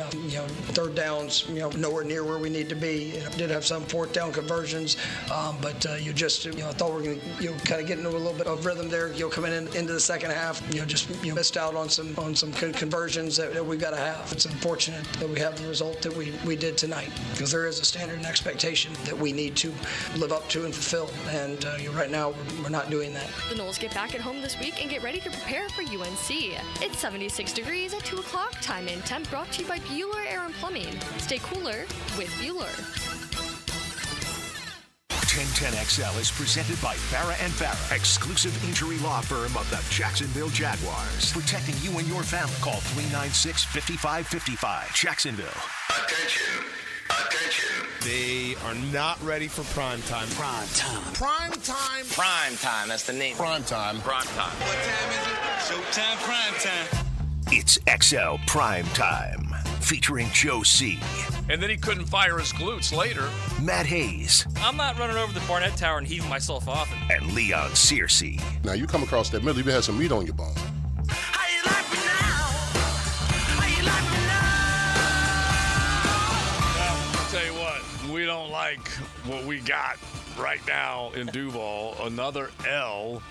third downs, nowhere near where we need to be. Did have some fourth down conversions, but I thought we were going to, kind of get into a little bit of rhythm there, coming into the second half. Missed out on some good conversions that we've got to have. It's unfortunate that we have the result that we did tonight, because there is a standard and expectation that we need to live up to and fulfill. And right now, we're not doing that. The Noles get back at home this week and get ready to prepare for UNC. It's 76 degrees at 2 o'clock. Time and temp brought to you by Bueller Air and Plumbing. Stay cooler with Bueller. 1010XL is presented by Farah & Farah, exclusive injury law firm of the Jacksonville Jaguars. Protecting you and your family. Call 396-5555. Jacksonville. Attention. They are not ready for prime time. Prime time. Prime time. Prime time. That's the name. Prime time. Prime time. What time is it? Showtime. Prime time. It's XL Prime Time, featuring Joe C. And then he couldn't fire his glutes later. Matt Hayes. I'm not running over the Barnett Tower and heaving myself off. And Leon Searcy. Now, you come across that middle, you better have some meat on your bone. How you like me now? How you like me now? Well, I'll tell you what, we don't like what we got right now in Duval. Another L.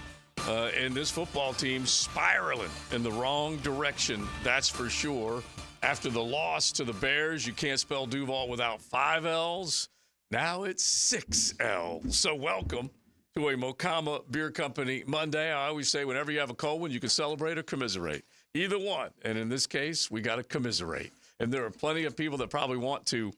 And this football team spiraling in the wrong direction, that's for sure. After the loss to the Bears, you can't spell Duval without 5 L's. Now it's 6 L's. So welcome to a Mokama Beer Company Monday. I always say whenever you have a cold one, you can celebrate or commiserate. Either one. And in this case, we got to commiserate. And there are plenty of people that probably want to,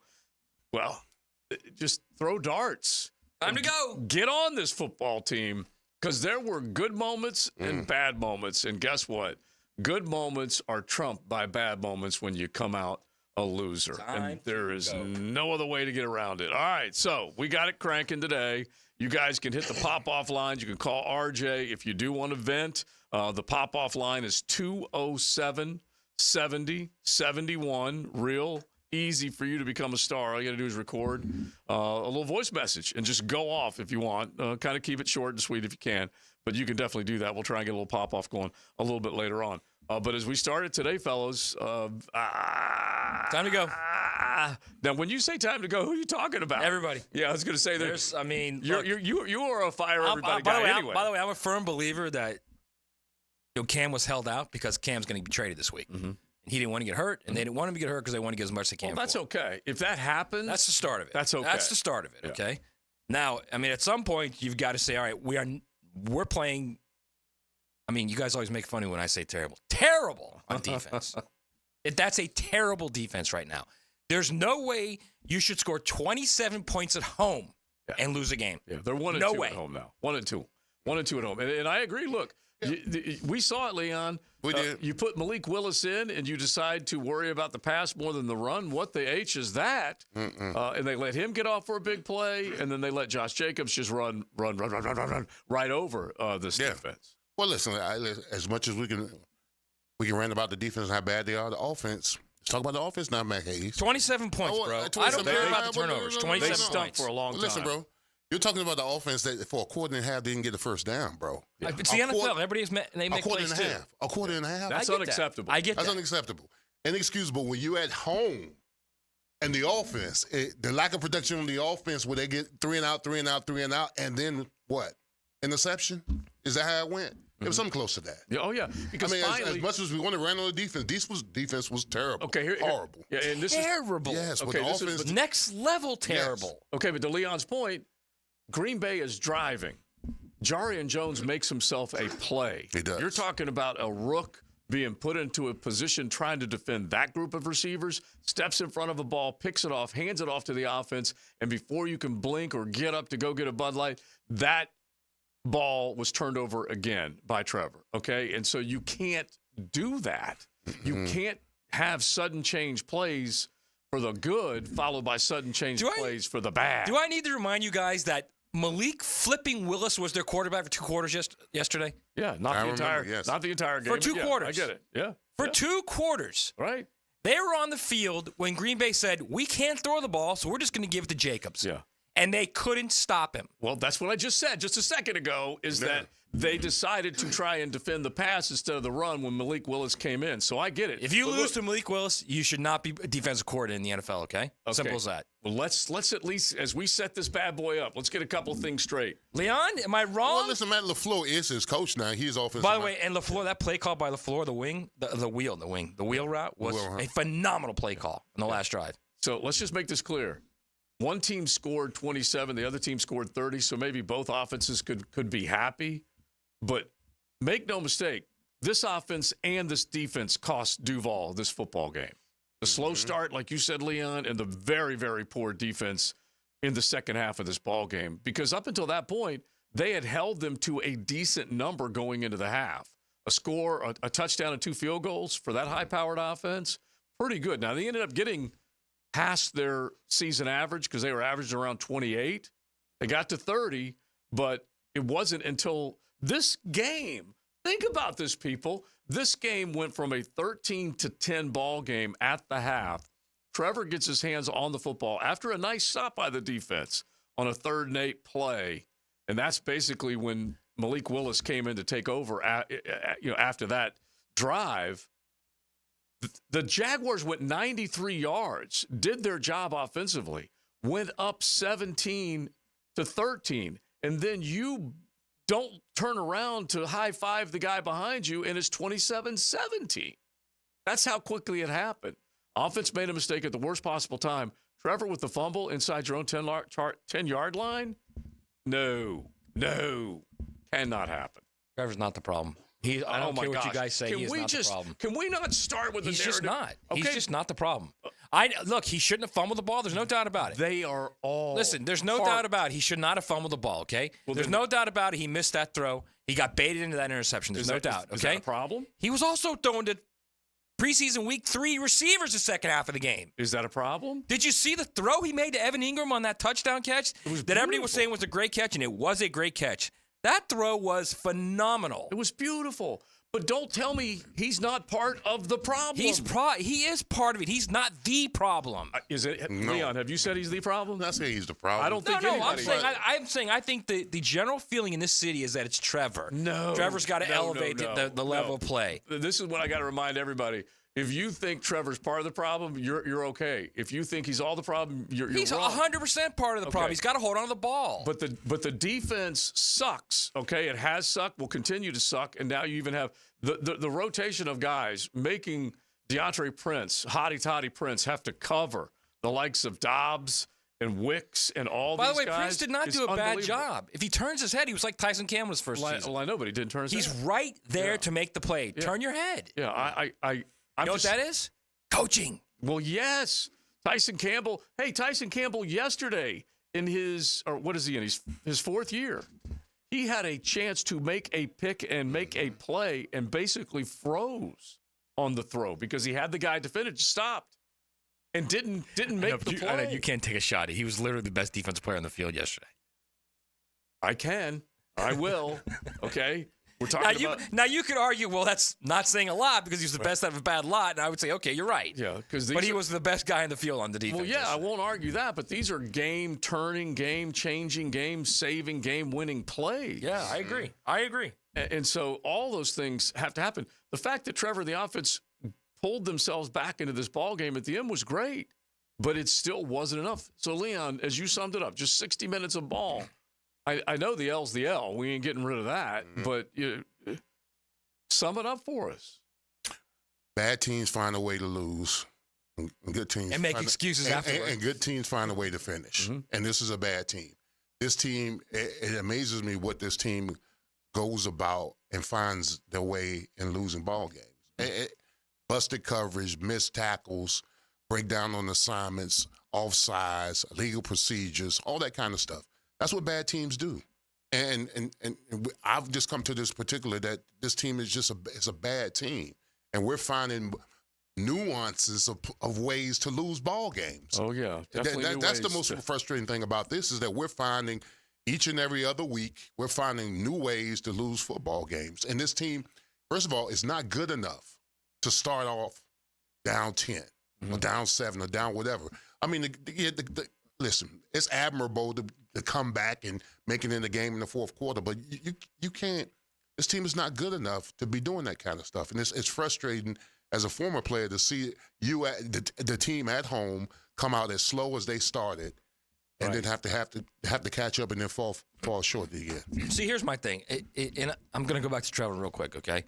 just throw darts. Time to go. Get on this football team. Because there were good moments and bad moments. And guess what? Good moments are trumped by bad moments when you come out a loser. And there is no other way to get around it. All right, so we got it cranking today. You guys can hit the pop-off lines. You can call RJ if you do want to vent. The pop-off line is 207-70-71. Real easy for you to become a star. All you got to do is record a little voice message and just go off if you want. Kind of keep it short and sweet if you can, but you can definitely do that. We'll try and get a little pop-off going a little bit later on. But as we started today, fellas, time to go. Now, when you say time to go, who are you talking about? Everybody. Yeah, I was going to say that. I mean, you are a fire everybody guy anyway. By the way, I'm a firm believer that Cam was held out because Cam's going to be traded this week. Mm-hmm. He didn't want to get hurt, and they didn't want him to get hurt because they want to get as much as they can. Well, that's okay. If that happens, that's the start of it. That's okay. That's the start of it. Yeah. Okay. Now, I mean, at some point, you've got to say, all right, we're playing. I mean, you guys always make fun of me when I say terrible on defense. That's a terrible defense right now. There's no way you should score 27 points at home and lose a game. Yeah, they're 1-2 at home now. 1-2 at home, and I agree. Look. We saw it, Leon. We did. You put Malik Willis in, and you decide to worry about the pass more than the run. What the H is that? And they let him get off for a big play, and then they let Josh Jacobs just run right over this defense. Well, listen, as much as we can rant about the defense and how bad they are, the offense. Let's talk about the offense now, Matt Hayes. 27 points, bro. I don't care about the turnovers. 27 points for a long time. Listen, bro. You're talking about the offense that for a quarter and a half didn't get the first down, bro. Yeah. It's the NFL. Everybody's they make plays too. A quarter and a half. That's unacceptable. I get that. That's unacceptable. Inexcusable when you're at home and the offense, the lack of production on the offense where they get 3 and out, and then what? Interception? Is that how it went? It was something close to that. Yeah, oh, yeah. Because as much as we want to run on the defense, defense was terrible. Okay, horrible. Yeah, and this terrible. Yes, okay, the offense. Next level terrible. Yes. Okay, but to Leon's point, Green Bay is driving. Jarian Jones makes himself a play. He does. You're talking about a rook being put into a position trying to defend that group of receivers, steps in front of a ball, picks it off, hands it off to the offense, and before you can blink or get up to go get a Bud Light, that ball was turned over again by Trevor, okay? And so you can't do that. You can't have sudden change plays for the good followed by sudden change plays for the bad. Do I need to remind you guys that Malik flipping Willis was their quarterback for 2 quarters yesterday? Yeah, not the entire game. For 2 quarters. I get it. Yeah. For 2 quarters. Right. They were on the field when Green Bay said, we can't throw the ball, so we're just going to give it to Jacobs. Yeah. And they couldn't stop him. Well, that's what I just said just a second ago, is that they decided to try and defend the pass instead of the run when Malik Willis came in. So I get it. If you lose to Malik Willis, you should not be a defensive coordinator in the NFL, okay? Simple as that. Well, let's at least, as we set this bad boy up, let's get a couple things straight. Leon, am I wrong? Well, listen, Matt LaFleur is his coach now. He's offensive. By the way, and LaFleur, that play call by LaFleur, the wheel route was a phenomenal play call in the last drive. So let's just make this clear. One team scored 27, the other team scored 30, so maybe both offenses could be happy. But make no mistake, this offense and this defense cost Duval this football game. The slow start, like you said, Leon, and the very, very poor defense in the second half of this ball game. Because up until that point, they had held them to a decent number going into the half. A score, a touchdown, and 2 field goals for that high-powered offense, pretty good. Now, they ended up getting past their season average because they were averaging around 28. They got to 30, but it wasn't until this game. Think about this, people. This game went from a 13-10 ball game at the half. Trevor gets his hands on the football after a nice stop by the defense on a 3rd and 8 play, and that's basically when Malik Willis came in to take over. After that drive, the Jaguars went 93 yards, did their job offensively, went up 17-13, and then you don't turn around to high-five the guy behind you, and it's 27-17. That's how quickly it happened. Offense made a mistake at the worst possible time. Trevor with the fumble inside your own 10-yard line? No, cannot happen. Trevor's not the problem. I don't care what you guys say. He is not the problem. Can we not start with the narrative? He's just not. Okay. He's just not the problem. Look, he shouldn't have fumbled the ball. There's no doubt about it. They are all Listen, there's no doubt about it. He should not have fumbled the ball, okay? Well, there's no doubt about it. He missed that throw. He got baited into that interception. There's no doubt, okay? Is that a problem? He was also throwing to preseason week 3 receivers the second half of the game. Is that a problem? Did you see the throw he made to Evan Ingram on that touchdown catch that everybody was saying was a great catch, and it was a great catch? That throw was phenomenal. It was beautiful. But don't tell me he's not part of the problem. He is part of it. He's not the problem. Is it, no. Leon, have you said he's the problem? That's say he's the problem. I don't think anybody. I'm saying I think the general feeling in this city is that it's Trevor. No. Trevor's got to elevate the level of play. This is what I got to remind everybody. If you think Trevor's part of the problem, you're okay. If you think he's all the problem, you're he's wrong. 100% part of the problem. He's got to hold on to the ball. But the defense sucks. Okay, it has sucked. Will continue to suck. And now you even have the rotation of guys making DeAndre Prince, Hottie Toddy Prince, have to cover the likes of Dobbs and Wicks and all these guys. By the way, Prince did not do a bad job. If he turns his head, he was like Tyson Campbell's first season. Well, I know, but he didn't turn his head. He's right there to make the play. Yeah. Turn your head. Yeah, you know what that is? Coaching. Well, yes. Tyson Campbell. Hey, Tyson Campbell yesterday in his 4th year, he had a chance to make a pick and make a play and basically froze on the throw because he had the guy defended, stopped, and didn't make the play. I know you can't take a shot. He was literally the best defensive player on the field yesterday. I can. I will. Okay. We're talking now you could argue, well, that's not saying a lot because he was the best out of a bad lot, and I would say, okay, you're right. Yeah, but he was the best guy in the field on the defense. Well, yeah, I won't argue that, but these are game-turning, game-changing, game-saving, game-winning plays. Yeah, I agree. And so all those things have to happen. The fact that Trevor, the offense, pulled themselves back into this ball game at the end was great, but it still wasn't enough. So, Leon, as you summed it up, just 60 minutes of ball. I know the L's the L. We ain't getting rid of that, but sum it up for us. Bad teams find a way to lose. And good teams and make excuses afterwards. And good teams find a way to finish. Mm-hmm. And this is a bad team. This team, it amazes me what this team goes about and finds their way in losing ball games. Busted coverage, missed tackles, breakdown on assignments, offsides, legal procedures, all that kind of stuff. That's what bad teams do. And I've just come to this particular that this team is just a bad team. And we're finding nuances of ways to lose ball games. Oh, yeah. That's the most frustrating thing about this is that we're finding each and every other week, we're finding new ways to lose football games. And this team, first of all, is not good enough to start off down 10 or down 7 or down whatever. I mean, listen, it's admirable to come back and make it in the game in the fourth quarter, but you can't this team is not good enough to be doing that kind of stuff. And it's frustrating as a former player to see the team at home come out as slow as they started and then have to catch up and then fall short again. See, here's my thing. And I'm going to go back to Trevor real quick, okay?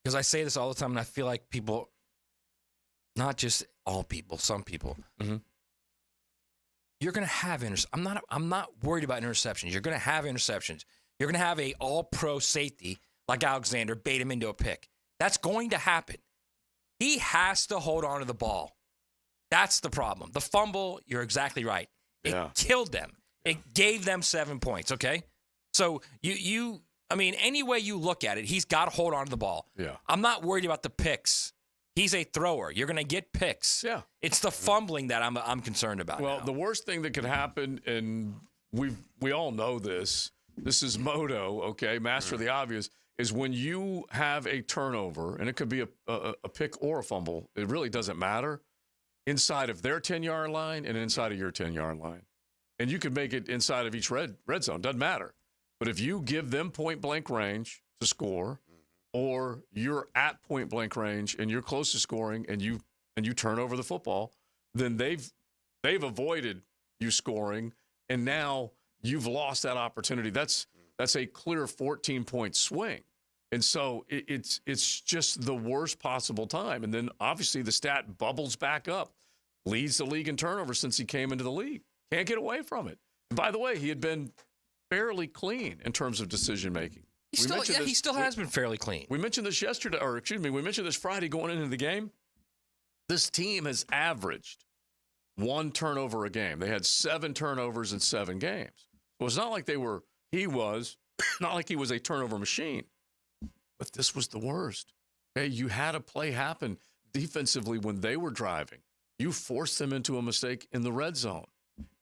Because I say this all the time, and I feel like people, not just all people, some people, you're going to have interceptions. I'm not worried about interceptions. You're going to have interceptions. You're going to have a all-pro safety like Alexander bait him into a pick. That's going to happen. He has to hold on to the ball. That's the problem. The fumble, you're exactly right. It killed them. It gave them 7 points, okay? So any way you look at it, he's got to hold on to the ball. Yeah. I'm not worried about the picks. He's a thrower. You're going to get picks. Yeah. It's the fumbling that I'm concerned about. Well, now. the worst thing that could happen, and we all know this. This is Moto, okay, master of the obvious, is when you have a turnover, and it could be a pick or a fumble. It really doesn't matter. Inside of their 10-yard line and inside of your 10-yard line. And you can make it inside of each red zone. Doesn't matter. But if you give them point-blank range to score, or you're at point-blank range and you're close to scoring and you turn over the football, then they've avoided you scoring, and now you've lost that opportunity. That's a clear 14-point swing. And so it's just the worst possible time. And then obviously the stat bubbles back up, leads the league in turnovers since he came into the league. Can't get away from it. And by the way, he had been fairly clean in terms of decision making. He still has been fairly clean. We mentioned this we mentioned this Friday going into the game. This team has averaged 1 turnover a game. They had 7 turnovers in 7 games. So it's not like he was a turnover machine. But this was the worst. Okay, you had a play happen defensively when they were driving. You forced them into a mistake in the red zone,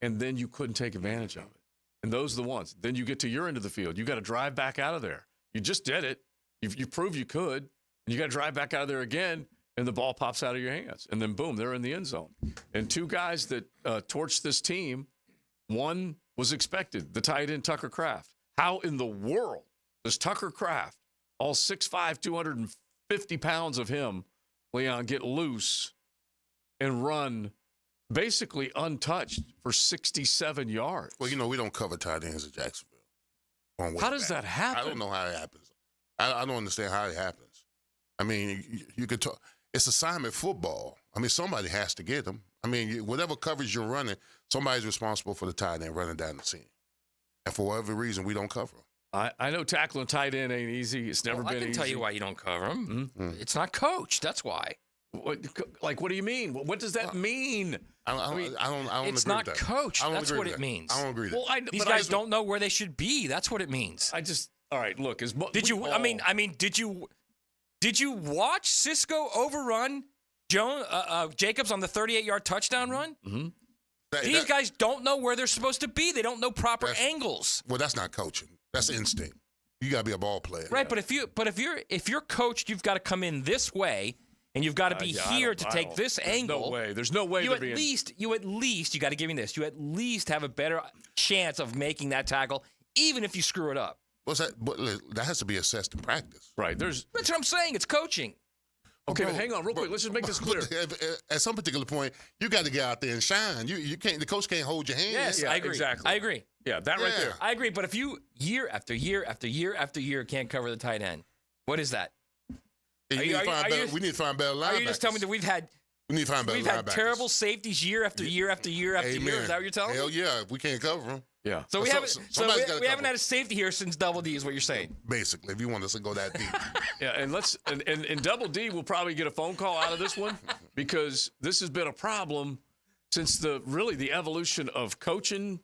and then you couldn't take advantage of it. And those are the ones. Then you get to your end of the field. You got to drive back out of there. You just did it. You proved you could, and you got to drive back out of there again, and the ball pops out of your hands. And then, boom, they're in the end zone. And 2 guys that torched this team, one was expected, the tight end Tucker Kraft. How in the world does Tucker Kraft, all 6'5", 250 pounds of him, Leon, get loose and run basically untouched for 67 yards? Well, we don't cover tight ends at Jacksonville. How does that happen? I don't know how it happens. I don't understand how it happens. I mean, you could talk. It's assignment football. I mean, somebody has to get them. I mean, whatever coverage you're running, somebody's responsible for the tight end running down the seam. And for whatever reason, we don't cover them. I know tackling tight end ain't easy. It's never been easy. I can tell you why you don't cover them. Mm-hmm. It's not coached. That's why. What do you mean? What does that mean? I don't it's agree not with that. coached. That's what it means. I don't agree with that. These guys don't know where they should be. That's what it means. All right, look. Did you watch Cisco overrun Jacobs on the 38-yard touchdown run? Mm-hmm. These guys don't know where they're supposed to be. They don't know proper angles. Well, that's not coaching. That's instinct. You got to be a ball player. Right, but if you're coached, you've got to come in this way, and you've got to be here to take this angle. No way. There's no way. You at least you got to give me this. You at least have a better chance of making that tackle, even if you screw it up. What's that? But that has to be assessed in practice. Right. That's what I'm saying. It's coaching. Okay, but hang on real quick. Let's just make this clear. At some particular point, you got to get out there and shine. You can't. The coach can't hold your hand. Yes, I agree. Exactly. I agree. Yeah, that right there. I agree. But if you year after year after year after year can't cover the tight end, what is that? We need to find better linebackers. Are you just telling me that we need to find better linebackers? We've had terrible safeties year after year after year after year. Is that what you're telling me? Hell yeah, we can't cover them. Yeah. So we haven't had a safety here since Double D is what you're saying. Basically, if you want us to go that deep. Yeah, and Double D will probably get a phone call out of this one because this has been a problem since the evolution of coaching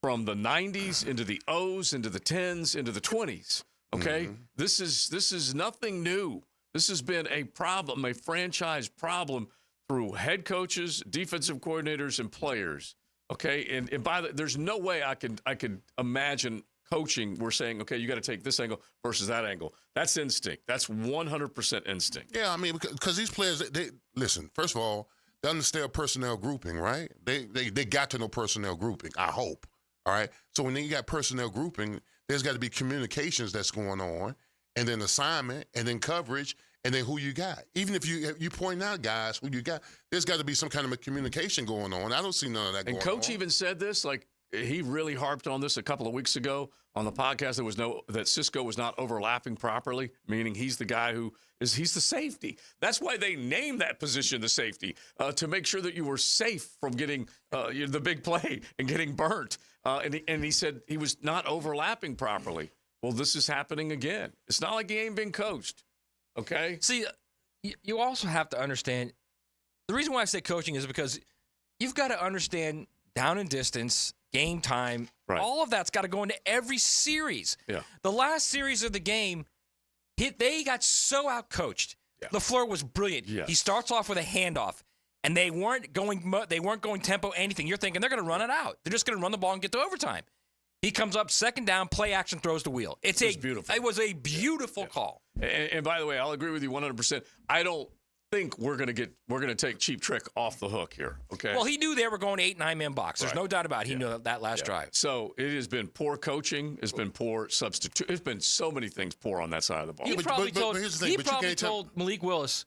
from the 90s into the O's, into the 10s, into the 20s. Okay? Mm-hmm. This is nothing new. This has been a problem, a franchise problem through head coaches, defensive coordinators, and players. Okay, and there's no way I could imagine coaching. We're saying, okay, you got to take this angle versus that angle. That's instinct. That's 100% instinct. Yeah, I mean, because these players, they listen. First of all, they understand personnel grouping, right? They got to know personnel grouping. I hope. All right. So when you got personnel grouping, there's got to be communications that's going on, and then assignment, and then coverage, and then who you got. Even if you point out guys who you got, there's got to be some kind of a communication going on. I don't see none of that going on. And Coach even said this, like he really harped on this a couple of weeks ago on the podcast. That Cisco was not overlapping properly, meaning he's the guy he's the safety. That's why they named that position the safety, to make sure that you were safe from getting the big play and getting burnt. And he said he was not overlapping properly. Well, this is happening again. It's not like he ain't been coached. Okay? See, you also have to understand, the reason why I say coaching is because you've got to understand down and distance, game time, all of that's got to go into every series. Yeah. The last series of the game, they got so outcoached. Yeah. LaFleur was brilliant. Yes. He starts off with a handoff, and they weren't going tempo, anything. You're thinking they're going to run it out. They're just going to run the ball and get to overtime. He comes up, second down, play action, throws the wheel. It was beautiful. It was a beautiful call. And by the way, I'll agree with you 100%. I don't think we're gonna take Cheap Trick off the hook here. Okay. Well, he knew they were going 8-9 man box. There's no doubt about it. He knew that last drive. So it has been poor coaching. It's been poor substitute. It's been so many things poor on that side of the ball. He probably told Malik Willis,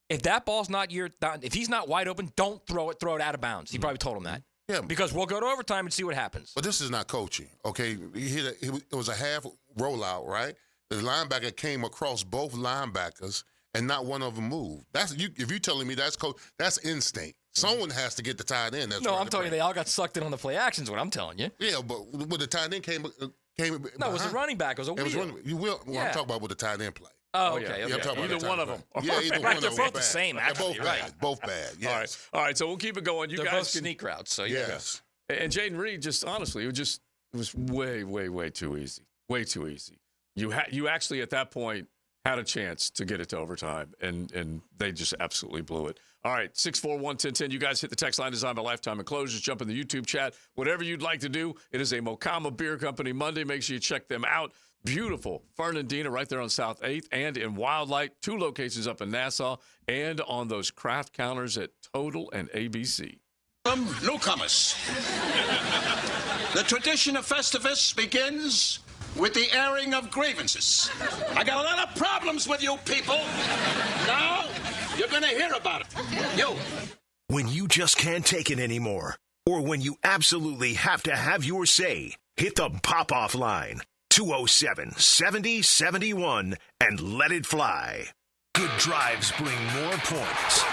if that ball's if he's not wide open, don't throw it out of bounds. He probably told him that. Yeah, because we'll go to overtime and see what happens. But this is not coaching, okay? It was a half rollout, right? The linebacker came across both linebackers, and not one of them moved. If you're telling me that's coach, that's instinct. Someone has to get the tight end. I'm telling you, they all got sucked in on the play actions. What I'm telling you. Yeah, but when the tight end came. No, it was a running back. It was a wheel. I'm talking about with the tight end play. Oh, okay. Either one of them. Yeah, either one of them. They're both the same, actually. They're both bad. Yes. All right. So we'll keep it going. They're both sneak routes. So yes. And Jaden Reed, just honestly, it was way, way, way too easy. Way too easy. You actually at that point had a chance to get it to overtime, and they just absolutely blew it. All right, 641-1010. You guys hit the text line designed by Lifetime Enclosures. Jump in the YouTube chat. Whatever you'd like to do. It is a Mocama Beer Company Monday. Make sure you check them out. Beautiful Fernandina right there on South 8th and in Wildlight. 2 locations up in Nassau and on those craft counters at Total and ABC. Newcomers. The tradition of Festivus begins with the airing of grievances. I got a lot of problems with you people. Now, you're going to hear about it. You. When you just can't take it anymore, or when you absolutely have to have your say, hit the pop-off line. 207-70-71 and let it fly. Good drives bring more points.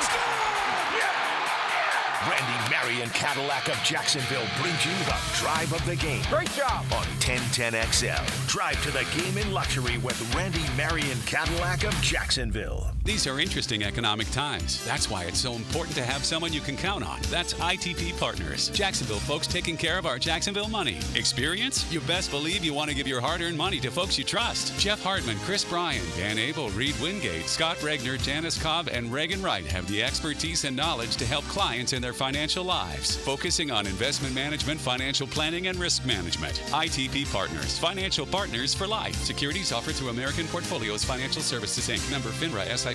Randy Marion Cadillac of Jacksonville brings you the drive of the game. Great job. On 1010XL. Drive to the game in luxury with Randy Marion Cadillac of Jacksonville. These are interesting economic times. That's why it's so important to have someone you can count on. That's ITP Partners. Jacksonville folks taking care of our Jacksonville money. Experience? You best believe you want to give your hard-earned money to folks you trust. Jeff Hartman, Chris Bryan, Dan Abel, Reed Wingate, Scott Regner, Janice Cobb, and Reagan Wright have the expertise and knowledge to help clients in their financial lives, focusing on investment management, financial planning, and risk management. ITP Partners, financial partners for life. Securities offered through American Portfolios Financial Services, Inc., member FINRA SIPC.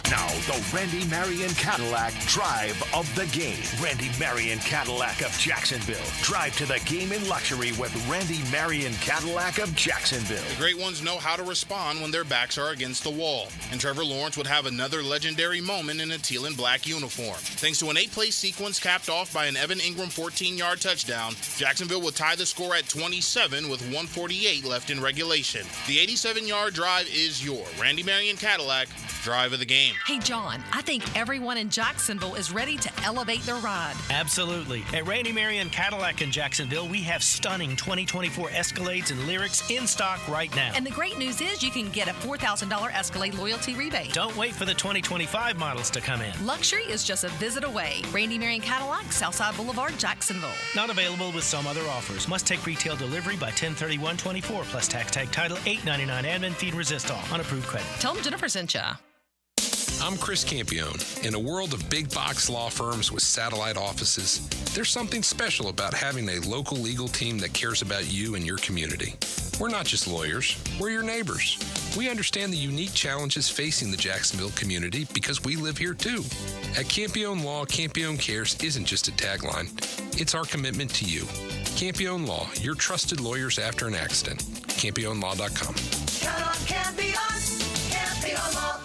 Now, the Randy Marion Cadillac Drive of the Game. Randy Marion Cadillac of Jacksonville. Drive to the game in luxury with Randy Marion Cadillac of Jacksonville. The great ones know how to respond when their backs are against the wall, and Trevor Lawrence would have another legendary moment in a teal and black uniform. Thanks to an 8-play sequence capped off by an Evan Ingram 14-yard touchdown, Jacksonville would tie the score at 27 with 1:48 left in regulation. The 87-yard drive is your Randy Marion Cadillac Drive of the Game. Hey, John, I think everyone in Jacksonville is ready to elevate their ride. Absolutely. At Randy Marion Cadillac in Jacksonville, we have stunning 2024 Escalades and Lyrics in stock right now. And the great news is you can get a $4,000 Escalade loyalty rebate. Don't wait for the 2025 models to come in. Luxury is just a visit away. Randy Marion Cadillac, Southside Boulevard, Jacksonville. Not available with some other offers. Must take retail delivery by 10/31/24 plus tax tag title $8.99 admin fee and resistol on approved credit. Tell them Jennifer sent ya. I'm Chris Campione. In a world of big box law firms with satellite offices, there's something special about having a local legal team that cares about you and your community. We're not just lawyers, we're your neighbors. We understand the unique challenges facing the Jacksonville community because we live here too. At Campione Law, Campione Cares isn't just a tagline, it's our commitment to you. Campione Law, your trusted lawyers after an accident. CampionLaw.com. Count on Campion, Campion Law.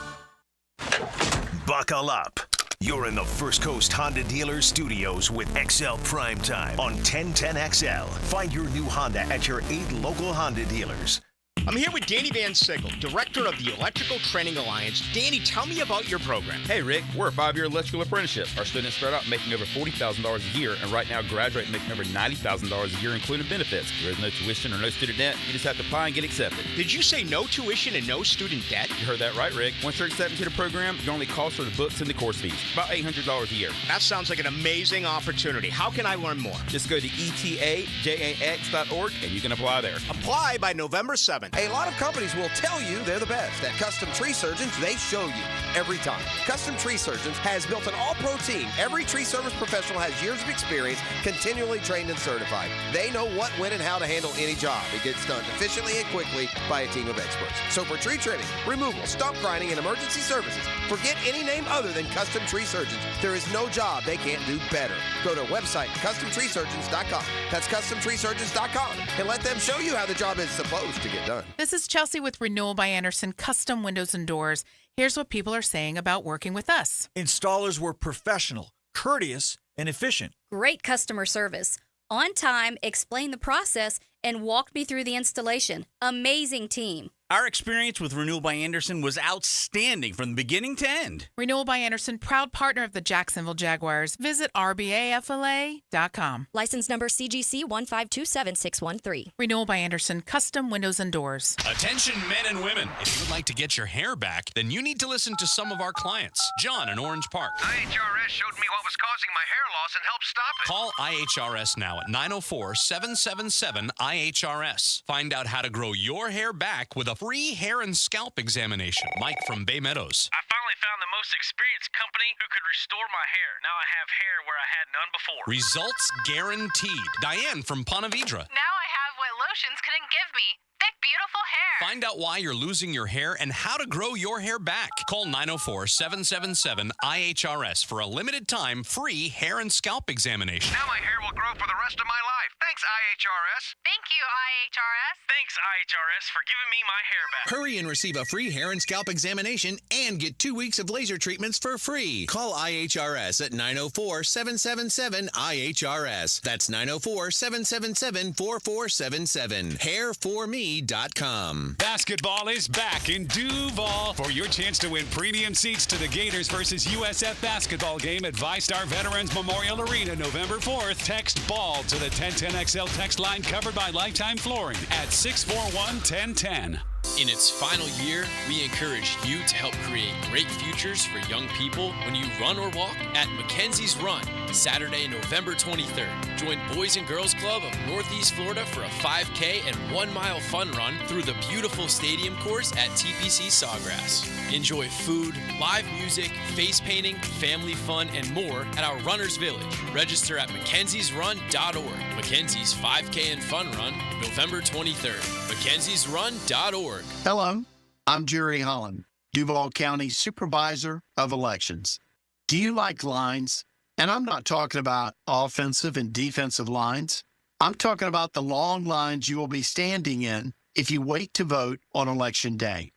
Buckle up. You're in the First Coast Honda Dealer Studios with XL Primetime on 1010XL. Find your new Honda at your 8 local Honda dealers. I'm here with Danny Van Sickle, Director of the Electrical Training Alliance. Danny, tell me about your program. Hey, Rick, we're a 5-year electrical apprenticeship. Our students start out making over $40,000 a year, and right now graduate making over $90,000 a year, including benefits. There is no tuition or no student debt. You just have to apply and get accepted. Did you say no tuition and no student debt? You heard that right, Rick. Once you're accepted to the program, your only cost are the books and the course fees. About $800 a year. That sounds like an amazing opportunity. How can I learn more? Just go to etajax.org, and you can apply there. Apply by November 7th. A lot of companies will tell you they're the best. At Custom Tree Surgeons, they show you every time. Custom Tree Surgeons has built an all-pro team. Every tree service professional has years of experience, continually trained and certified. They know what, when, and how to handle any job. It gets done efficiently and quickly by a team of experts. So for tree trimming, removal, stump grinding, and emergency services, forget any name other than Custom Tree Surgeons. There is no job they can't do better. Go to website CustomTreeSurgeons.com. That's CustomTreeSurgeons.com, and let them show you how the job is supposed to get done. This is Chelsea with Renewal by Andersen Custom Windows and Doors. Here's what people are saying about working with us. Installers were professional, courteous, and efficient. Great customer service. On time, explained the process, and walked me through the installation. Amazing team. Our experience with Renewal by Andersen was outstanding from the beginning to end. Renewal by Andersen, proud partner of the Jacksonville Jaguars. Visit rbafla.com. License number CGC 1527613. Renewal by Andersen, custom windows and doors. Attention men and women. If you would like to get your hair back, then you need to listen to some of our clients. John in Orange Park. IHRS showed me what was causing my hair loss and helped stop it. Call IHRS now at 904-777-IHRS. Find out how to grow your hair back with a free hair and scalp examination. Mike from Bay Meadows. I finally found the most experienced company who could restore my hair. Now I have hair where I had none before. Results guaranteed. Diane from Ponte Vedra. Now I have what lotions couldn't give me. Thick, beautiful hair. Find out why you're losing your hair and how to grow your hair back. Call 904-777-IHRS for a limited time free hair and scalp examination. Now my hair will grow for the rest of my life. Thanks, IHRS. Thank you, IHRS. Thanks, IHRS, for giving me my hair back. Hurry and receive a free hair and scalp examination and get 2 weeks of laser treatments for free. Call IHRS at 904-777-IHRS. That's 904-777-4477. Hairforme.com. Basketball is back in Duval. For your chance to win premium seats to the Gators versus USF basketball game at VyStar Veterans Memorial Arena November 4th, text BALL to the 1010XL text line covered by Lifetime Flooring at 641-1010. In its final year, we encourage you to help create great futures for young people when you run or walk at Mackenzie's Run, Saturday, November 23rd. Join Boys and Girls Club of Northeast Florida for a 5K and 1 mile fun run through the beautiful stadium course at TPC Sawgrass. Enjoy food, live music, face painting, family fun, and more at our Runners Village. Register at MacKenziesRun.org. Mackenzie's 5K and Fun Run, November 23rd. MacKenziesRun.org. Hello, I'm Jerry Holland, Duval County Supervisor of Elections. Do you like lines? And I'm not talking about offensive and defensive lines. I'm talking about the long lines you will be standing in if you wait to vote on Election Day.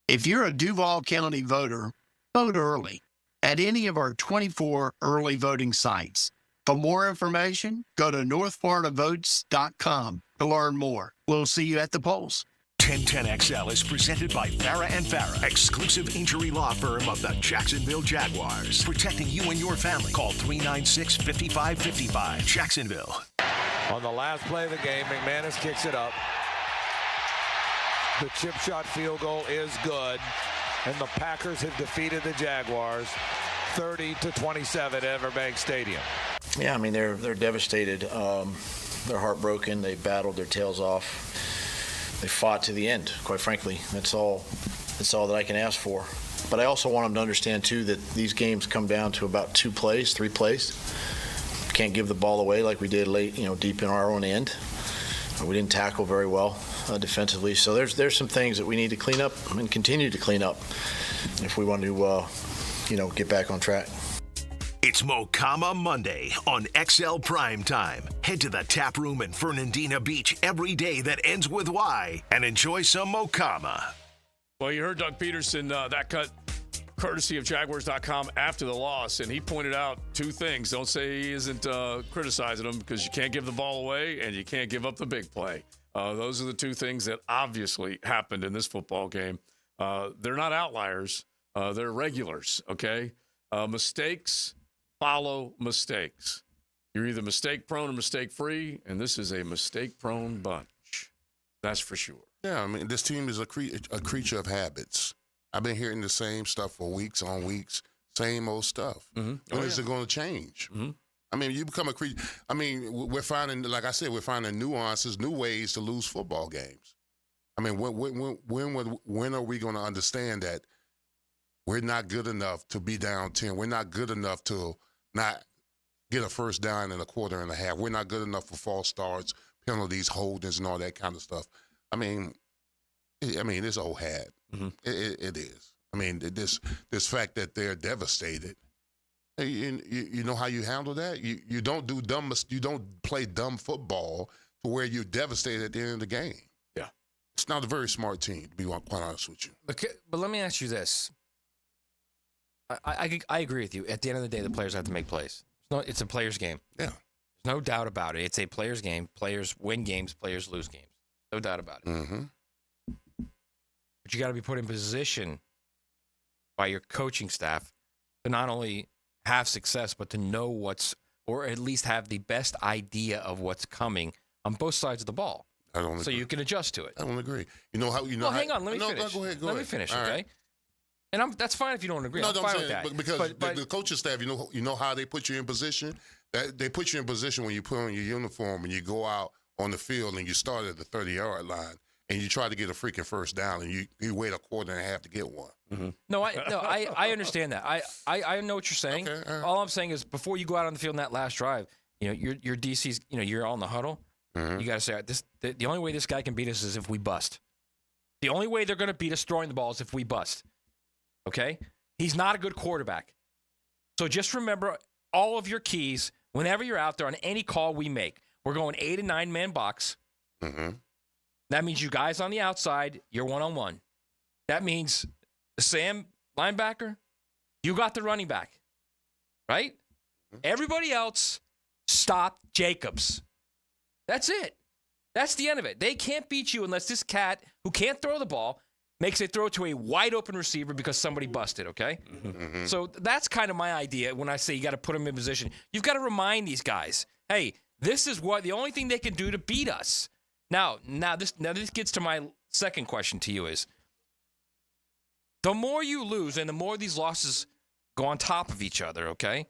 If you're a Duval County voter, vote early at any of our 24 early voting sites. For more information, go to northfloridavotes.com to learn more. We'll see you at the polls. 1010XL is presented by Farah & Farah, exclusive injury law firm of the Jacksonville Jaguars. Protecting you and your family. Call 396-5555. Jacksonville. On the last play of the game, McManus kicks it up. The chip shot field goal is good, and the Packers have defeated the Jaguars 30-27 at Everbank Stadium. Yeah, I mean, they're devastated. They're heartbroken. They battled their tails off. They fought to the end, quite frankly. That's all that I can ask for. But I also want them to understand, too, that these games come down to about 2 plays, 3 plays. Can't give the ball away like we did late, deep in our own end. We didn't tackle very well defensively. So there's some things that we need to clean up and continue to clean up if we want to, get back on track. It's Mocama Monday on XL Primetime. Head to the tap room in Fernandina Beach every day that ends with Y and enjoy some Mocama. Well, you heard Doug Peterson, that cut courtesy of Jaguars.com after the loss, and he pointed out two things. Don't say he isn't criticizing them, because you can't give the ball away and you can't give up the big play. Those are the two things that obviously happened in this football game. They're not outliers. They're regulars, okay? Mistakes follow mistakes. You're either mistake-prone or mistake-free, and this is a mistake-prone bunch. That's for sure. Yeah, I mean, this team is a creature of habits. I've been hearing the same stuff for weeks on weeks, same old stuff. Mm-hmm. When is it going to change? Mm-hmm. I mean, you become a creature. I mean, we're finding, like I said, we're finding nuances, new ways to lose football games. I mean, when are we going to understand that we're not good enough to be down 10? We're not good enough to not get a first down in a quarter and a half. We're not good enough for false starts, penalties, holdings, and all that kind of stuff. I mean, it's old hat. Mm-hmm. It is. I mean, this fact that they're devastated. You know how you handle that? You don't do dumb. You don't play dumb football to where you're devastated at the end of the game. Yeah, it's not a very smart team, to be quite honest with you. But let me ask you this. I agree with you. At the end of the day, the players have to make plays. It's a players' game. Yeah. There's no doubt about it. It's a players' game. Players win games. Players lose games. No doubt about it. Mm-hmm. But you got to be put in position by your coaching staff to not only have success, but to know or at least have the best idea of what's coming on both sides of the ball. I don't agree. So you can adjust to it. I don't agree. Hang on. Let me finish. Go ahead. Let me finish, All okay? Right. And that's fine if you don't agree. I'm fine with that. Because the coaching staff, you know how they put you in position? They put you in position when you put on your uniform and you go out on the field and you start at the 30-yard line and you try to get a freaking first down and you wait a quarter and a half to get one. Mm-hmm. No, I understand that. I know what you're saying. Okay, all right. All I'm saying is before you go out on the field in that last drive, your DC's, you're on the huddle. Mm-hmm. You got to say the only way this guy can beat us is if we bust. The only way they're going to beat us throwing the ball is if we bust. Okay? He's not a good quarterback. So just remember all of your keys whenever you're out there on any call we make. We're going 8 and 9 man box. Mm-hmm. That means you guys on the outside, you're one-on-one. That means Sam, linebacker, you got the running back. Right? Mm-hmm. Everybody else, stop Jacobs. That's it. That's the end of it. They can't beat you unless this cat who can't throw the ball makes a throw to a wide open receiver because somebody busted, okay? Mm-hmm. So that's kind of my idea when I say you got to put them in position. You've got to remind these guys, hey, this is the only thing they can do to beat us. Now this gets to my second question to you is, the more you lose and the more these losses go on top of each other, okay?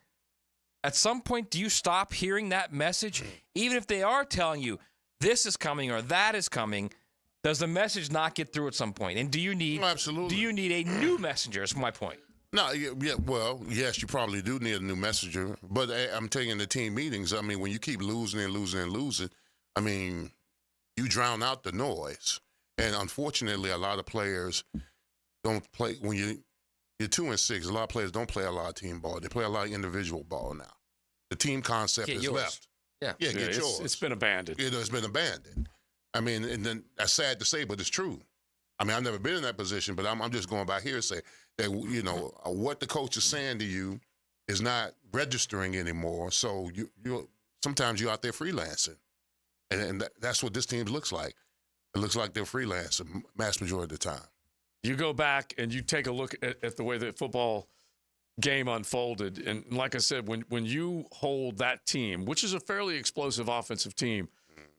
At some point, do you stop hearing that message? Even if they are telling you this is coming or that is coming, does the message not get through at some point? And do you need a new messenger? Is my point. No, yes, you probably do need a new messenger. But I'm telling you, in the team meetings, I mean, when you keep losing and losing and losing, I mean, you drown out the noise. And unfortunately, a lot of players don't play when you're 2-6. A lot of players don't play a lot of team ball. They play a lot of individual ball now. The team concept is left. Yeah, get yours. It's been abandoned. It's been abandoned. I mean, and then that's sad to say, but it's true. I mean, I've never been in that position, but I'm just going by hearsay that, what the coach is saying to you is not registering anymore. So you sometimes you're out there freelancing. And that's what this team looks like. It looks like they're freelancing mass majority of the time. You go back and you take a look at the way the football game unfolded. And like I said, when you hold that team, which is a fairly explosive offensive team,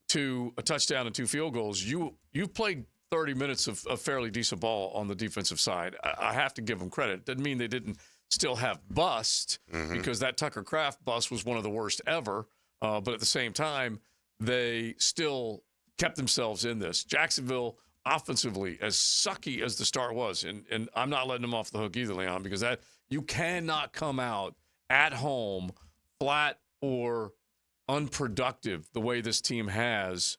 to a touchdown and 2 field goals, you've played 30 minutes of fairly decent ball on the defensive side. I have to give them credit. It doesn't mean they didn't still have bust, because that Tucker Kraft bust was one of the worst ever. But at the same time, they still kept themselves in this. Jacksonville, offensively, as sucky as the start was, and I'm not letting them off the hook either, Leon, because that you cannot come out at home flat or unproductive the way this team has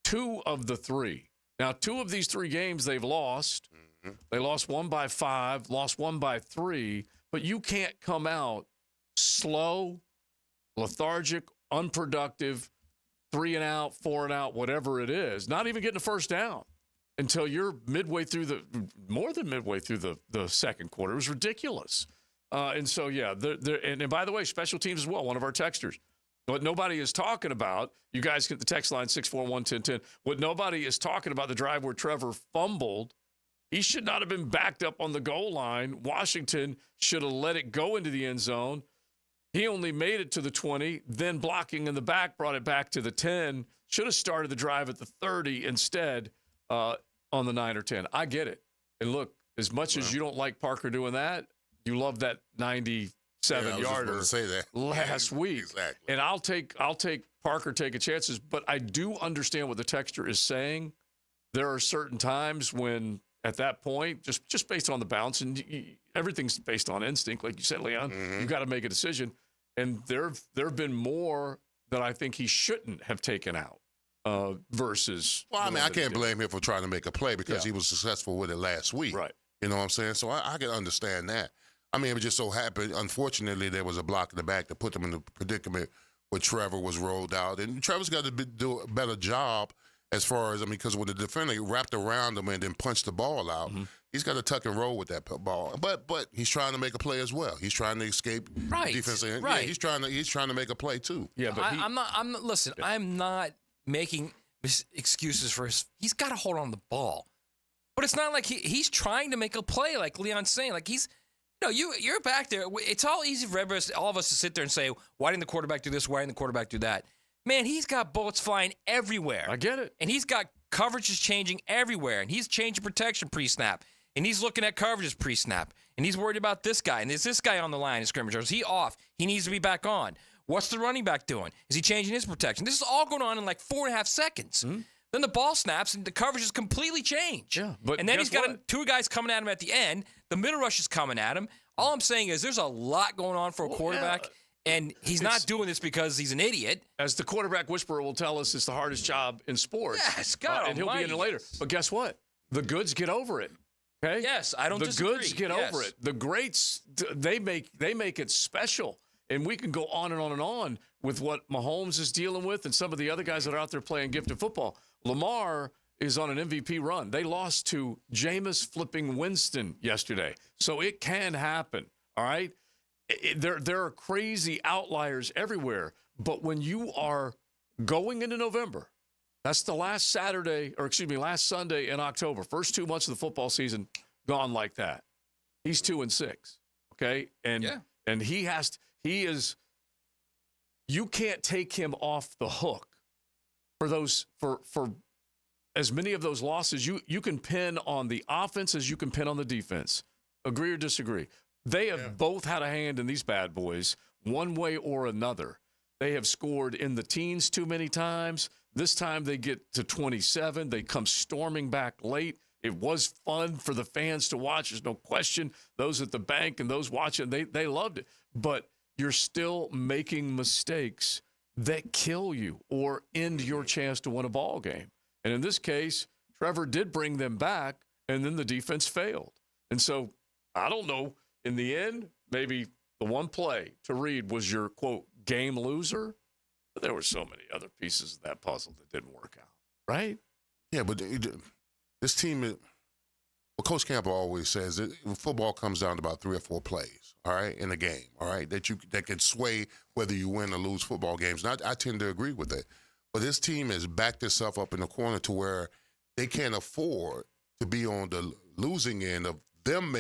2 of the 3. Now, 2 of these 3 games they've lost. They lost one by 5, lost one by 3, but you can't come out slow, lethargic, unproductive, 3 and out, 4 and out, whatever it is, not even getting a first down until you're more than midway through the second quarter. It was ridiculous. And so, yeah, and by the way, special teams as well, one of our texters. What nobody is talking about, you guys get the text line 641-1010. What nobody is talking about, the drive where Trevor fumbled, he should not have been backed up on the goal line. Washington should have let it go into the end zone. He only made it to the 20, then blocking in the back brought it back to the 10. Should have started the drive at the 30 instead on the 9 or 10. I get it. And look, as much as you don't like Parker doing that, you love that 97-yarder last week. Exactly. And I'll take Parker taking chances, but I do understand what the texter is saying. There are certain times when at that point, just based on the bounce, and everything's based on instinct, like you said, Leon, you got to make a decision. And there have been more that I think he shouldn't have taken out versus. Well, I mean, I can't blame him for trying to make a play because he was successful with it last week. Right. You know what I'm saying? So I can understand that. I mean, it just so happened, unfortunately, there was a block in the back that put them in the predicament where Trevor was rolled out. And Trevor's got to do a better job as far as, because when the defender wrapped around him and then punched the ball out, he's got to tuck and roll with that ball. But he's trying to make a play as well. He's trying to escape defense. Right. Yeah, he's trying to make a play too. Yeah, but I'm not making excuses for he's got to hold on the ball. But it's not like he's trying to make a play like Leon's saying. Like you're back there. It's all easy for all of us to sit there and say, why didn't the quarterback do this? Why didn't the quarterback do that? Man, he's got bullets flying everywhere. I get it. And he's got coverages changing everywhere. And he's changing protection pre-snap. And he's looking at coverages pre-snap. And he's worried about this guy. And is this guy on the line in scrimmage? Or is he off? He needs to be back on. What's the running back doing? Is he changing his protection? This is all going on in like 4.5 seconds. Then the ball snaps and the coverage is completely changed. Yeah, but and then he's got two guys coming at him at the end. The middle rush is coming at him. All I'm saying is there's a lot going on for a quarterback. Yeah. And he's not doing this because he's an idiot. As the quarterback whisperer will tell us, it's the hardest job in sports. Yes, God and he'll be in it later. But guess what? The goods get over it. Okay? Yes, I don't disagree. The goods get over it. The greats, they make it special. And we can go on and on and on with what Mahomes is dealing with and some of the other guys that are out there playing gifted football. Lamar is on an MVP run. They lost to Jameis flipping Winston yesterday. So it can happen, all right? There are crazy outliers everywhere. But when you are going into November, that's the last Sunday in October, first 2 months of the football season gone like that. He's 2-6, okay? And you can't take him off the hook for as many of those losses. You can pin on the offense as you can pin on the defense. Agree or disagree? They have both had a hand in these bad boys one way or another. They have scored in the teens too many times. This time they get to 27. They come storming back late. It was fun for the fans to watch. There's no question. Those at the bank and those watching, they loved it. But you're still making mistakes that kill you or end your chance to win a ball game. And in this case, Trevor did bring them back, and then the defense failed. And so I don't know. In the end, maybe the one play to read was your, quote, game loser. But there were so many other pieces of that puzzle that didn't work out, right? Yeah, but this team, Coach Campbell always says that football comes down to about 3 or 4 plays, all right, in a game, all right, that can sway whether you win or lose football games. And I tend to agree with that. But this team has backed itself up in the corner to where they can't afford to be on the losing end of them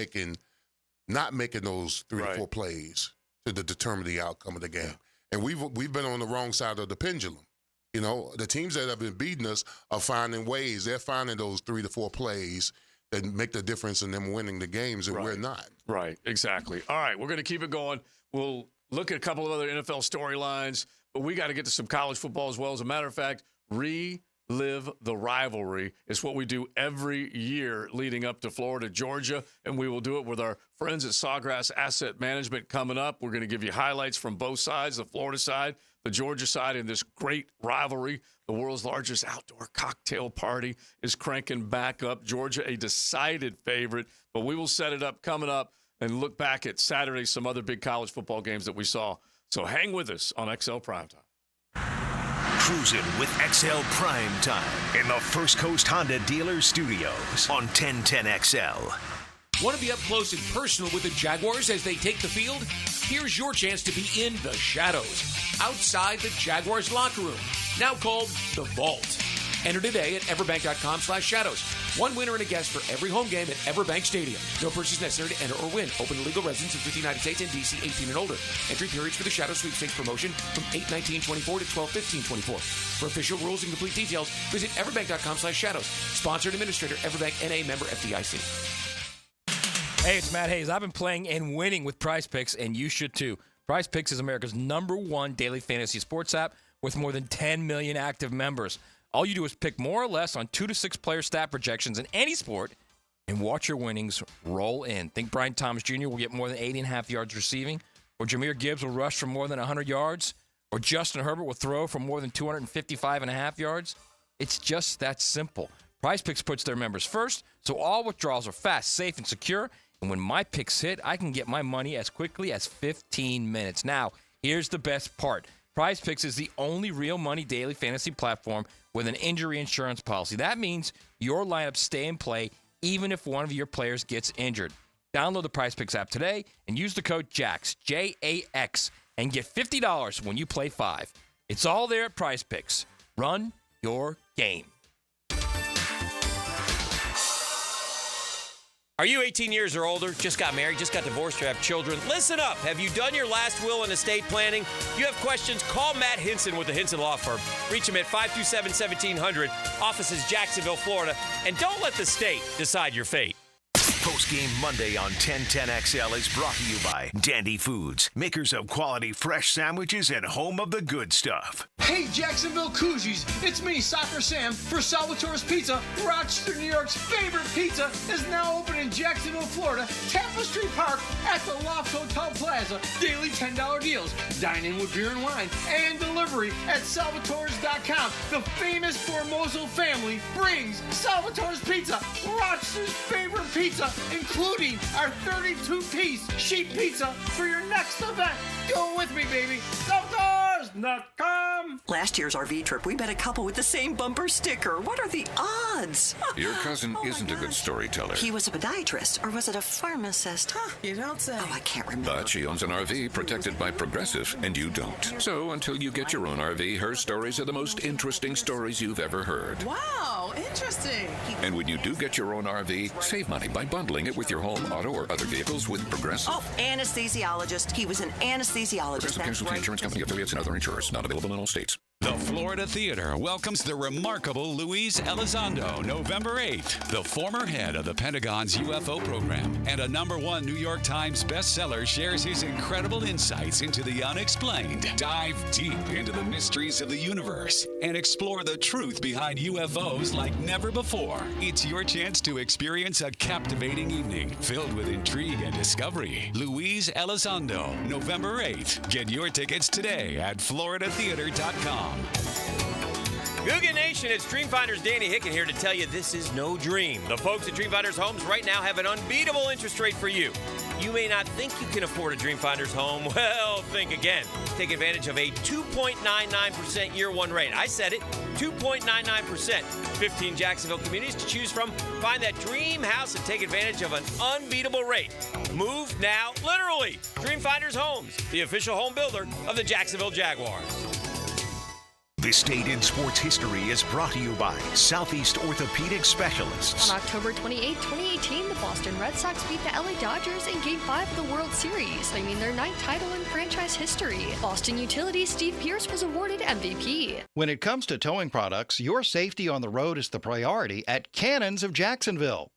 not making those 3 to 4 plays to determine the outcome of the game. And we've been on the wrong side of the pendulum. You know, the teams that have been beating us are finding ways. They're finding those 3 to 4 plays that make the difference in them winning the games, and we're not. Right, exactly. All right, we're going to keep it going. We'll look at a couple of other NFL storylines, but we got to get to some college football as well. As a matter of fact, Relive the Rivalry is what we do every year leading up to Florida-Georgia, and we will do it with our friends at Sawgrass Asset Management coming up. We're going to give you highlights from both sides, the Florida side, the Georgia side, in this great rivalry. The world's largest outdoor cocktail party is cranking back up. Georgia, a decided favorite, but we will set it up coming up and look back at Saturday, some other big college football games that we saw. So hang with us on XL Primetime. Cruising with XL Primetime in the First Coast Honda Dealer Studios on 1010XL. Want to be up close and personal with the Jaguars as they take the field? Here's your chance to be in the shadows, outside the Jaguars locker room, now called The Vault. Enter today at everbank.com/shadows. One winner and a guest for every home game at Everbank Stadium. No purchase necessary to enter or win. Open to legal residents in 50 United States and D.C. 18 and older. Entry periods for the Shadow Sweepstakes promotion from 8/19/24 to 12/15/24. For official rules and complete details, visit everbank.com/shadows. Sponsored administrator, Everbank NA, member FDIC. Hey, it's Matt Hayes. I've been playing and winning with Prize Picks, and you should too. Prize Picks is America's #1 daily fantasy sports app with more than 10 million active members. All you do is pick more or less on 2 to 6 player stat projections in any sport and watch your winnings roll in. Think Brian Thomas Jr. will get more than 80.5 yards receiving, or Jahmyr Gibbs will rush for more than 100 yards, or Justin Herbert will throw for more than 255.5 yards. It's just that simple. Prize Picks puts their members first, so all withdrawals are fast, safe, and secure. And when my picks hit, I can get my money as quickly as 15 minutes. Now, here's the best part. Prize Picks is the only real money daily fantasy platform with an injury insurance policy. That means your lineups stay in play even if one of your players gets injured. Download the Prize Picks app today and use the code JAX, J-A-X, and get $50 when you play 5. It's all there at Prize Picks. Run your game. Are you 18 years or older, just got married, just got divorced, or have children? Listen up. Have you done your last will and estate planning? If you have questions, call Matt Hinson with the Hinson Law Firm. Reach him at 527-1700, offices Jacksonville, Florida, and don't let the state decide your fate. Post-game Monday on 1010XL is brought to you by Dandy Foods, makers of quality fresh sandwiches and home of the good stuff. Hey, Jacksonville Koozies, it's me, Soccer Sam, for Salvatore's Pizza. Rochester, New York's favorite pizza is now open in Jacksonville, Florida, Tapestry Park at the Loft Hotel Plaza. Daily $10 deals, dine in with beer and wine, and delivery at salvatores.com. The famous Formoso family brings Salvatore's Pizza, Rochester's favorite pizza, including our 32-piece sheet pizza for your next event. Go with me, baby. Salvatores.com. Last year's RV trip, we met a couple with the same bumper sticker. What are the odds? Your cousin isn't a good storyteller. He was a podiatrist, or was it a pharmacist? You don't say. Oh, I can't remember. But she owns an RV protected by Progressive, and you don't. So until you get your own RV, her stories are the most interesting stories you've ever heard. Wow, interesting. And when you do get your own RV, save money by bundling it with your home, auto, or other vehicles with Progressive. Oh, anesthesiologist. He was an anesthesiologist. Progressive Casualty Insurance Company, affiliates, and other insurers. Not available in all states. The Florida Theater welcomes the remarkable Luis Elizondo November 8th, the former head of the Pentagon's UFO program and a #1 New York Times bestseller, shares his incredible insights into the unexplained. Dive deep into the mysteries of the universe and explore the truth behind UFOs like never before. It's your chance to experience a captivating evening filled with intrigue and discovery. Luis Elizondo, November 8th. Get your tickets today at floridatheater.com. Googan Nation, it's Dreamfinders Danny Hicken here to tell you this is no dream. The folks at Dreamfinders Homes right now have an unbeatable interest rate for you. You may not think you can afford a Dreamfinders home. Well, think again. Take advantage of a 2.99% year one rate. I said it, 2.99%. 15 Jacksonville communities to choose from. Find that dream house and take advantage of an unbeatable rate. Move now, literally. Dreamfinders Homes, the official home builder of the Jacksonville Jaguars. This date in sports history is brought to you by Southeast Orthopedic Specialists. On October 28, 2018, the Boston Red Sox beat the LA Dodgers in Game 5 of the World Series, claiming their 9th title in franchise history. Boston Utilities' Steve Pierce was awarded MVP. When it comes to towing products, your safety on the road is the priority at Cannons of Jacksonville.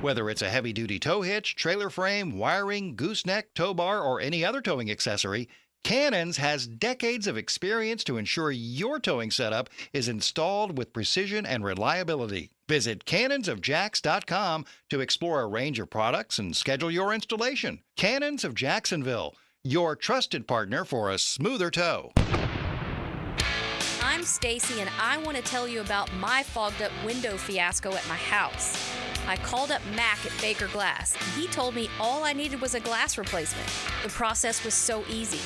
Whether it's a heavy-duty tow hitch, trailer frame, wiring, gooseneck, tow bar, or any other towing accessory, Cannons has decades of experience to ensure your towing setup is installed with precision and reliability. Visit cannonsofjacks.com to explore a range of products and schedule your installation. Cannons of Jacksonville, your trusted partner for a smoother tow. I'm Stacy, and I want to tell you about my fogged up window fiasco at my house. I called up Mac at Baker Glass, and he told me all I needed was a glass replacement. The process was so easy.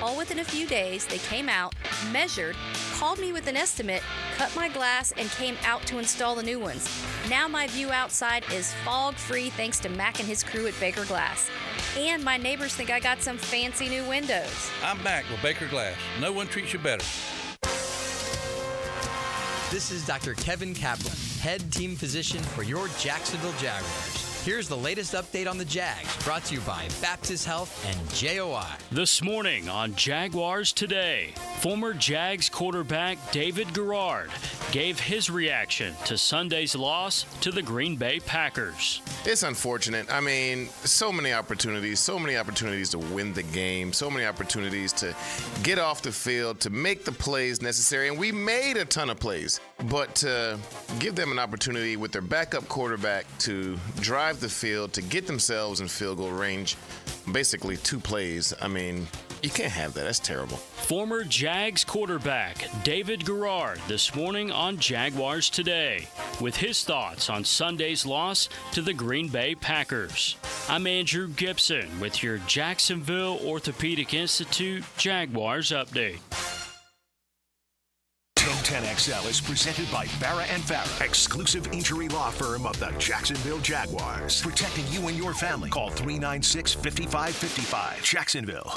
All within a few days, they came out, measured, called me with an estimate, cut my glass, and came out to install the new ones. Now my view outside is fog-free thanks to Mac and his crew at Baker Glass. And my neighbors think I got some fancy new windows. I'm Mac with Baker Glass. No one treats you better. This is Dr. Kevin Kaplan, head team physician for your Jacksonville Jaguars. Here's the latest update on the Jags, brought to you by Baptist Health and JOI. This morning on Jaguars Today, former Jags quarterback David Garrard gave his reaction to Sunday's loss to the Green Bay Packers. It's unfortunate. I mean, so many opportunities to win the game, so many opportunities to get off the field, to make the plays necessary, and we made a ton of plays. But to give them an opportunity with their backup quarterback to drive the field, to get themselves in field goal range, basically 2 plays, I mean, you can't have that. That's terrible. Former Jags quarterback David Garrard this morning on Jaguars Today with his thoughts on Sunday's loss to the Green Bay Packers. I'm Andrew Gibson with your Jacksonville Orthopedic Institute Jaguars Update. 1010XL is presented by Farah & Farah, exclusive injury law firm of the Jacksonville Jaguars. Protecting you and your family. Call 396-5555. Jacksonville.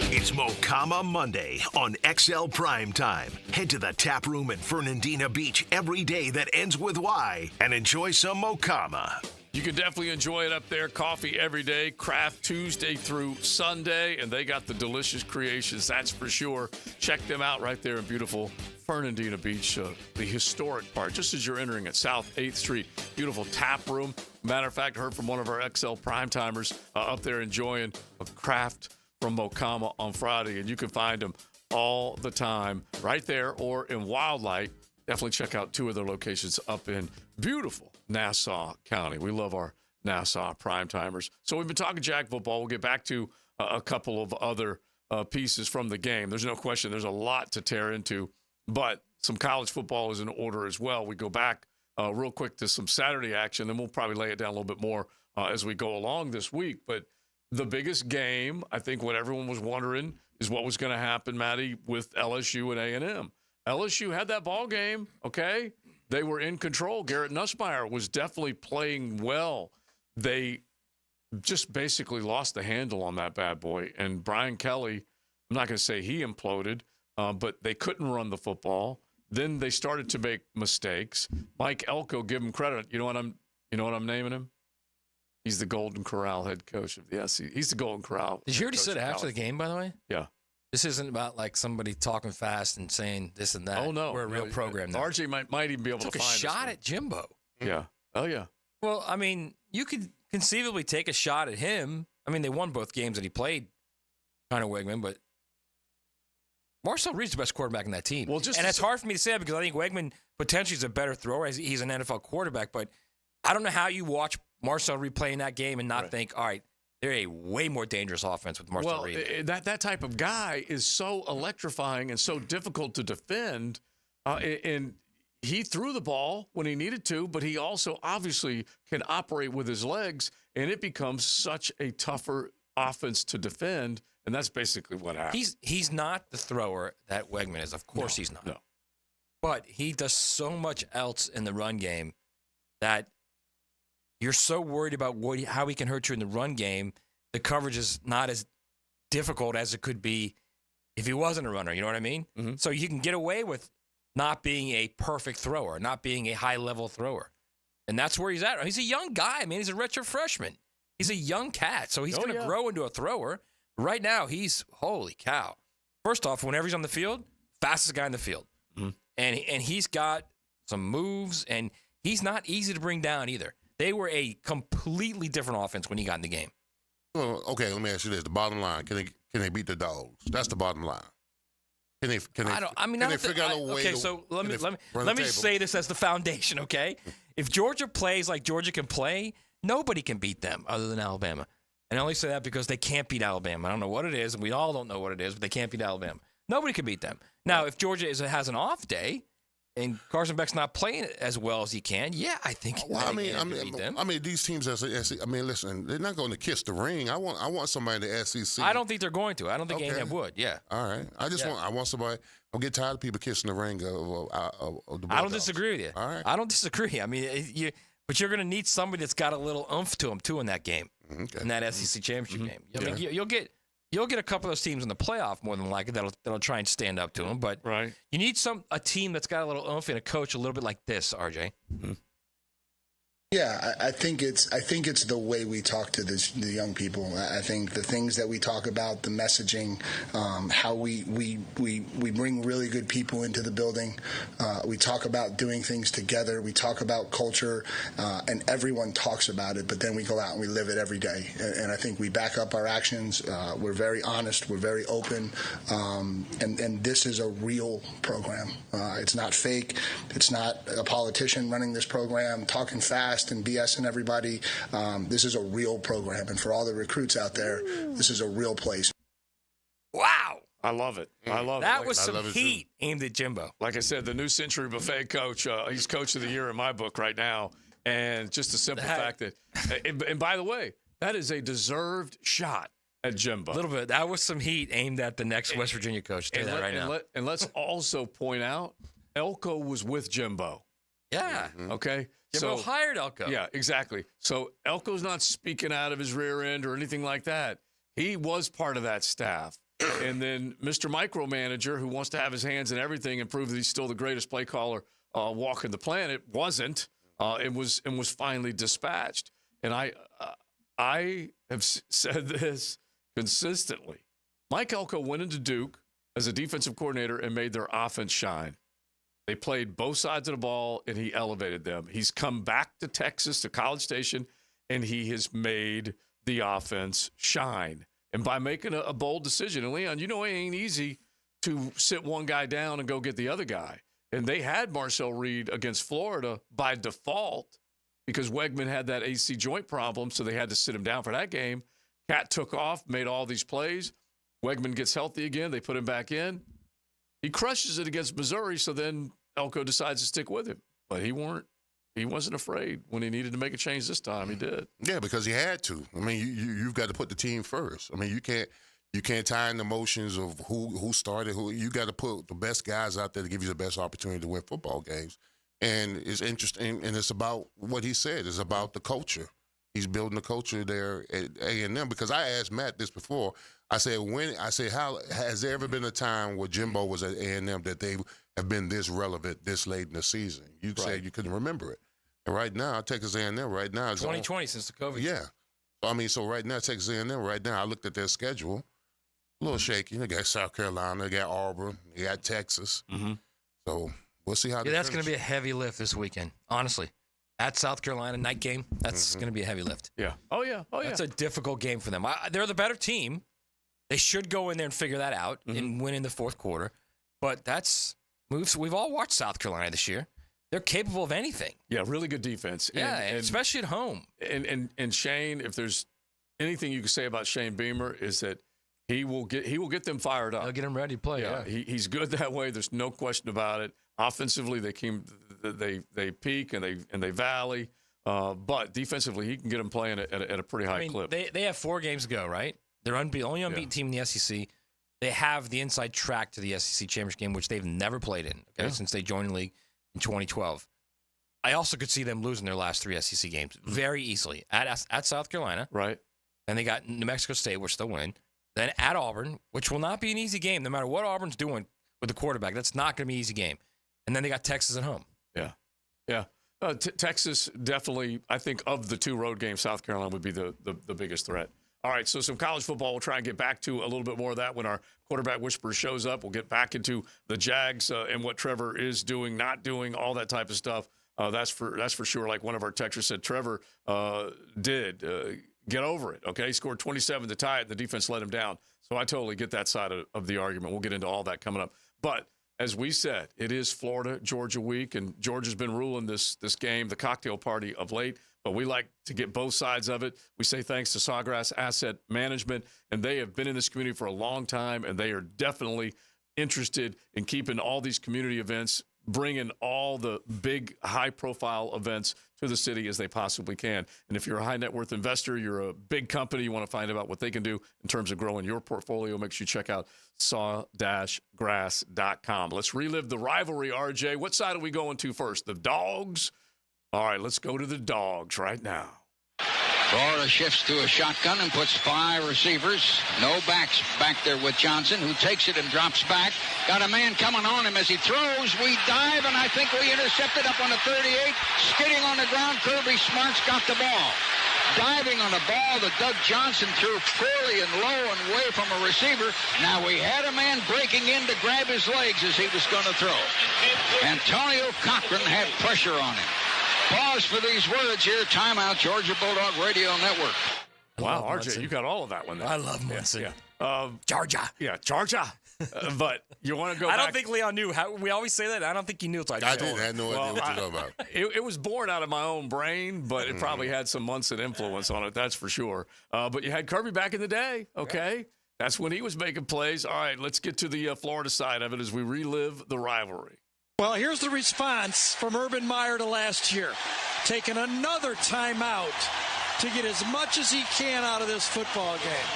It's Mocama Monday on XL Primetime. Head to the tap room in Fernandina Beach every day that ends with Y and enjoy some Mocama. You can definitely enjoy it up there. Coffee every day, craft Tuesday through Sunday, and they got the delicious creations, that's for sure. Check them out right there in beautiful Fernandina Beach, the historic part, just as you're entering at South 8th Street. Beautiful tap room. Matter of fact, I heard from one of our XL Primetimers up there enjoying a craft from Mocama on Friday, and you can find them all the time right there or in Wildlight. Definitely check out 2 of their locations up in beautiful Nassau County. We love our Nassau Primetimers. So we've been talking Jag football. We'll get back to a couple of other pieces from the game. There's no question there's a lot to tear into, but some college football is in order as well. We go back real quick to some Saturday action, then we'll probably lay it down a little bit more as we go along this week. But the biggest game, I think what everyone was wondering is what was going to happen, Maddie, with LSU and A&M. LSU had that ball game, okay? They were in control. Garrett Nussmeier was definitely playing well. They just basically lost the handle on that bad boy. And Brian Kelly, I'm not going to say he imploded, but they couldn't run the football. Then they started to make mistakes. Mike Elko, give him credit. You know what I'm naming him? He's the Golden Corral head coach of the SEC. He's the Golden Corral. Did you already sit after the game, by the way? Yeah. This isn't about like somebody talking fast and saying this and that. Oh, no. We're a real program now. RJ might even be able to find a shot at Jimbo. Yeah. Oh, yeah. Well, I mean, you could conceivably take a shot at him. I mean, they won both games that he played, kind of Wegman, but Marcel Reed's the best quarterback in that team. Well, and it's hard for me to say that because I think Wegman potentially is a better thrower. He's an NFL quarterback, but I don't know how you watch Marcel Reed play in that game and not think, all right, they're a way more dangerous offense with Marcel Reed. That type of guy is so electrifying and so difficult to defend. And he threw the ball when he needed to, but he also obviously can operate with his legs, and it becomes such a tougher offense to defend. And that's basically what happened. He's not the thrower that Wegman is. Of course he's not. No. But he does so much else in the run game that you're so worried about how he can hurt you in the run game. The coverage is not as difficult as it could be if he wasn't a runner. You know what I mean? Mm-hmm. So you can get away with not being a perfect thrower, not being a high-level thrower. And that's where he's at. He's a young guy, man. He's a redshirt freshman. He's a young cat, so he's going to grow into a thrower. Right now, he's, holy cow. First off, whenever he's on the field, fastest guy in the field. Mm-hmm. And he's got some moves, and he's not easy to bring down either. They were a completely different offense when he got in the game. Well, okay, let me ask you this. The bottom line, can they beat the Dogs? That's the bottom line. Can they figure out a way so let me say this as the foundation, okay? If Georgia plays like Georgia can play, nobody can beat them other than Alabama. And I only say that because they can't beat Alabama. I don't know what it is, and we all don't know what it is, but they can't beat Alabama. Nobody can beat them. Now, if Georgia has an off day and Carson Beck's not playing as well as he can, I think beat them. I mean, these teams, listen, they're not going to kiss the ring. I want somebody in the SEC. I don't think they're going to. I don't think A&M would. Yeah. All right. I want somebody. I'm getting tired of people kissing the ring of the I don't disagree with you. All right. I don't disagree. I mean, but you're going to need somebody that's got a little oomph to him too in that game, in that SEC championship game. I mean, you'll get a couple of those teams in the playoff more than likely that'll try and stand up to them. But you need a team that's got a little oomph and a coach a little bit like this, RJ. Mm-hmm. Yeah, I think it's the way we talk to the young people. I think the things that we talk about, the messaging, how we bring really good people into the building. We talk about doing things together. We talk about culture, and everyone talks about it. But then we go out and we live it every day. And I think we back up our actions. We're very honest. We're very open. And this is a real program. It's not fake. It's not a politician running this program talking fast and BSing everybody. This is a real program, and for all the recruits out there, this is a real place. Wow. I love it. That was some heat aimed at Jimbo. Like I said, the New Century Buffet coach, he's coach of the year in my book right now. And just the simple fact that, and by the way, that is a deserved shot at Jimbo. A little bit. That was some heat aimed at the next West Virginia coach. Tell you that right now. And let's also point out, Elko was with Jimbo. Yeah. Okay. Jimbo hired Elko. Yeah, exactly. So Elko's not speaking out of his rear end or anything like that. He was part of that staff. And then Mr. Micromanager, who wants to have his hands in everything and prove that he's still the greatest play caller walking the planet, wasn't and was finally dispatched. And I have said this consistently. Mike Elko went into Duke as a defensive coordinator and made their offense shine. They played both sides of the ball, and he elevated them. He's come back to Texas, to College Station, and he has made the offense shine. And by making a bold decision, and Leon, it ain't easy to sit one guy down and go get the other guy. And they had Marcel Reed against Florida by default because Wegman had that AC joint problem, so they had to sit him down for that game. Cat took off, made all these plays. Wegman gets healthy again. They put him back in. He crushes it against Missouri, so then Elko decides to stick with him. But he wasn't afraid when he needed to make a change this time. He did. Yeah, because he had to. I mean, you've got to put the team first. I mean, you can't tie in the emotions of who started who. You got to put the best guys out there to give you the best opportunity to win football games. And it's interesting, and it's about what he said. It's about the culture. He's building a culture there at A&M. Because I asked Matt this before. I said, how has there ever been a time where Jimbo was at A&M that they have been this relevant this late in the season? You said you couldn't remember it. And right now, Texas A&M right now is 2020 since the COVID. Yeah. So right now, Texas A&M right now, I looked at their schedule, a little shaky. They got South Carolina, they got Auburn, they got Texas. Mm-hmm. So we'll see how that's going to be a heavy lift this weekend, honestly. At South Carolina, night game, that's going to be a heavy lift. Yeah. Oh, yeah. That's a difficult game for them. They're the better team. They should go in there and figure that out and win in the fourth quarter. But that's moves. We've all watched South Carolina this year. They're capable of anything. Yeah, really good defense. And especially at home. And Shane, if there's anything you can say about Shane Beamer, is that he will get them fired up. He'll get them ready to play. Yeah. He's good that way. There's no question about it. Offensively, they peak and they valley. But defensively, he can get them playing at a pretty high clip. They have 4 games to go, right? They're only unbeaten team in the SEC. They have the inside track to the SEC championship game, which they've never played in since they joined the league in 2012. I also could see them losing their last 3 SEC games very easily at South Carolina. Right. Then they got New Mexico State, which they'll win. Then at Auburn, which will not be an easy game, no matter what Auburn's doing with the quarterback. That's not going to be an easy game. And then they got Texas at home. Yeah. Yeah. Texas definitely, I think, of the 2 road games, South Carolina would be the biggest threat. All right, so some college football. We'll try and get back to a little bit more of that when our quarterback whisperer shows up. We'll get back into the Jags and what Trevor is doing, not doing, all that type of stuff. That's for sure. Like one of our texters said, Trevor did get over it. Okay, he scored 27 to tie it. The defense let him down. So I totally get that side of the argument. We'll get into all that coming up. But as we said, it is Florida-Georgia week, and Georgia's been ruling this game, the cocktail party of late. But we like to get both sides of it. We say thanks to Sawgrass Asset Management, and they have been in this community for a long time, and they are definitely interested in keeping all these community events, bringing all the big high-profile events to the city as they possibly can. And if you're a high-net-worth investor, you're a big company, you want to find out what they can do in terms of growing your portfolio, make sure you check out saw-grass.com. Let's relive the rivalry, RJ. What side are we going to first? The Dogs? All right, let's go to the Dogs right now. Florida shifts to a shotgun and puts 5 receivers. No backs back there with Johnson, who takes it and drops back. Got a man coming on him as he throws. We dive, and I think we intercepted up on the 38. Skidding on the ground, Kirby Smart's got the ball. Diving on a ball that Doug Johnson threw poorly and low and away from a receiver. Now we had a man breaking in to grab his legs as he was going to throw. Antonio Cochran had pressure on him. Pause for these words here. Timeout, Georgia Bulldog Radio Network. Wow, RJ, you got all of that one there. I love Munson. Yeah. Georgia. Yeah, Georgia. But you want to go back. I don't think Leon knew. We always say that. I don't think he knew. I didn't. I had no idea what you're talking about. It was born out of my own brain, but it probably had some Munson influence on it, that's for sure. But you had Kirby back in the day, okay? Yeah. That's when he was making plays. All right, let's get to the Florida side of it as we relive the rivalry. Well, here's the response from Urban Meyer to last year. Taking another timeout to get as much as he can out of this football game.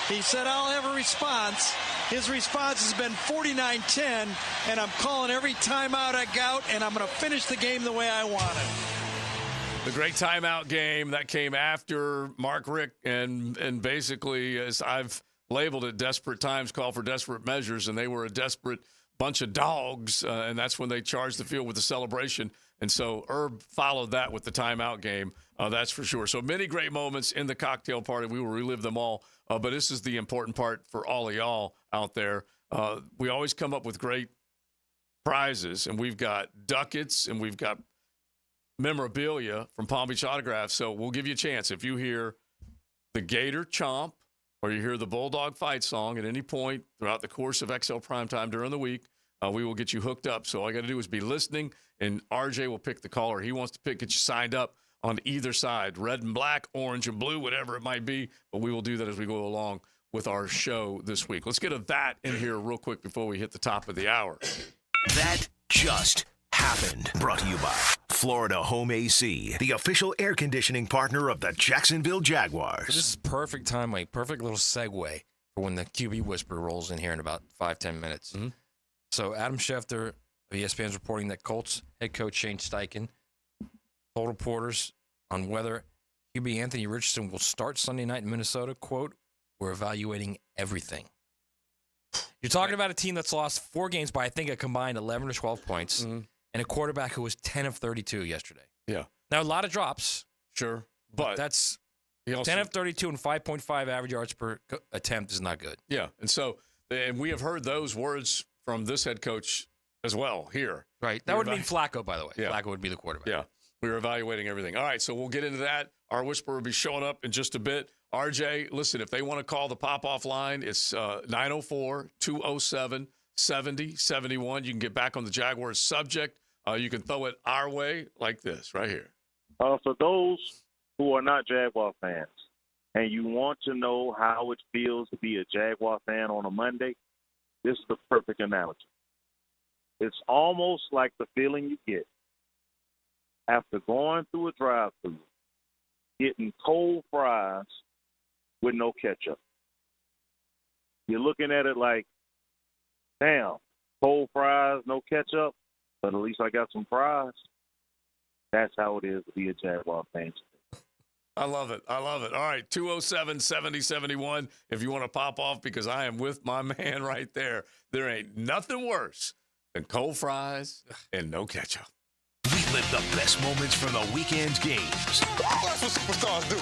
He said, I'll have a response. His response has been 49-10, and I'm calling every timeout I got, and I'm going to finish the game the way I want it. The great timeout game that came after Mark Richt, and basically, as I've labeled it, desperate times call for desperate measures, and they were a desperate bunch of dogs, and that's when they charged the field with the celebration. And so Herb followed that with the timeout game, that's for sure. So many great moments in the cocktail party. We will relive them all, but this is the important part for all of y'all out there. We always come up with great prizes, and we've got ducats, and we've got memorabilia from Palm Beach Autographs. So we'll give you a chance. If you hear the Gator Chomp or you hear the Bulldog Fight song at any point throughout the course of XL Primetime during the week, we will get you hooked up. So all you got to do is be listening, and RJ will pick the caller he wants to pick, get you signed up on either side, red and black, orange and blue, whatever it might be. But we will do that as we go along with our show this week. Let's get a that in here real quick before we hit the top of the hour. That just happened. Brought to you by Florida Home AC, the official air conditioning partner of the Jacksonville Jaguars. This is perfect time, perfect little segue for when the QB Whisperer rolls in here in about 5-10 minutes. Mm-hmm. So Adam Schefter of ESPN is reporting that Colts head coach Shane Steichen told reporters on whether QB Anthony Richardson will start Sunday night in Minnesota, quote, "We're evaluating everything." You're talking about a team that's lost 4 games by, I think, a combined 11 or 12 points, and a quarterback who was 10 of 32 yesterday. Yeah. Now, a lot of drops. Sure. But that's 10 of 32 and 5.5 average yards per attempt is not good. Yeah. And we have heard those words from this head coach as well here. Right. That would mean Flacco, by the way. Yeah. Flacco would be the quarterback. Yeah. We were evaluating everything. All right, so we'll get into that. Our Whisperer will be showing up in just a bit. RJ, listen, if they want to call the pop-off line, it's 904-207-7071. You can get back on the Jaguars subject. You can throw it our way like this right here. For those who are not Jaguar fans and you want to know how it feels to be a Jaguar fan on a Monday, this is the perfect analogy. It's almost like the feeling you get after going through a drive-thru, getting cold fries with no ketchup. You're looking at it like, damn, cold fries, no ketchup, but at least I got some fries. That's how it is to be a Jaguar fan. I love it. I love it. All right, 207-7071 if you want to pop off, because I am with my man right there. There ain't nothing worse than cold fries and no ketchup. Relive the best moments from the weekend's games. That's what superstars do.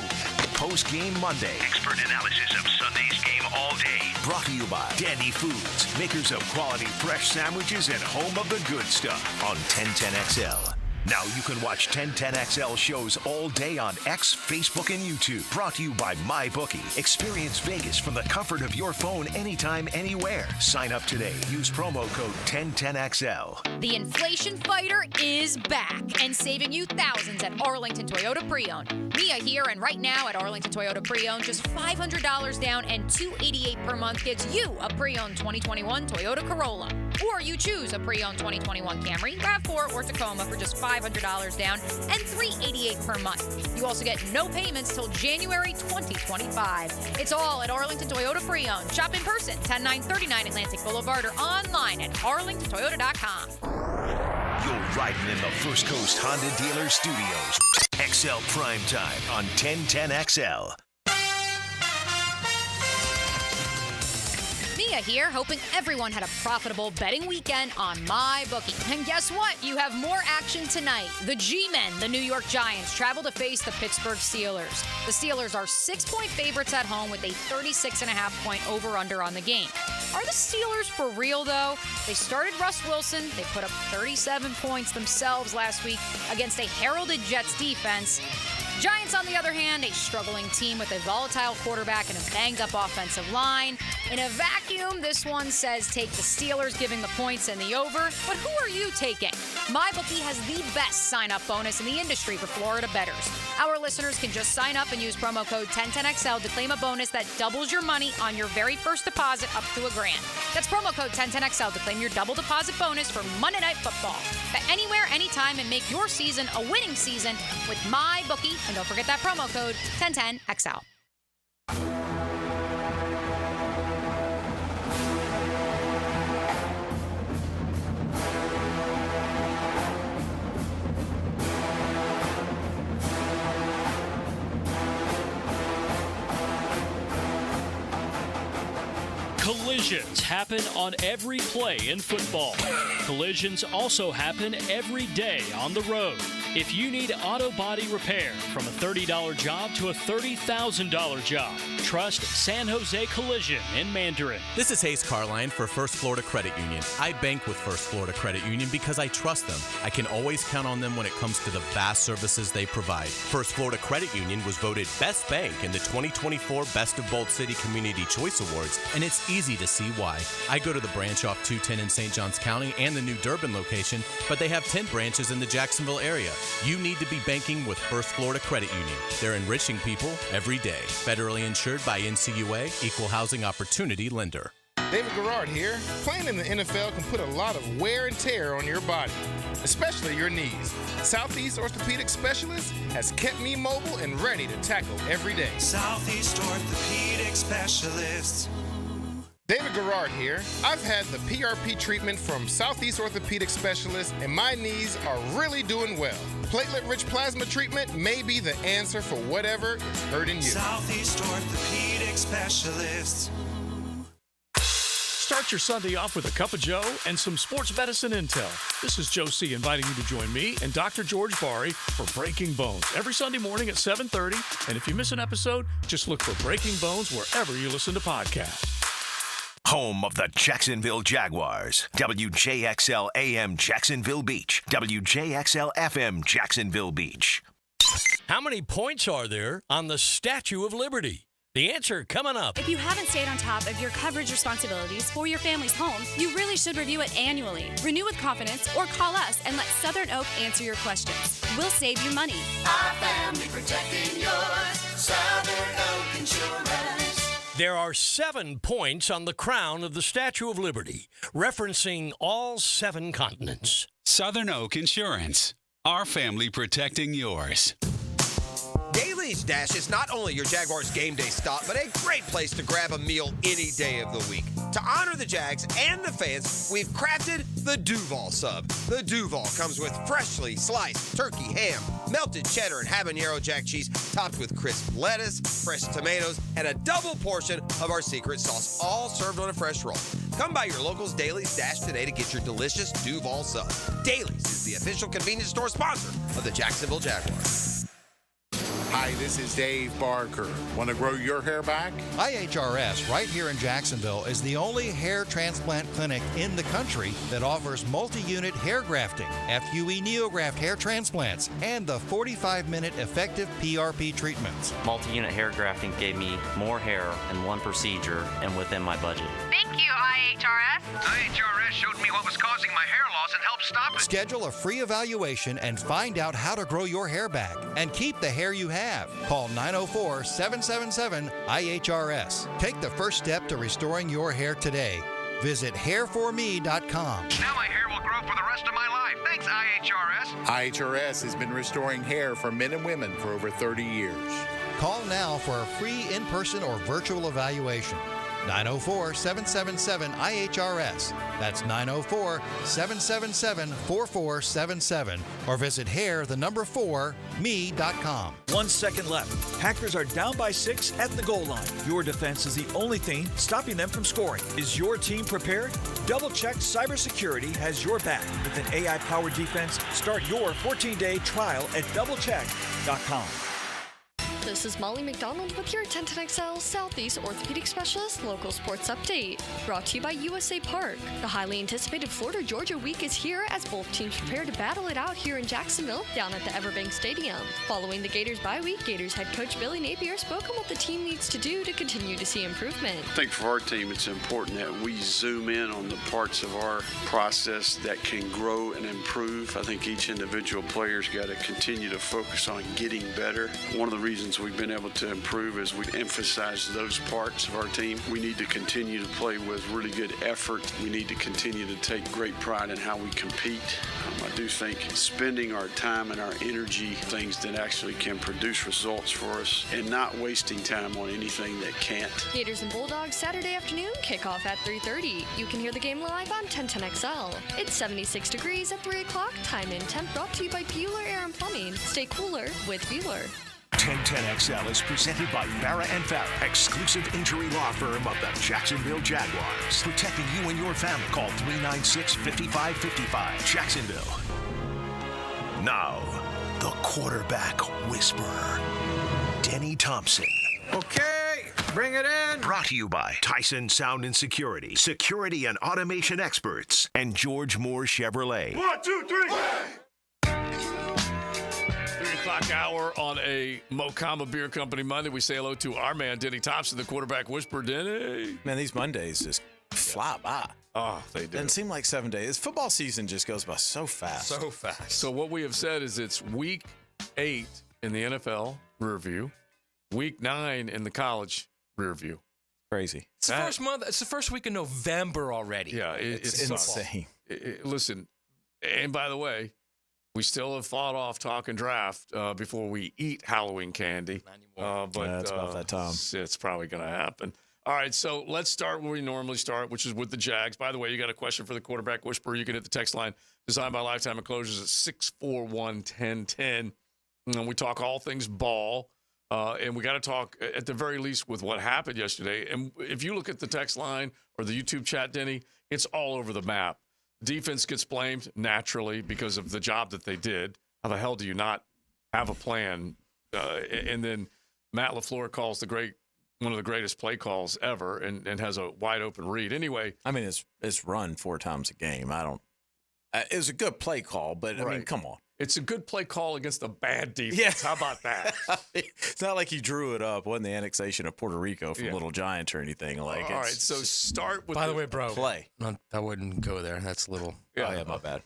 Post-game Monday. Expert analysis of Sunday's game all day. Brought to you by Dandy Foods, makers of quality fresh sandwiches and home of the good stuff on 1010XL. Now you can watch 1010XL shows all day on X, Facebook, and YouTube. Brought to you by MyBookie. Experience Vegas from the comfort of your phone anytime, anywhere. Sign up today. Use promo code 1010XL. The inflation fighter is back and saving you thousands at Arlington Toyota Pre-Owned. Mia here, and right now at Arlington Toyota Pre-Owned, just $500 down and $288 per month gets you a pre-owned 2021 Toyota Corolla. Or you choose a pre-owned 2021 Camry, RAV4, or Tacoma for just $500 down and $388 per month. You also get no payments till January 2025. It's all at Arlington Toyota Pre-Owned. Shop in person, 10939 Atlantic Boulevard, or online at arlingtontoyota.com. You're riding in the First Coast Honda Dealer Studios. XL Primetime on 1010XL. Mia here, hoping everyone had a profitable betting weekend on MyBookie. And guess what? You have more action ttonight. The G-Men, the New York Giants, travel to face the Pittsburgh Steelers. The Steelers are 6-point favorites at home with a 36.5-point over-under on the game. Are the Steelers for real, though? They started Russ Wilson. They put up 37 points themselves last week against a heralded Jets defense. Giants, on the other hand, a struggling team with a volatile quarterback and a banged-up offensive line. In a vacuum, this one says take the Steelers, giving the points and the over. But who are you taking? MyBookie has the best sign-up bonus in the industry for Florida bettors. Our listeners can just sign up and use promo code 1010XL to claim a bonus that doubles your money on your very first deposit up to $1,000. That's promo code 1010XL to claim your double deposit bonus for Monday Night Football. Bet anywhere, anytime, and make your season a winning season with MyBookie. And don't forget that promo code 1010XL. Collisions happen on every play in football. Collisions also happen every day on the road. If you need auto body repair, from a $30 job to a $30,000 job, trust San Jose Collision in Mandarin. This is Hayes Carline for First Florida Credit Union. I bank with First Florida Credit Union because I trust them. I can always count on them when it comes to the vast services they provide. First Florida Credit Union was voted Best Bank in the 2024 Best of Bold City Community Choice Awards, and it's easy to see why. I go to the branch off 210 in St. Johns County and the new Durbin location, but they have 10 branches in the Jacksonville area. You need to be banking with First Florida Credit Union. They're enriching people every day. Federally insured by NCUA, Equal Housing Opportunity Lender. David Garrard here. Playing in the NFL can put a lot of wear and tear on your body, especially your knees. Southeast Orthopedic Specialist has kept me mobile and ready to tackle every day. Southeast Orthopedic Specialist. David Garrard here. I've had the PRP treatment from Southeast Orthopedic Specialist, and my knees are really doing well. Platelet-rich plasma treatment may be the answer for whatever is hurting you. Southeast Orthopedic Specialist. Start your Sunday off with a cup of Joe and some sports medicine intel. This is Joe C. inviting you to join me and Dr. George Bari for Breaking Bones every Sunday morning at 7:30. And if you miss an episode, just look for Breaking Bones wherever you listen to podcasts. Home of the Jacksonville Jaguars. WJXL AM Jacksonville Beach. WJXL FM Jacksonville Beach. How many points are there on the Statue of Liberty? The answer coming up. If you haven't stayed on top of your coverage responsibilities for your family's home, you really should review it annually. Renew with confidence or call us and let Southern Oak answer your questions. We'll save you money. Our family protecting yours. Southern Oak Insurance. There are 7 points on the crown of the Statue of Liberty, referencing all 7 continents. Southern Oak Insurance. Our family protecting yours. Daly's Dash is not only your Jaguars game day stop, but a great place to grab a meal any day of the week. To honor the Jags and the fans, we've crafted the Duval Sub. The Duval comes with freshly sliced turkey, ham, melted cheddar, and habanero jack cheese, topped with crisp lettuce, fresh tomatoes, and a double portion of our secret sauce, all served on a fresh roll. Come by your local's Daly's Dash today to get your delicious Duval Sub. Daly's is the official convenience store sponsor of the Jacksonville Jaguars. Hi, this is Dave Barker. Want to grow your hair back? IHRS, right here in Jacksonville, is the only hair transplant clinic in the country that offers multi-unit hair grafting, FUE NeoGraft hair transplants, and the 45-minute effective PRP treatments. Multi-unit hair grafting gave me more hair in one procedure and within my budget. Thank you, IHRS. IHRS showed me what was causing my hair loss and helped stop it. Schedule a free evaluation and find out how to grow your hair back and keep the hair you have. Call 904-777-IHRS. Take the first step to restoring your hair today. Visit hairforme.com. Now my hair will grow for the rest of my life. Thanks, IHRS. IHRS has been restoring hair for men and women for over 30 years. Call now for a free in-person or virtual evaluation. 904-777-IHRS. That's 904-777-4477. Or visit hair4me.com. 1 second left. Packers are down by 6 at the goal line. Your defense is the only thing stopping them from scoring. Is your team prepared? Double Check Cybersecurity has your back. With an AI-powered defense, start your 14-day trial at doublecheck.com. This is Molly McDonald with your 1010XL Southeast Orthopedic Specialist Local Sports Update. Brought to you by USA Park. The highly anticipated Florida-Georgia week is here as both teams prepare to battle it out here in Jacksonville down at the Everbank Stadium. Following the Gators bye week, Gators head coach Billy Napier spoke on what the team needs to do to continue to see improvement. I think for our team it's important that we zoom in on the parts of our process that can grow and improve. I think each individual player's got to continue to focus on getting better. One of the reasons we've been able to improve is we emphasize those parts of our team. We need to continue to play with really good effort. We need to continue to take great pride in how we compete. I do think spending our time and our energy, things that actually can produce results for us, and not wasting time on anything that can't. Gators and Bulldogs Saturday afternoon kickoff at 3:30. You can hear the game live on 1010XL. It's 76 degrees at 3 o'clock. Time and temp brought to you by Bueller Air and Plumbing. Stay cooler with Bueller. 1010XL is presented by Farrah & Farrah, exclusive injury law firm of the Jacksonville Jaguars. Protecting you and your family. Call 396-5555. Jacksonville. Now, the quarterback whisperer, Denny Thompson. Okay, bring it in. Brought to you by Tyson Sound and Security, security and automation experts, and George Moore Chevrolet. 1, 2, 3. 3 o'clock hour on a Mocama Beer Company Monday. We say hello to our man, Denny Thompson, the quarterback whisperer. Denny. Man, these Mondays just fly by. Oh, they do. Doesn't seem like 7 days. Football season just goes by so fast. So fast. So what we have said is it's week 8 in the NFL rear view, week 9 in the college rear view. Crazy. It's the first month. It's the first week of November already. Yeah, it's insane. Listen, and by the way, we still have fought off talking draft before we eat Halloween candy. But it's about that time. It's probably going to happen. All right, so let's start where we normally start, which is with the Jags. By the way, you got a question for the quarterback whisperer, you can hit the text line designed by Lifetime Enclosures at 641-1010. And we talk all things ball, and we got to talk at the very least with what happened yesterday. And if you look at the text line or the YouTube chat, Denny, it's all over the map. Defense gets blamed naturally because of the job that they did. How the hell do you not have a plan? And then Matt LaFleur calls one of the greatest play calls ever and has a wide open read. Anyway, I mean, it's run 4 times a game. It was a good play call, but I mean, come on. It's a good play call against a bad defense. Yeah. How about that? It's not like he drew it up. Wasn't the annexation of Puerto Rico from Little Giants or anything like it. All right, so start with By the way, bro, play. No, I wouldn't go there. That's a little. Yeah. Oh, yeah, my bad.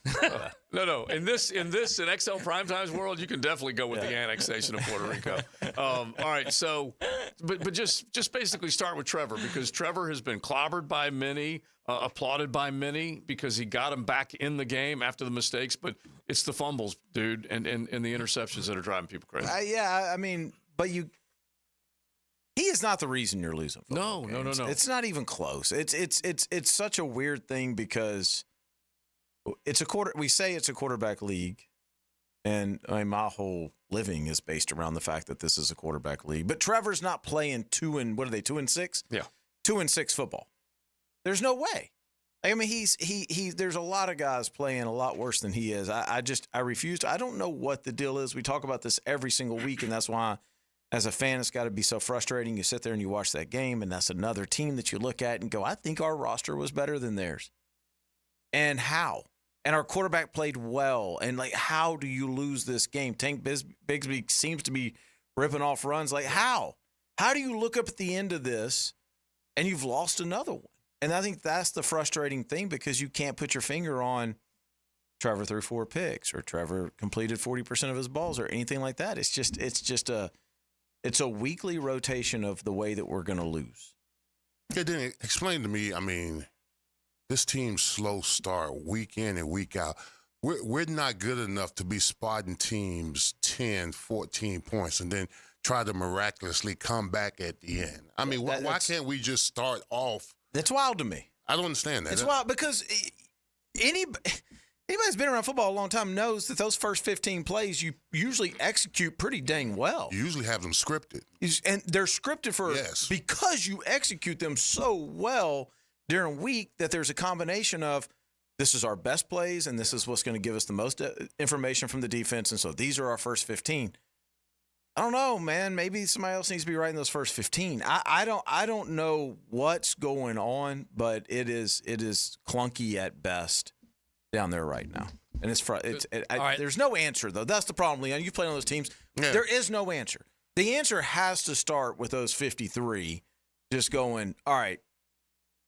No. In XL Primetime's world, you can definitely go with the annexation of Puerto Rico. All right, so, but just basically start with Trevor, because Trevor has been clobbered by many, applauded by many, because he got him back in the game after the mistakes. But it's the fumbles, dude, and the interceptions that are driving people crazy. I mean, but he is not the reason you're losing. No. It's not even close. It's such a weird thing because we say it's a quarterback league, and I mean, my whole living is based around the fact that this is a quarterback league. But Trevor's not playing 2-6? Yeah. 2-6 football. There's no way. I mean, there's a lot of guys playing a lot worse than he is. I refuse to. I don't know what the deal is. We talk about this every single week, and that's why as a fan, it's got to be so frustrating. You sit there and you watch that game, and that's another team that you look at and go, I think our roster was better than theirs. And how? And our quarterback played well. And, like, how do you lose this game? Tank Bigsby seems to be ripping off runs. Like, how? How do you look up at the end of this and you've lost another one? And I think that's the frustrating thing, because you can't put your finger on Trevor threw 4 picks or Trevor completed 40% of his balls or anything like that. It's a weekly rotation of the way that we're going to lose. Yeah, then explain to me, I mean, this team's slow start week in and week out. We're not good enough to be spotting teams 10, 14 points and then try to miraculously come back at the end. I mean, why can't we just start off? That's wild to me. I don't understand that. It's wild because anybody who's been around football a long time knows that those first 15 plays you usually execute pretty dang well. You usually have them scripted. And they're scripted because you execute them so well during a week that there's a combination of this is our best plays and this is what's going to give us the most information from the defense. And so these are our first 15. I don't know, man. Maybe somebody else needs to be writing those first 15. I don't know what's going on, but it is clunky at best down there right now. And there's no answer, though. That's the problem, Leon. You've played on those teams. Yeah. There is no answer. The answer has to start with those 53 just going, all right,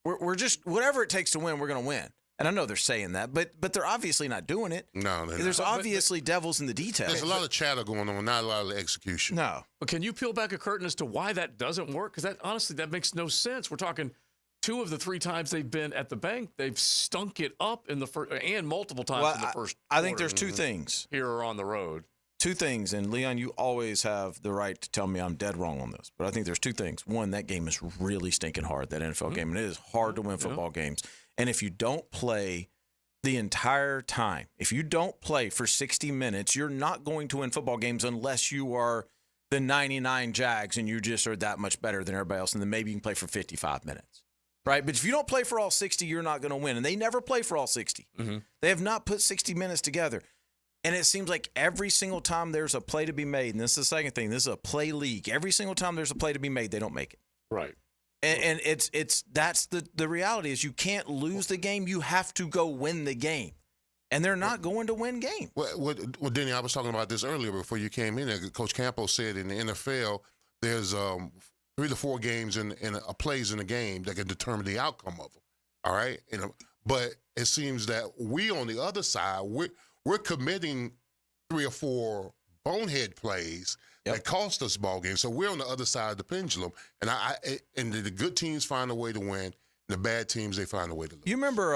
we're just whatever it takes to win, we're going to win. And I know they're saying that, but they're obviously not doing it. No, there's obviously devils in the details. There's a lot of chatter going on, not a lot of execution. No. But can you peel back a curtain as to why that doesn't work? Because that makes no sense. We're talking 2 of the 3 times they've been at the bank, they've stunk it up in the first and multiple times in the first. I think there's 2 things here or on the road. 2 things, and Leon, you always have the right to tell me I'm dead wrong on this, but I think there's 2 things. One, that game is really stinking hard, that NFL game, and it is hard to win football games. And if you don't play the entire time, if you don't play for 60 minutes, you're not going to win football games unless you are the 99 Jags and you just are that much better than everybody else, and then maybe you can play for 55 minutes. Right? But if you don't play for all 60, you're not going to win. And they never play for all 60. Mm-hmm. They have not put 60 minutes together. And it seems like every single time there's a play to be made, and this is the second thing, this is a play league. Every single time there's a play to be made, they don't make it. Right. And that's the reality is you can't lose the game. You have to go win the game. And they're not going to win games. Well, Denny, I was talking about this earlier before you came in. Coach Campos said in the NFL, there's 3 to 4 games in plays in a game that can determine the outcome of them. All right? But it seems that we on the other side, we're committing 3 or 4 bonehead plays that cost us ball games. So we're on the other side of the pendulum. And the good teams find a way to win. The bad teams, they find a way to lose. You remember,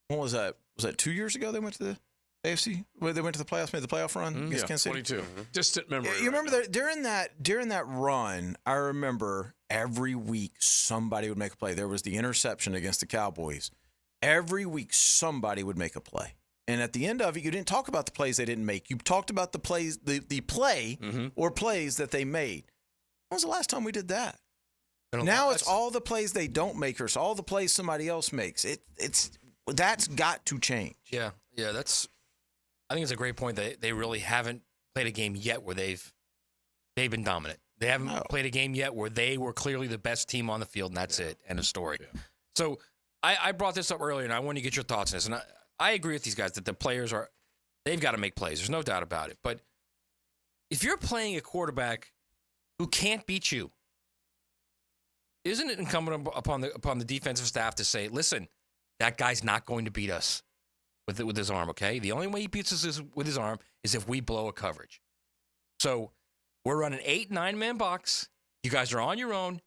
what was that? Was that 2 years ago they went to the AFC? Where they went to the playoffs, made the playoff run against Kansas City? 22. Mm-hmm. Distant memory. You remember during that run, I remember every week somebody would make a play. There was the interception against the Cowboys. Every week somebody would make a play. And at the end of it, you didn't talk about the plays they didn't make. You talked about the plays, the play or plays that they made. When was the last time we did that? Now it's all the plays they don't make, or it's all the plays somebody else makes. That's got to change. Yeah. I think it's a great point that they really haven't played a game yet where they've been dominant. They haven't played a game yet where they were clearly the best team on the field, and that's it. End of story. Yeah. So I brought this up earlier, and I want to get your thoughts on this. And I agree with these guys that the players they've got to make plays. There's no doubt about it. But if you're playing a quarterback who can't beat you, isn't it incumbent upon the defensive staff to say, listen, that guy's not going to beat us with his arm, okay? The only way he beats us with his arm is if we blow a coverage. So we're running 8, 9-man box. You guys are on your own.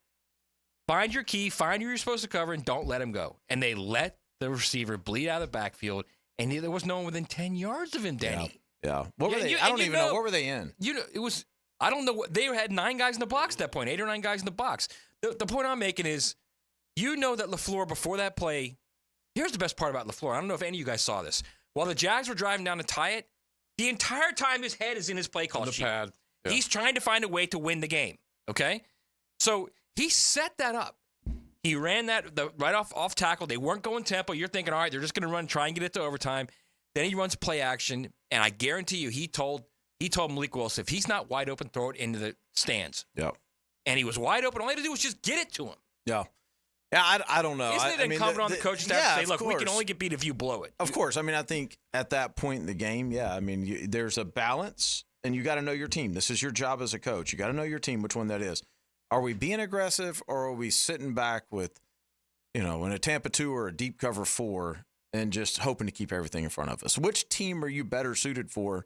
Find your key, find who you're supposed to cover, and don't let him go. And they let the receiver bleed out of the backfield, and there was no one within 10 yards of him, Danny. Yeah. What were they? I don't even know. What were they in? It was. I don't know. They had 9 guys in the box at that point, 8 or 9 guys in the box. The point I'm making is, that LaFleur before that play. Here's the best part about LaFleur. I don't know if any of you guys saw this. While the Jags were driving down to tie it, the entire time his head is in his play call sheet. Pad. Yeah. He's trying to find a way to win the game. Okay, so he set that up. He ran that right off tackle. They weren't going tempo. You're thinking, all right, they're just going to try and get it to overtime. Then he runs play action, and I guarantee you, he told he told Malik Willis, if he's not wide open, throw it into the stands. Yep. And he was wide open. All he had to do was just get it to him. Yeah. Yeah, I don't know. Isn't it incumbent on the coaching staff to say, look, we can only get beat if you blow it? Of course. I mean, I think at that point in the game, yeah, I mean, there's a balance, and you got to know your team. This is your job as a coach. You got to know your team, which one that is. Are we being aggressive, or are we sitting back with, in a Tampa 2 or a deep cover 4 and just hoping to keep everything in front of us? Which team are you better suited for?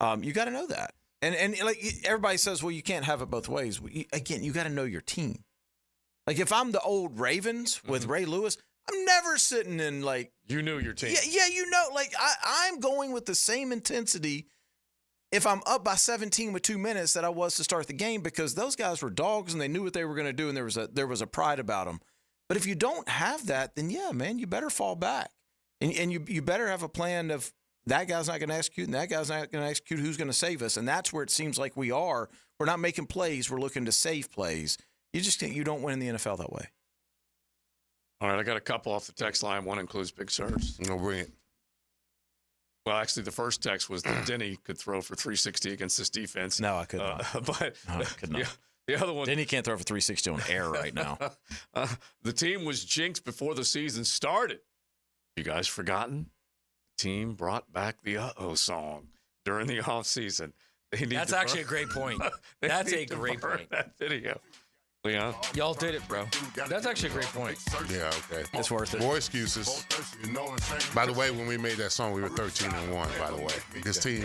You got to know that. And like everybody says, well, you can't have it both ways. Again, you got to know your team. Like if I'm the old Ravens with Ray Lewis, I'm never sitting in like. You knew your team. Yeah, like I'm going with the same intensity if I'm up by 17 with 2 minutes that I was to start the game, because those guys were dogs and they knew what they were going to do, and there was a pride about them. But if you don't have that, then yeah, man, you better fall back. And you better have a plan of that guy's not going to execute and that guy's not going to execute, who's going to save us. And that's where it seems like we are. We're not making plays. We're looking to save plays. You don't win in the NFL that way. All right, I got a couple off the text line. One includes Big Sirs. No, bring it. Well, actually, the first text was that Denny could throw for 360 against this defense. No, I could not. But no, I could not. Yeah, the other one. Denny can't throw for 360 on air right now. The team was jinxed before the season started. You guys forgotten? The team brought back the Uh-Oh song during the offseason. That's actually a great point. That's a great point. That video. Leon? Y'all did it, bro. That's actually a great point. Yeah, okay. It's worth it. More excuses. By the way, when we made that song, we were 13-1, by the way. This team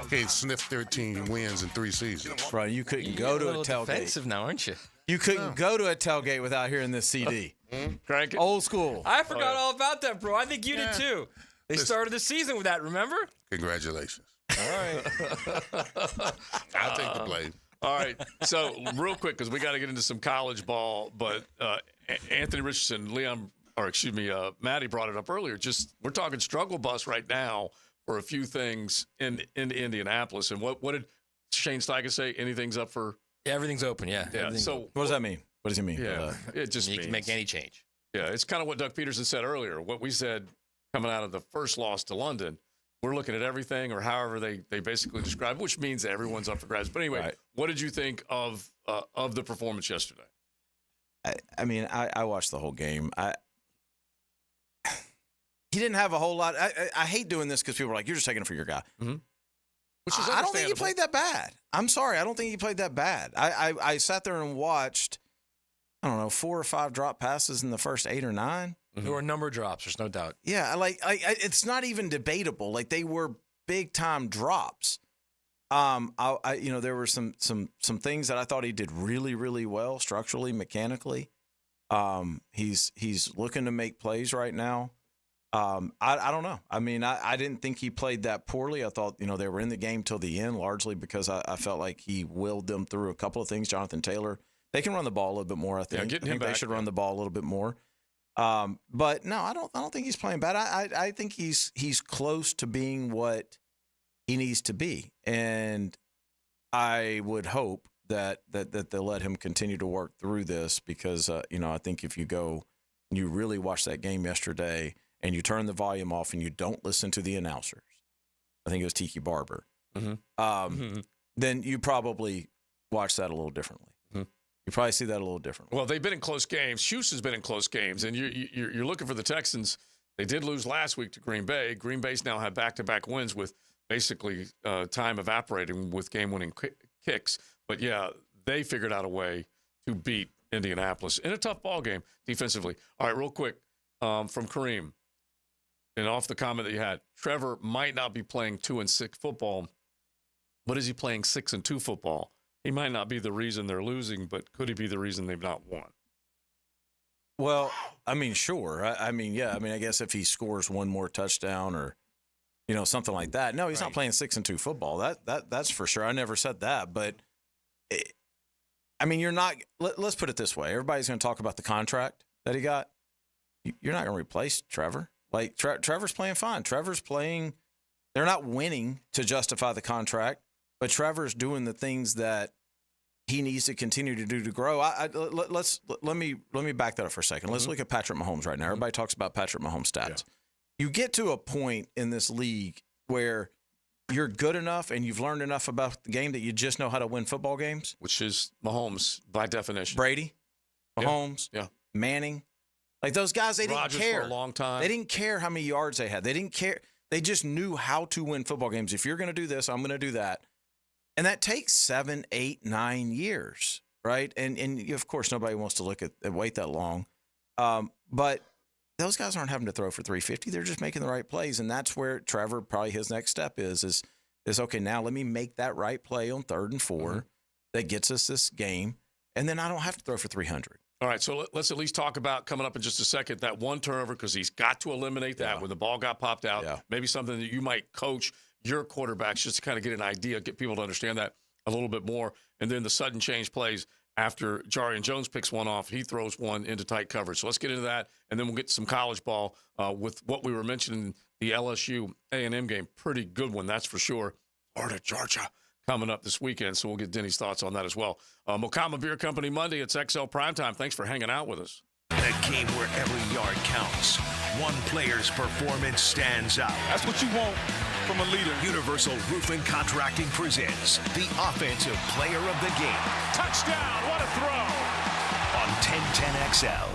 can't sniff 13 wins in 3 seasons. Bro, you couldn't go to a tailgate. Defensive now, aren't you? You couldn't go to a tailgate without hearing this CD. Crank it. Old school. I forgot all about that, bro. I think you did too. They started the season with that, remember? Congratulations. All right. I'll take the blame. All right. So, real quick, because we got to get into some college ball, but Anthony Richardson, Maddie brought it up earlier. We're talking struggle bus right now for a few things in Indianapolis. And what did Shane Steichen say? Anything's up for? Yeah, everything's open. Yeah. So, what does that mean? What does it mean? Yeah, it just means you can make any change. Yeah, it's kind of what Doug Peterson said earlier. What we said coming out of the first loss to London. We're looking at everything, or however they basically describe, which means that everyone's up for grabs. But anyway, What did you think of the performance yesterday? I mean, I watched the whole game. He didn't have a whole lot. I hate doing this because people are like, "You're just taking it for your guy." Mm-hmm. I don't think he played that bad. I'm sorry, I don't think he played that bad. I sat there and watched, I don't know, 4 or 5 drop passes in the first 8 or 9. There were a number of drops, there's no doubt. Yeah, it's not even debatable. Like, they were big time drops. There were some things that I thought he did really, really well structurally, mechanically. He's looking to make plays right now. I don't know. I mean, I didn't think he played that poorly. I thought, they were in the game till the end, largely because I felt like he willed them through a couple of things. Jonathan Taylor, they can run the ball a little bit more. I think they should run the ball a little bit more. But no, I don't think he's playing bad. I think he's close to being what he needs to be, and I would hope that they'll let him continue to work through this because I think if you go and you really watch that game yesterday and you turn the volume off and you don't listen to the announcers, I think it was Tiki Barber, then you probably watch that a little differently. You probably see that a little differently. Well, they've been in close games. Hughes has been in close games, and you're looking for the Texans. They did lose last week to Green Bay. Green Bay's now had back-to-back wins with basically time evaporating with game-winning kicks. But, yeah, they figured out a way to beat Indianapolis in a tough ball game defensively. All right, real quick, from Kareem, and off the comment that you had, Trevor might not be playing 2-6 football, but is he playing 6-2 football? He might not be the reason they're losing, but could he be the reason they've not won? Well, I mean, sure. I guess if he scores one more touchdown or, something like that. No, he's not playing 6-2 football. That's for sure. I never said that. But, you're not – let's put it this way. Everybody's going to talk about the contract that he got. You're not going to replace Trevor. Like, Trevor's playing fine. Trevor's playing – they're not winning to justify the contract. But Trevor's doing the things that he needs to continue to do to grow. Let me back that up for a second. Let's look at Patrick Mahomes right now. Everybody talks about Patrick Mahomes stats. Yeah. You get to a point in this league where you're good enough and you've learned enough about the game that you just know how to win football games. Which is Mahomes by definition. Brady, Mahomes, Manning. Like those guys, they Rodgers didn't care. for a long time. They didn't care how many yards they had. They didn't care. They just knew how to win football games. If you're going to do this, I'm going to do that. And that takes 7, 8, 9 years, right? And of course, nobody wants to wait that long. But those guys aren't having to throw for 350. They're just making the right plays. And that's where Trevor, probably his next step is okay, now let me make that right play on 3rd and 4 that gets us this game. And then I don't have to throw for 300. All right, so let's at least talk about, coming up in just a second, that one turnover, because he's got to eliminate that when the ball got popped out. Maybe something that you might coach your quarterbacks just to kind of get an idea, get people to understand that a little bit more. And then the sudden change plays after Jarian Jones picks one off. He throws one into tight coverage. So let's get into that, and then we'll get to some college ball with what we were mentioning, the LSU A&M game. Pretty good one, that's for sure. Florida-Georgia coming up this weekend, so we'll get Denny's thoughts on that as well. Mokama Beer Company Monday, it's XL Primetime. Thanks for hanging out with us. A game where every yard counts. One player's performance stands out. That's what you want from a leader. Universal Roofing Contracting presents the Offensive Player of the Game. Touchdown, what a throw. On 1010XL.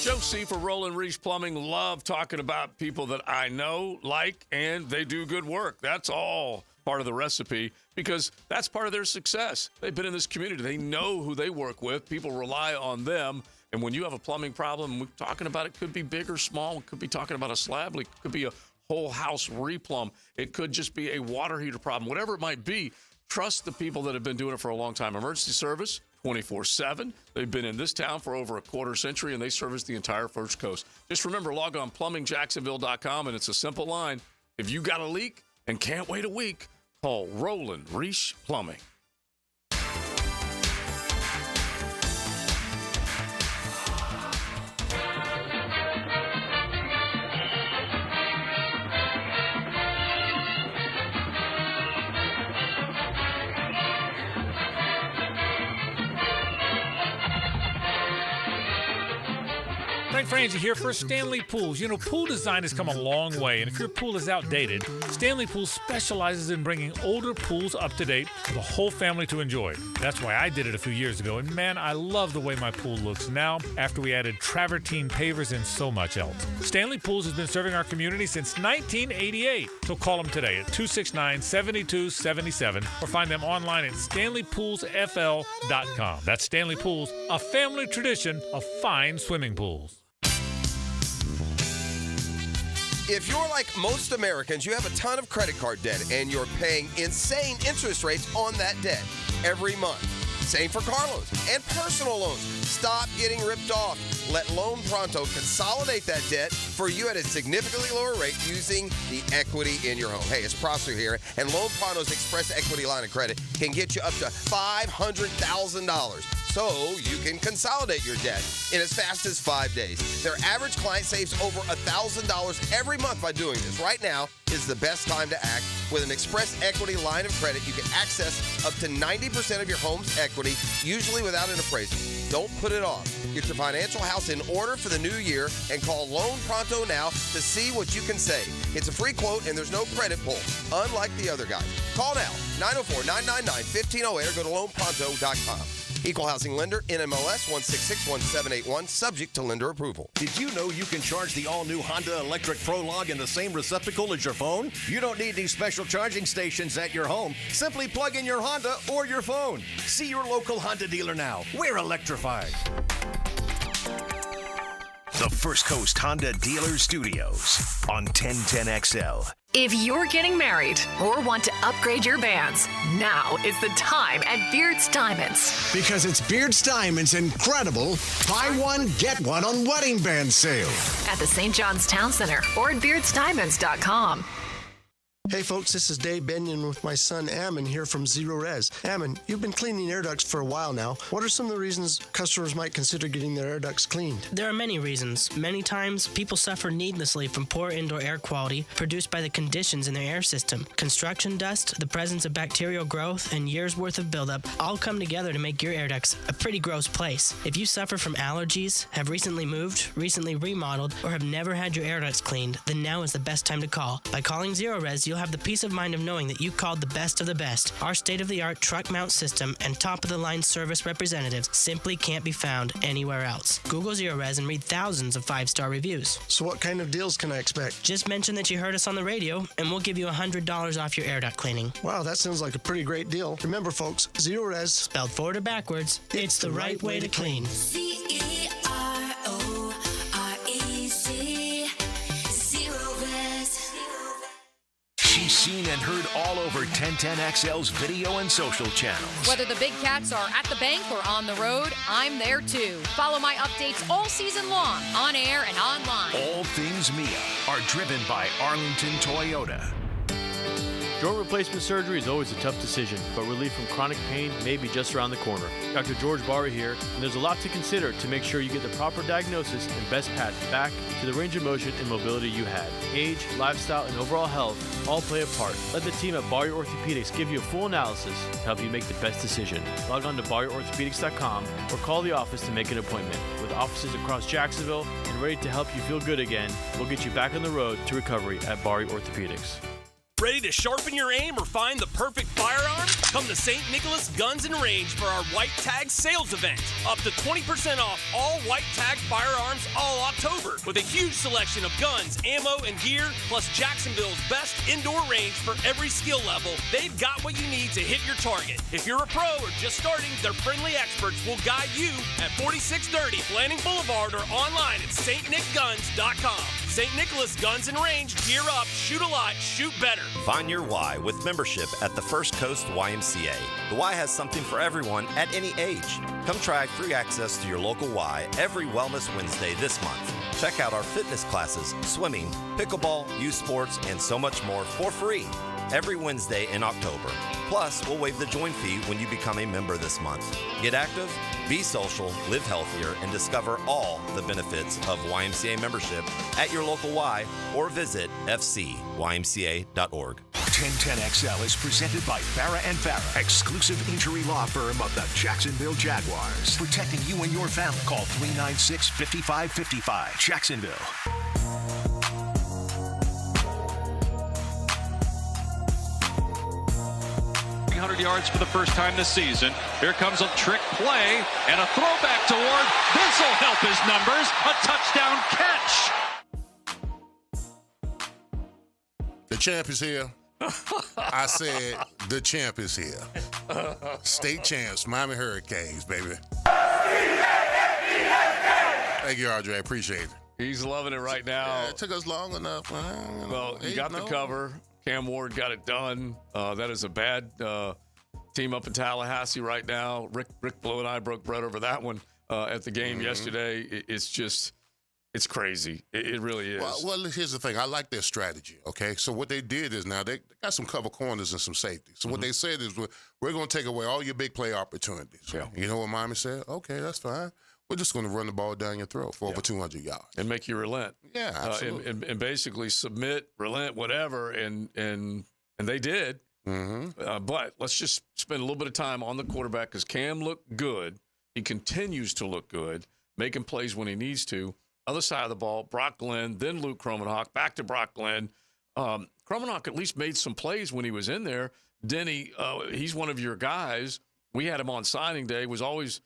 Joe C. for Roland Reach Plumbing. Love talking about people that I know, like, and they do good work. That's all part of the recipe, because that's part of their success. They've been in this community. They know who they work with. People rely on them. And when you have a plumbing problem, we're talking about, it could be big or small. We could be talking about a slab leak. It could be a whole house replumb. It could just be a water heater problem. Whatever it might be, trust the people that have been doing it for a long time. Emergency service, 24/7. They've been in this town for over a quarter century, and they service the entire First Coast. Just remember, log on plumbingjacksonville.com, and it's a simple line. If you got a leak and can't wait a week, call Roland Reach Plumbing. Frank Frangie here for Stanley Pools. You know, pool design has come a long way, and if your pool is outdated, Stanley Pools specializes in bringing older pools up to date for the whole family to enjoy. That's why I did it a few years ago, and man, I love the way my pool looks now after we added travertine pavers and so much else. Stanley Pools has been serving our community since 1988, so call them today at 269-7277 or find them online at stanleypoolsfl.com. That's Stanley Pools, a family tradition of fine swimming pools. If you're like most Americans, you have a ton of credit card debt and you're paying insane interest rates on that debt every month. Same for car loans and personal loans. Stop getting ripped off. Let Loan Pronto consolidate that debt for you at a significantly lower rate using the equity in your home. Hey, it's Prosser here, and Loan Pronto's Express Equity Line of Credit can get you up to $500,000. So you can consolidate your debt in as fast as 5 days. Their average client saves over $1,000 every month by doing this. Right now is the best time to act. With an Express Equity Line of Credit, you can access up to 90% of your home's equity, usually without an appraisal. Don't put it off. Get your financial house in order for the new year and call Loan Pronto now to see what you can save. It's a free quote and there's no credit pull, unlike the other guys. Call now, 904-999-1508 or go to loanpronto.com. Equal housing lender, NMLS 1661781, subject to lender approval. Did you know you can charge the all-new Honda Electric Prologue in the same receptacle as your phone? You don't need any special charging stations at your home. Simply plug in your Honda or your phone. See your local Honda dealer now. We're electrified. The First Coast Honda Dealer Studios on 1010XL. If you're getting married or want to upgrade your bands, now is the time at Beard's Diamonds. Because it's Beard's Diamonds' incredible buy one, get one on wedding band sale. At the St. John's Town Center or at beardsdiamonds.com. Hey folks, this is Dave Benyon with my son Ammon here from Zero Res. Ammon, you've been cleaning air ducts for a while now. What are some of the reasons customers might consider getting their air ducts cleaned? There are many reasons. Many times, people suffer needlessly from poor indoor air quality produced by the conditions in their air system. Construction dust, the presence of bacterial growth, and years' worth of buildup all come together to make your air ducts a pretty gross place. If you suffer from allergies, have recently moved, recently remodeled, or have never had your air ducts cleaned, then now is the best time to call. By calling Zero Res, you'll you'll have the peace of mind of knowing that you called the best of the best. Our state-of-the-art truck mount system and top-of-the-line service representatives simply can't be found anywhere else. Google Zero-Res and read thousands of 5-star reviews. So what kind of deals can I expect? Just mention that you heard us on the radio, and we'll give you $100 off your air duct cleaning. Wow, that sounds like a pretty great deal. Remember, folks, Zero-Res, spelled forward or backwards, it's the right way to clean. CEROREC, Zero-Res. She's seen and heard all over 1010XL's video and social channels. Whether the big cats are at the bank or on the road, I'm there too. Follow my updates all season long, on air and online. All things Mia are driven by Arlington Toyota. Joint replacement surgery is always a tough decision, but relief from chronic pain may be just around the corner. Dr. George Barry here, and there's a lot to consider to make sure you get the proper diagnosis and best path back to the range of motion and mobility you had. Age, lifestyle, and overall health all play a part. Let the team at Barry Orthopedics give you a full analysis to help you make the best decision. Log on to BarryOrthopedics.com or call the office to make an appointment. With offices across Jacksonville and ready to help you feel good again, we'll get you back on the road to recovery at Barry Orthopedics. Ready to sharpen your aim or find the perfect firearm? Come to St. Nicholas Guns and Range for our White Tag sales event. Up to 20% off all White Tag firearms all October. With a huge selection of guns, ammo, and gear, plus Jacksonville's best indoor range for every skill level, they've got what you need to hit your target. If you're a pro or just starting, their friendly experts will guide you at 4630 Planning Boulevard or online at stnickguns.com. St. Nicholas Guns and Range, gear up, shoot a lot, shoot better. Find your why with membership at the First Coast YMCA. The Y has something for everyone at any age. Come try free access to your local Y every Wellness Wednesday this month. Check out our fitness classes, swimming, pickleball, youth sports, and so much more for free every Wednesday in October. Plus, we'll waive the join fee when you become a member this month. Get active, be social, live healthier, and discover all the benefits of YMCA membership at your local Y or visit fcymca.org. 1010XL is presented by Farah & Farah, exclusive injury law firm of the Jacksonville Jaguars. Protecting you and your family. Call 396-5555. Jacksonville. 300 yards for the first time this season. Here comes a trick play and a throwback to Ward. This will help his numbers. A touchdown catch. The champ is here. I said the champ is here. State champs, Miami Hurricanes, baby. Thank you, RJ. Appreciate it. He's loving it right now. Yeah, it took us long enough. Well, you got the cover. Cam Ward got it done. That is a bad team up in Tallahassee right now. Rick Blow and I broke bread over that one at the game yesterday. It's crazy. It really is. Well, here's the thing. I like their strategy, okay? So what they did is now they got some cover corners and some safety. So what they said is we're going to take away all your big play opportunities. Yeah. You know what Miami said? Okay, that's fine. We're just going to run the ball down your throat for over 200 yards. And make you relent. Yeah, absolutely. And basically submit, relent, whatever, and they did. But let's just spend a little bit of time on the quarterback because Cam looked good. He continues to look good, making plays when he needs to. Other side of the ball, Brock Glenn, then Luke Kromenhoek, back to Brock Glenn. Kromenhoek at least made some plays when he was in there. Denny, he's one of your guys. We had him on signing day, was always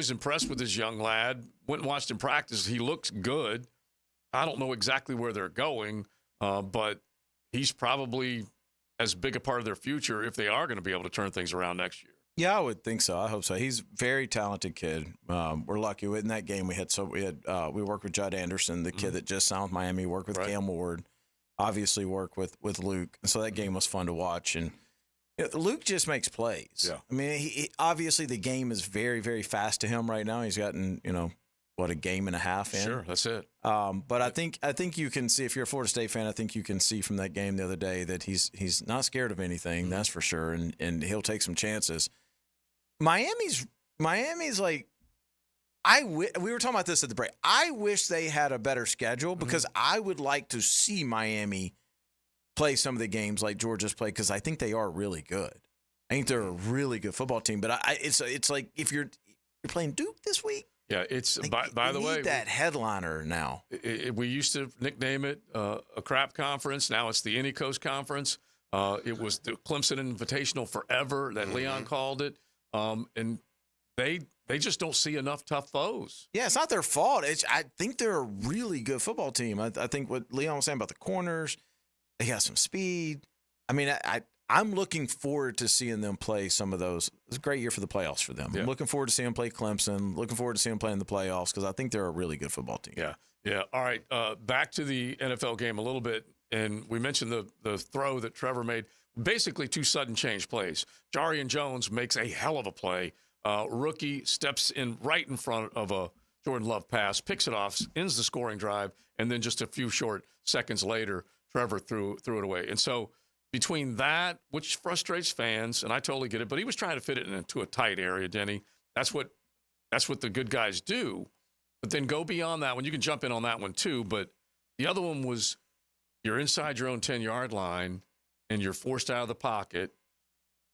impressed with this young lad. Went and watched him practice. He looks good. I don't know exactly where they're going, but he's probably as big a part of their future if they are going to be able to turn things around next year. Yeah, I would think so. I hope so. He's a very talented kid. We're lucky in that game. We worked with Judd Anderson, the kid that just signed with Miami. Worked with Cam Ward, obviously worked with Luke. And so that game was fun to watch. And Luke just makes plays. Yeah. I mean, he obviously the game is very, very fast to him right now. He's gotten a game and a half in. Sure, that's it. But I think you can see, if you're a Florida State fan, I think you can see from that game the other day that he's not scared of anything. That's for sure, and he'll take some chances. Miami's like, we were talking about this at the break. I wish they had a better schedule because I would like to see Miami play some of the games like Georgia's played because I think they are really good. I think they're a really good football team. But it's like if you're playing Duke this week. Yeah, it's Like, by the you way, need that headliner now. we used to nickname it a crap conference. Now it's the Any Coast Conference. It was the Clemson Invitational forever that Leon called it, and they just don't see enough tough foes. Yeah, it's not their fault. I think they're a really good football team. I think what Leon was saying about the corners, they got some speed. I mean, I'm looking forward to seeing them play some of those. It's a great year for the playoffs for them. Yeah. I'm looking forward to seeing them play Clemson. Looking forward to seeing them play in the playoffs because I think they're a really good football team. Yeah. All right, back to the NFL game a little bit, and we mentioned the throw that Trevor made. Basically, 2 sudden change plays. Jarian Jones makes a hell of a play. Rookie steps in right in front of a Jordan Love pass, picks it off, ends the scoring drive, and then just a few short seconds later, Trevor threw it away. And so between that, which frustrates fans, and I totally get it, but he was trying to fit it into a tight area, Denny. That's what the good guys do. But then go beyond that one. You can jump in on that one too. But the other one was you're inside your own 10-yard line and you're forced out of the pocket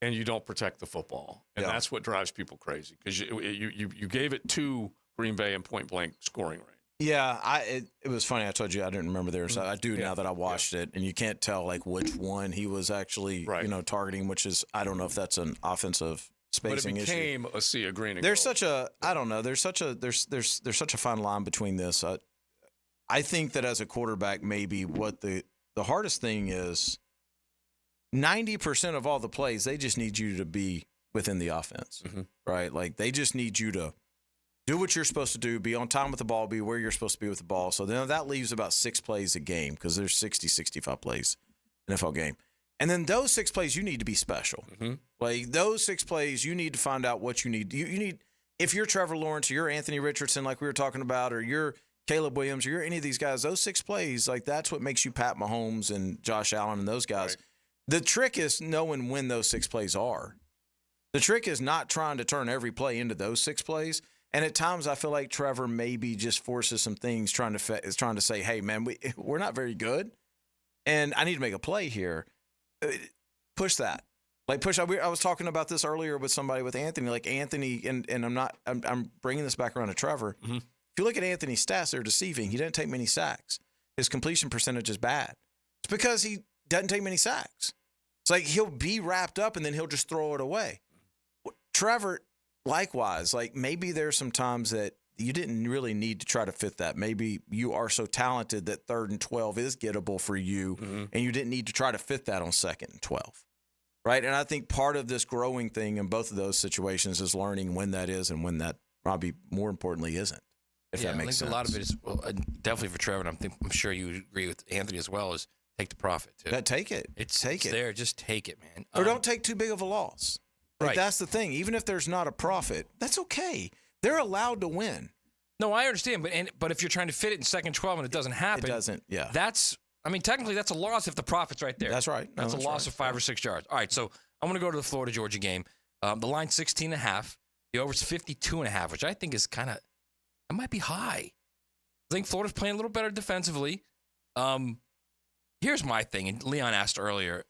and you don't protect the football. And that's what drives people crazy because you gave it to Green Bay in point-blank scoring range. Yeah, it was funny. I told you I didn't remember there. So I do now that I watched it, and you can't tell like which one he was actually targeting. Which is I don't know if that's an offensive spacing issue. But it became a sea of green. And there's gold. such a I don't know. There's such a fine line between this. I think that as a quarterback, maybe what the hardest thing is. 90% of all the plays, they just need you to be within the offense, right? Like they just need you to do what you're supposed to do, be on time with the ball, be where you're supposed to be with the ball. So then that leaves about 6 plays a game because there's 60, 65 plays NFL game. And then those 6 plays, you need to be special. Like those 6 plays, you need to find out what you need. You need, if you're Trevor Lawrence or you're Anthony Richardson, like we were talking about, or you're Caleb Williams or you're any of these guys, those 6 plays, like that's what makes you Pat Mahomes and Josh Allen and those guys. Right. The trick is knowing when those 6 plays are. The trick is not trying to turn every play into those 6 plays. And at times, I feel like Trevor maybe just forces some things, trying to say, "Hey, man, we're not very good, and I need to make a play here." Push that, like push. I was talking about this earlier with somebody with Anthony, like Anthony, and I'm bringing this back around to Trevor. If you look at Anthony's stats, they're deceiving. He didn't take many sacks. His completion percentage is bad. It's because he doesn't take many sacks. It's like he'll be wrapped up and then he'll just throw it away. Trevor, likewise, like maybe there's some times that you didn't really need to try to fit that. Maybe you are so talented that 3rd and 12 is gettable for you, and you didn't need to try to fit that on 2nd and 12, right? And I think part of this growing thing in both of those situations is learning when that is and when that probably more importantly isn't, if that makes sense. A lot of it is definitely for Trevor, and I'm sure you agree with Anthony as well, is take the profit, too. Take it. It's it. there. Just take it, man. Or don't take too big of a loss. Like, that's the thing. Even if there's not a profit, that's okay. They're allowed to win. No, I understand. But if you're trying to fit it in 2nd 12 and it doesn't happen. It doesn't, yeah. Technically, that's a loss if the profit's right there. That's right. That's a loss of 5 or 6 yards. All right, so I'm going to go to the Florida-Georgia game. The line's 16.5. The over's 52.5, which I think is that might be high. I think Florida's playing a little better defensively. Here's my thing, and Leon asked earlier,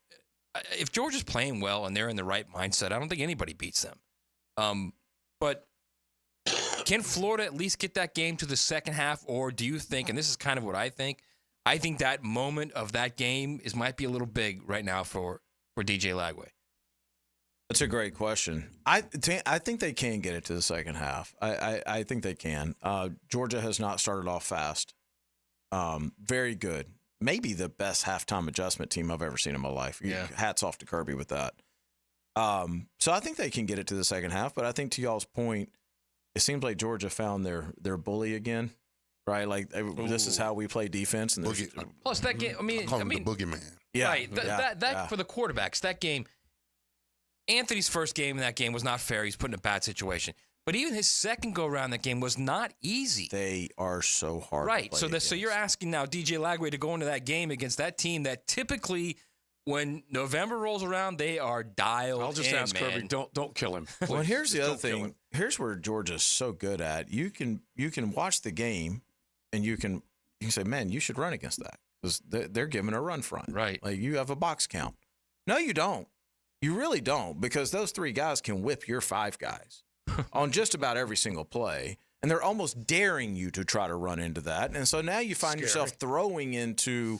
if Georgia's playing well and they're in the right mindset, I don't think anybody beats them. But can Florida at least get that game to the second half, or do you think, and this is kind of what I think that moment of that game might be a little big right now for DJ Lagway? That's a great question. I think they can get it to the second half. I think they can. Georgia has not started off fast. Very good. Maybe the best halftime adjustment team I've ever seen in my life. Yeah. Hats off to Kirby with that. So I think they can get it to the second half, but I think to y'all's point, it seems like Georgia found their bully again, right? Like this is how we play defense. And plus that game, I call him the boogeyman. Yeah, right. That for the quarterbacks, that game. Anthony's first game in that game was not fair. He's put in a bad situation. But even his second go-around that game was not easy. They are so hard right. to play So you're asking now DJ Lagway to go into that game against that team that typically, when November rolls around, they are dialed in. I'll just ask Kirby, don't kill him. Well, here's the other thing. Here's where Georgia's so good at. You can watch the game, and you can say, man, you should run against that because they're giving a run front. Right. Like you have a box count. No, you don't. You really don't, because those 3 guys can whip your 5 guys on just about every single play. and they're almost daring you to try to run into that. And so now you find yourself throwing into,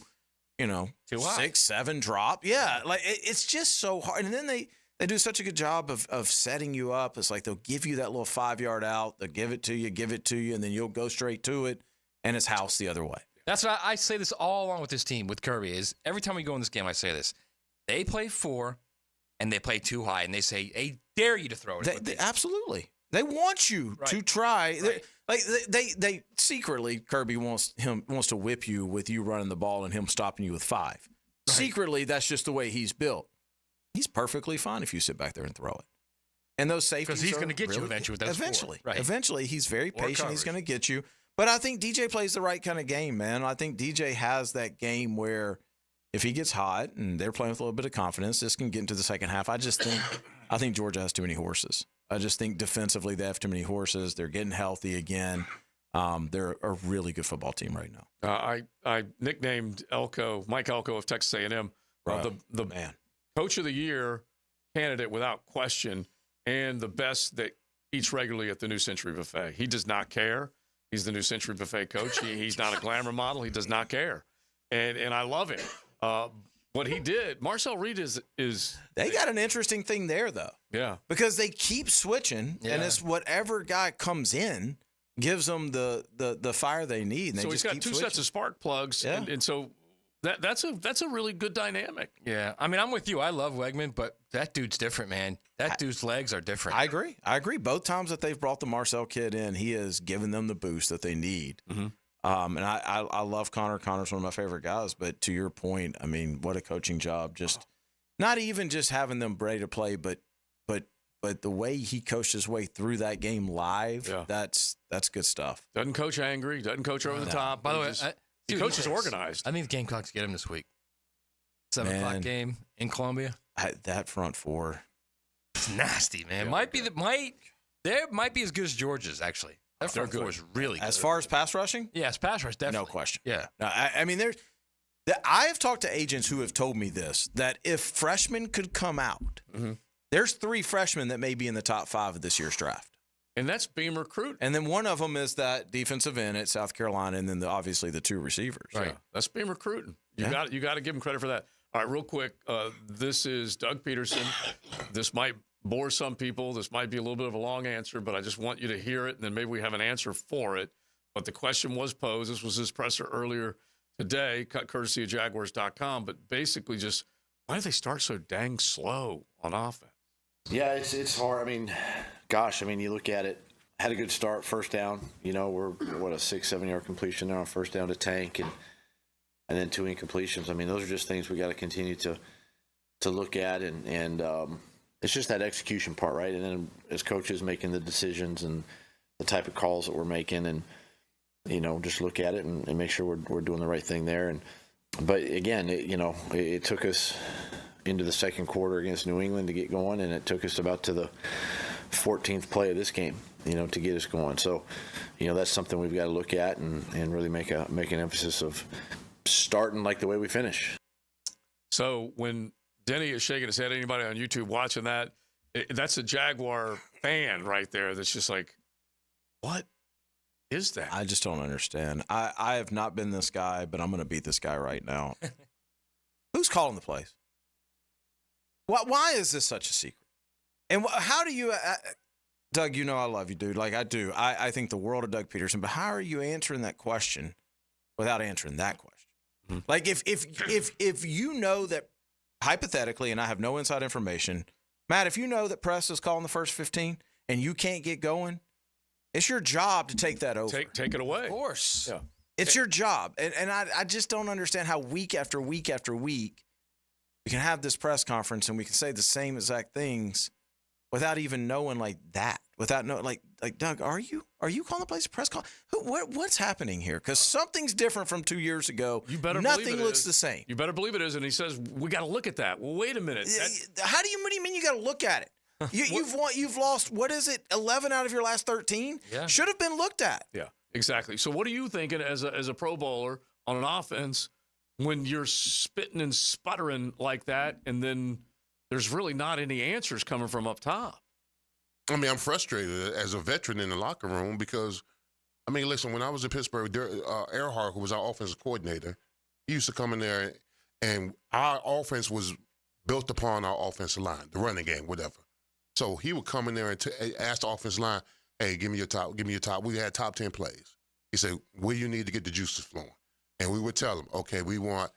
Too high. 6, 7 drop. Yeah, like it's just so hard. And then they do such a good job of setting you up. It's like they'll give you that little 5-yard out. They'll give it to you, and then you'll go straight to it, and it's house the other way. That's what I say this all along with this team, with Kirby, is every time we go in this game, I say this. They play 4, and they play too high, and they say, they dare you to throw it. Absolutely. They want you to try. Right. Like they secretly, Kirby wants to whip you with you running the ball and him stopping you with 5. Right. Secretly, that's just the way he's built. He's perfectly fine if you sit back there and throw it. And those safeties, because he's going to get you eventually with those 4. Right. Eventually, he's very patient. He's going to get you. But I think DJ plays the right kind of game, man. I think DJ has that game where if he gets hot and they're playing with a little bit of confidence, this can get into the second half. I think Georgia has too many horses. I just think defensively they have too many horses. They're getting healthy again. They're a really good football team right now. I nicknamed Mike Elko of Texas A&M, the man, Coach of the Year candidate without question, and the best that eats regularly at the New Century Buffet. He does not care. He's the New Century Buffet coach. He's not a glamour model. He does not care, and I love him. What he did, Marcel Reed is. They got an interesting thing there, though. Yeah, because they keep switching, and it's whatever guy comes in gives them the fire they need. And so they he's just got 2 sets of spark plugs, and so that's a really good dynamic. Yeah, I mean, I'm with you. I love Wegman, but that dude's different, man. That dude's legs are different. I agree. Both times that they've brought the Marcel kid in, he has given them the boost that they need. Mm-hmm. And I love Connor. Connor's one of my favorite guys. But to your point, I mean, what a coaching job. Just not even just having them ready to play, but the way he coached his way through that game live, that's good stuff. Doesn't coach angry. Doesn't coach over the top. By the way, he coaches organized. I think the Gamecocks get him this week. 7 o'clock game in Columbia. That front 4, it's nasty, man. They might be as good as Georgia's actually. That front 4 is really good. As far as pass rushing? Yes, pass rush, definitely. No question. Yeah. No, I mean, I have talked to agents who have told me this, that if freshmen could come out, there's 3 freshmen that may be in the top 5 of this year's draft. And that's being recruited. And then one of them is that defensive end at South Carolina, and then obviously the 2 receivers. Right. Yeah. That's being recruiting. You got to give him credit for that. All right, real quick. This is Doug Peterson. This might bore some people. This might be a little bit of a long answer, but I just want you to hear it, and then maybe we have an answer for it. But the question was posed. This was his presser earlier today, cut courtesy of Jaguars.com. But basically just, why do they start so dang slow on offense? Yeah, it's hard. I mean, you look at it, had a good start, first down. We're, a 6-7 yard completion there on first down to Tank, and then 2 incompletions. I mean, those are just things we got to continue to look at, and it's just that execution part, right? And then as coaches making the decisions and the type of calls that we're making, and just look at it and make sure we're doing the right thing there. But again, it took us into the second quarter against New England to get going, and it took us about to the 14th play of this game, to get us going. So, that's something we've got to look at and really make an emphasis of starting like the way we finish. So when Denny is shaking his head, anybody on YouTube watching that, that's a Jaguar fan right there that's just like, what is that? I just don't understand. I have not been this guy, but I'm going to beat this guy right now. Who's calling the plays? Why is this such a secret? And how do you Doug, I love you, dude. Like I do. I think the world of Doug Peterson, but how are you answering that question without answering that question? Mm-hmm. Like if you know that hypothetically, and I have no inside information, Matt, if you know that Press is calling the first 15 and you can't get going, it's your job to take that over. Take it away. Of course. Yeah. It's your job. And I just don't understand how week after week after week we can have this press conference and we can say the same exact things without even knowing like that. Without knowing, like Doug, are you calling the place a press call? What's happening here? Because something's different from 2 years ago. You better Nothing believe it looks is. the same. You better believe it is. And he says, we got to look at that. Well, wait a minute. What do you mean you got to look at it? You've lost, what is it, 11 out of your last 13? Yeah. Should have been looked at. Yeah, exactly. So what are you thinking as a Pro Bowler on an offense when you're spitting and sputtering like that, and then there's really not any answers coming from up top? I mean, I'm frustrated as a veteran in the locker room because, I mean, listen, when I was in Pittsburgh, Earhart, who was our offensive coordinator, he used to come in there, and our offense was built upon our offensive line, the running game, whatever. So he would come in there and ask the offensive line, hey, give me your top. We had top 10 plays. He said, what do you need to get the juices flowing? And we would tell him, okay, we want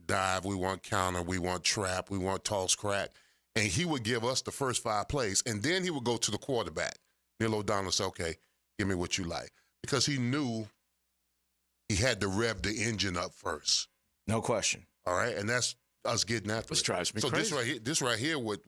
dive, we want counter, we want trap, we want toss crack. And he would give us the first 5 plays, and then he would go to the quarterback. Neil O'Donnell would say, okay, give me what you like. Because he knew he had to rev the engine up first. No question. All right, and that's us getting after This it. drives me so crazy. this right here, what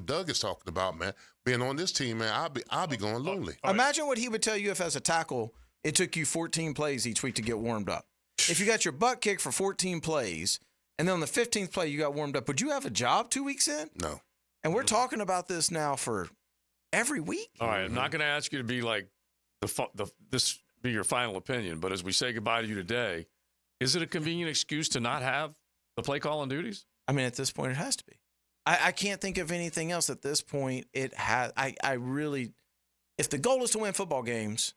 Doug is talking about, man, being on this team, man, I'll be going lonely. Imagine what he would tell you if, as a tackle, it took you 14 plays each week to get warmed up. If you got your butt kicked for 14 plays, and then on the 15th play you got warmed up, would you have a job 2 weeks in? No. And we're talking about this now for every week. All right, I'm not going to ask you to be like this be your final opinion, but as we say goodbye to you today, is it a convenient excuse to not have the play calling duties? I mean, at this point, it has to be. I can't think of anything else at this point. It has. I really, if the goal is to win football games,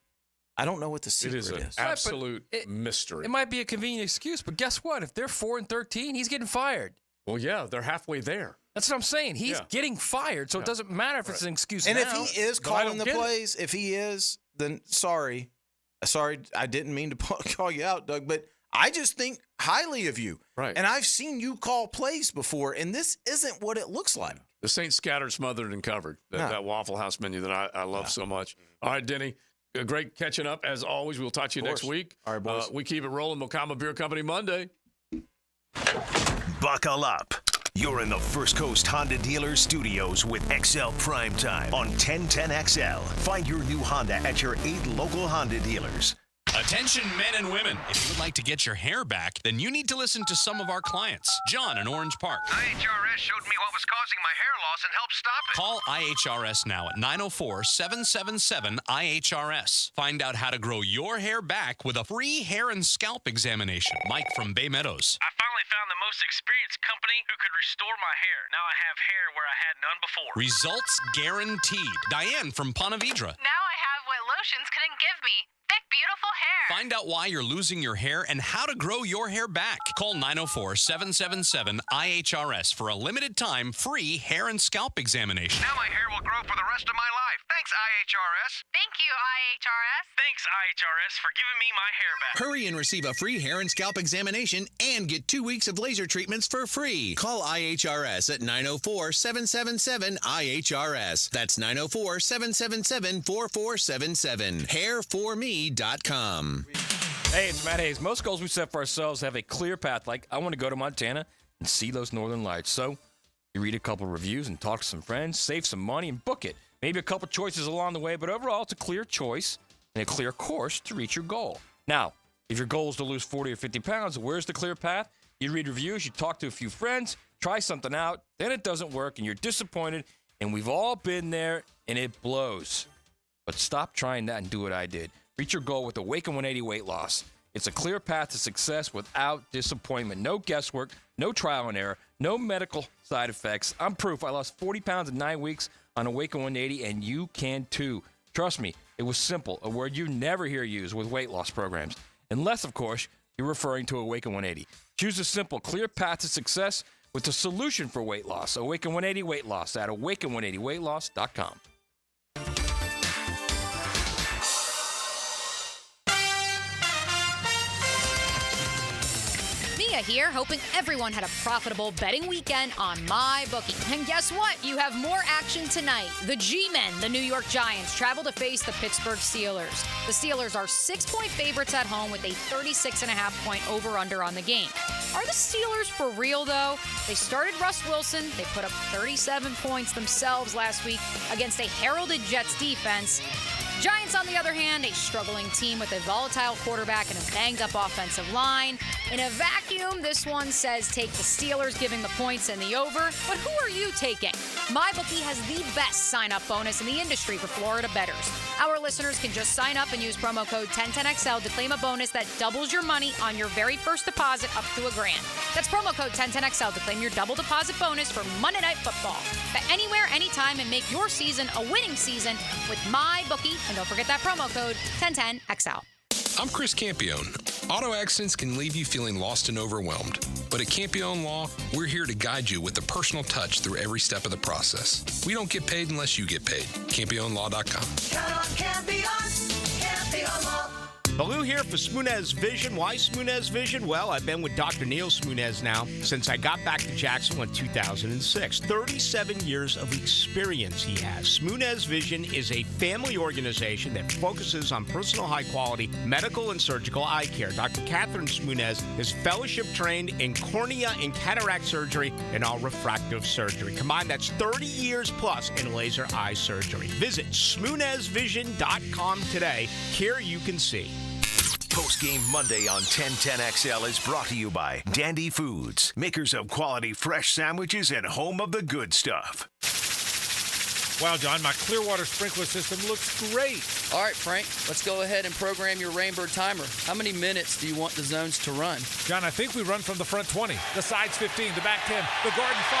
I don't know what the secret is. It is an absolute mystery. It might be a convenient excuse, but guess what? If they're 4-13, he's getting fired. Well, yeah, they're halfway there. That's what I'm saying. He's getting fired, so it doesn't matter if it's an excuse and now. if he is calling the plays, if he is, then sorry, I didn't mean to call you out, Doug, but I just think highly of you. Right. And I've seen you call plays before, and this isn't what it looks like. This ain't scattered, smothered, and covered. That Waffle House menu that I love so much. All right, Denny, great catching up. As always, we'll talk to you next week. All right, boys. We keep it rolling. Mokama Beer Company Monday. Buckle up. You're in the First Coast Honda Dealer Studios with XL Primetime on 1010XL. Find your new Honda at your 8 local Honda dealers. Attention men and women. If you would like to get your hair back, then you need to listen to some of our clients. John in Orange Park. IHRS showed me what was causing my hair loss and helped stop it. Call IHRS now at 904-777-IHRS. Find out how to grow your hair back with a free hair and scalp examination. Mike from Bay Meadows. I finally found the most experienced company who could restore my hair. Now I have hair where I had none before. Results guaranteed. Diane from Ponte Vedra. Now I have what lotions couldn't give me. Thick, beautiful hair. Find out why you're losing your hair and how to grow your hair back. Call 904-777-IHRS for a limited time free hair and scalp examination. Now my hair will grow for the rest of my life. Thanks, IHRS. Thank you, IHRS. Thanks, IHRS, for giving me my hair back. Hurry and receive a free hair and scalp examination and get 2 weeks of laser treatments for free. Call IHRS at 904-777-IHRS. That's 904-777-4477. Hairforme.com. Hey, it's Matt Hayes. Most goals we set for ourselves have a clear path. Like, I want to go to Montana and see those northern lights. So you read a couple reviews and talk to some friends, save some money, and book it. Maybe a couple choices along the way, but overall, it's a clear choice and a clear course to reach your goal. Now, if your goal is to lose 40 or 50 pounds, where's the clear path? You read reviews, you talk to a few friends, try something out, then it doesn't work, and you're disappointed, and we've all been there, and it blows. But stop trying that and do what I did. Reach your goal with Awaken 180 weight loss. It's a clear path to success without disappointment. No guesswork, no trial and error, no medical side effects. I'm proof. I lost 40 pounds in 9 weeks on Awaken 180, and you can too. Trust me, it was simple, a word you never hear used with weight loss programs. Unless, of course, you're referring to Awaken 180. Choose a simple, clear path to success with a solution for weight loss. Awaken 180 weight loss at awaken180weightloss.com. Mia here, hoping everyone had a profitable betting weekend on MyBookie. And guess what? You have more action ttonight. The G-Men, the New York Giants, travel to face the Pittsburgh Steelers. The Steelers are 6-point favorites at home with a 36.5-point over-under on the game. Are the Steelers for real, though? They started Russ Wilson. They put up 37 points themselves last week against a heralded Jets defense. Giants, on the other hand, a struggling team with a volatile quarterback and a banged-up offensive line. In a vacuum, this one says take the Steelers, giving the points and the over. But who are you taking? MyBookie has the best sign-up bonus in the industry for Florida bettors. Our listeners can just sign up and use promo code 1010XL to claim a bonus that doubles your money on your very first deposit up to $1,000. That's promo code 1010XL to claim your double deposit bonus for Monday Night Football. Bet anywhere, anytime, and make your season a winning season with MyBookie. And don't forget that promo code 1010XL. I'm Chris Campione. Auto accidents can leave you feeling lost and overwhelmed. But at Campione Law, we're here to guide you with a personal touch through every step of the process. We don't get paid unless you get paid. CampioneLaw.com. Count on Campion, Campion Law. Baloo here for Smoonez Vision. Why Smoonez Vision? Well, I've been with Dr. Neil Smoonez now since I got back to Jacksonville in 2006. 37 years of experience he has. Smoonez Vision is a family organization that focuses on personal high-quality medical and surgical eye care. Dr. Catherine Smoonez is fellowship-trained in cornea and cataract surgery and all refractive surgery. Combined, that's 30 years plus in laser eye surgery. Visit SmoonezVision.com today. Care you can see. Post-game Monday on 1010XL is brought to you by Dandy Foods, makers of quality fresh sandwiches and home of the good stuff. Wow, John, my Clearwater sprinkler system looks great. All right, Frank, let's go ahead and program your Rainbird timer. How many minutes do you want the zones to run? John, I think we run from the front 20, the sides 15, the back 10, the garden 5.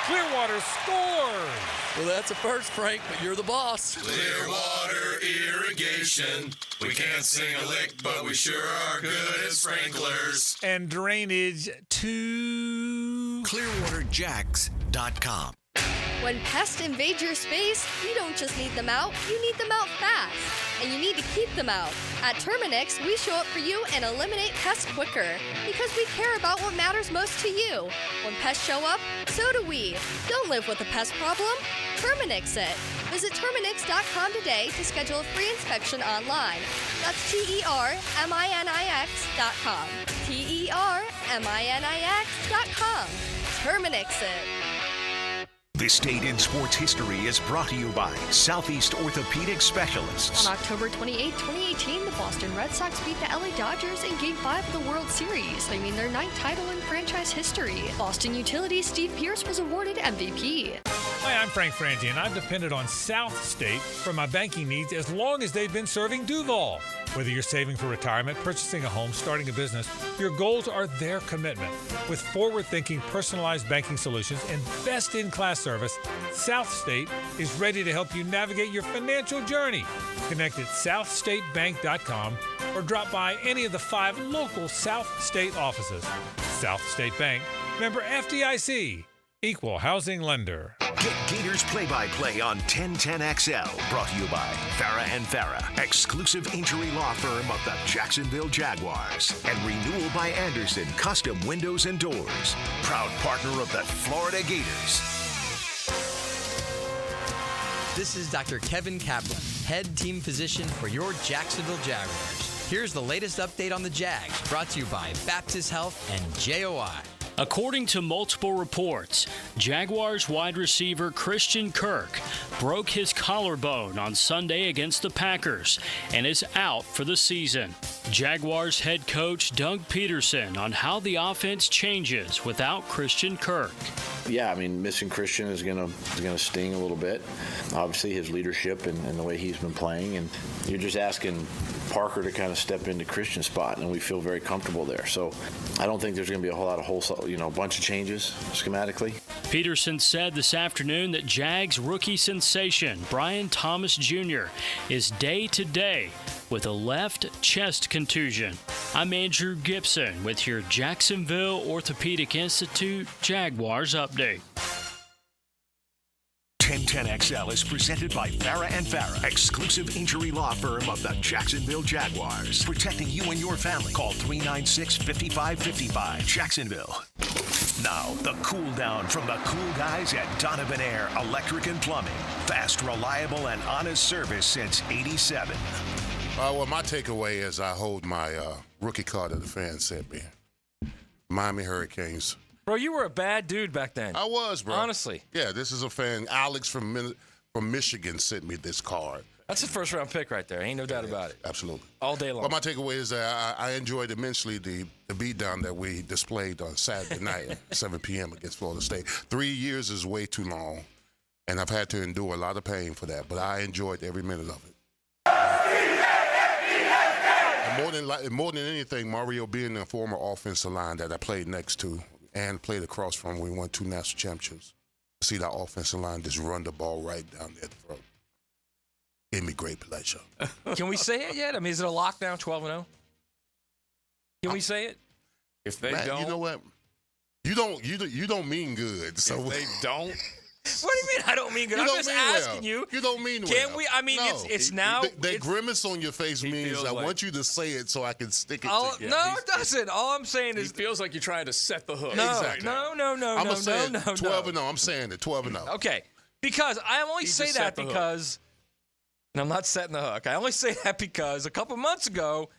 Clearwater scores! Well, that's a first, Frank, but you're the boss. Clearwater Irrigation. We can't sing a lick, but we sure are good at sprinklers. And drainage to ClearwaterJacks.com. When pests invade your space, you don't just need them out, you need them out fast. And you need to keep them out. At Terminix, we show up for you and eliminate pests quicker. Because we care about what matters most to you. When pests show up, so do we. Don't live with a pest problem. Terminix it. Visit Terminix.com today to schedule a free inspection online. That's TERMINIX.com. TERMINIX.com. Terminix it. This date in sports history is brought to you by Southeast Orthopedic Specialists. On October 28, 2018, the Boston Red Sox beat the LA Dodgers in Game 5 of the World Series, claiming their 9th title in franchise history. Boston Utilities' Steve Pierce was awarded MVP. Hi, I'm Frank Frangie, and I've depended on South State for my banking needs as long as they've been serving Duval. Whether you're saving for retirement, purchasing a home, starting a business, your goals are their commitment. With forward-thinking, personalized banking solutions and best-in-class service, South State is ready to help you navigate your financial journey. Connect at southstatebank.com or drop by any of the 5 local South State offices. South State Bank, member FDIC, equal housing lender. Get Gators play-by-play on 1010XL, brought to you by Farah & Farah, exclusive injury law firm of the Jacksonville Jaguars, and Renewal by Anderson, custom windows and doors, proud partner of the Florida Gators. This is Dr. Kevin Kaplan, head team physician for your Jacksonville Jaguars. Here's the latest update on the Jags, brought to you by Baptist Health and JOI. According to multiple reports, Jaguars wide receiver Christian Kirk broke his collarbone on Sunday against the Packers and is out for the season. Jaguars head coach Doug Peterson on how the offense changes without Christian Kirk. Yeah, I mean, missing Christian is gonna sting a little bit. Obviously, his leadership and the way he's been playing, and you're just asking Parker to kind of step into Christian's spot, and we feel very comfortable there. So I don't think there's going to be a whole lot of bunch of changes schematically. Peterson said this afternoon that Jags rookie sensation Brian Thomas Jr. is day-to-day with a left chest contusion. I'm Andrew Gibson with your Jacksonville Orthopedic Institute Jaguars update. 1010XL is presented by Farah & Farah, exclusive injury law firm of the Jacksonville Jaguars. Protecting you and your family. Call 396-5555. Jacksonville. Now, the cool down from the cool guys at Donovan Air Electric and Plumbing. Fast, reliable, and honest service since '87. Well, my takeaway is I hold my rookie card that the fans sent me. Miami Hurricanes. Bro, you were a bad dude back then. I was, bro. Honestly. Yeah, this is a fan. Alex from Michigan sent me this card. That's a first-round pick right there. Ain't no doubt about it. Absolutely. All day long. But my takeaway is that I enjoyed immensely the beatdown that we displayed on Saturday night at 7 p.m. against Florida State. 3 years is way too long, and I've had to endure a lot of pain for that, but I enjoyed every minute of it. And more than anything, Mario being the former offensive line that I played next to and played across from when we won 2 national championships, to see that offensive line just run the ball right down their throat. Gave me great pleasure. Can we say it yet? I mean, is it a lockdown, 12-0? Can we say it? If they Matt, don't, you know what? You don't mean good. So if they don't. What do you mean I don't mean good? I'm just asking you. You don't mean well. Can we? I mean, no. it's now. That grimace on your face means I want you to say it so I can stick it to you. No, it doesn't. All I'm saying is. He feels like you're trying to set the hook. No, exactly. no. I'm going to say 12-0. I'm saying it, 12-0. Okay. Because I only say that because. And I'm not setting the hook. I only say that because a couple months ago,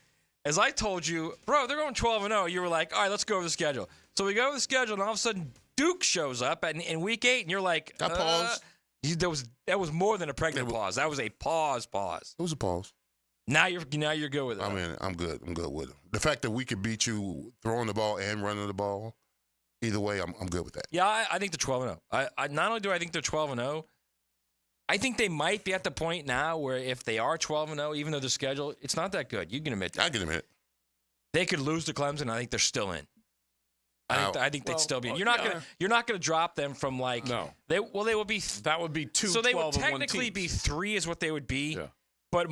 as I told you, bro, they're going 12-0. You were like, all right, let's go over the schedule. So we go over the schedule, and all of a sudden, Duke shows up in week 8, and you're like, I paused. That was more than a pregnant pause. That was a pause. It was a pause. Now you're good with it. I mean, I'm good. I'm good with it. The fact that we could beat you throwing the ball and running the ball, either way, I'm good with that. Yeah, I think they're 12-0. I not only do I think they're 12-0, I think they might be at the point now where if they are 12-0, even though their schedule, it's not that good. You can admit that. I can admit. They could lose to Clemson. I think they're still in. I think they'd still be. You're not gonna drop them from like. No. They will be. That would be 2. So they would technically be 3 is what they would be. Yeah. But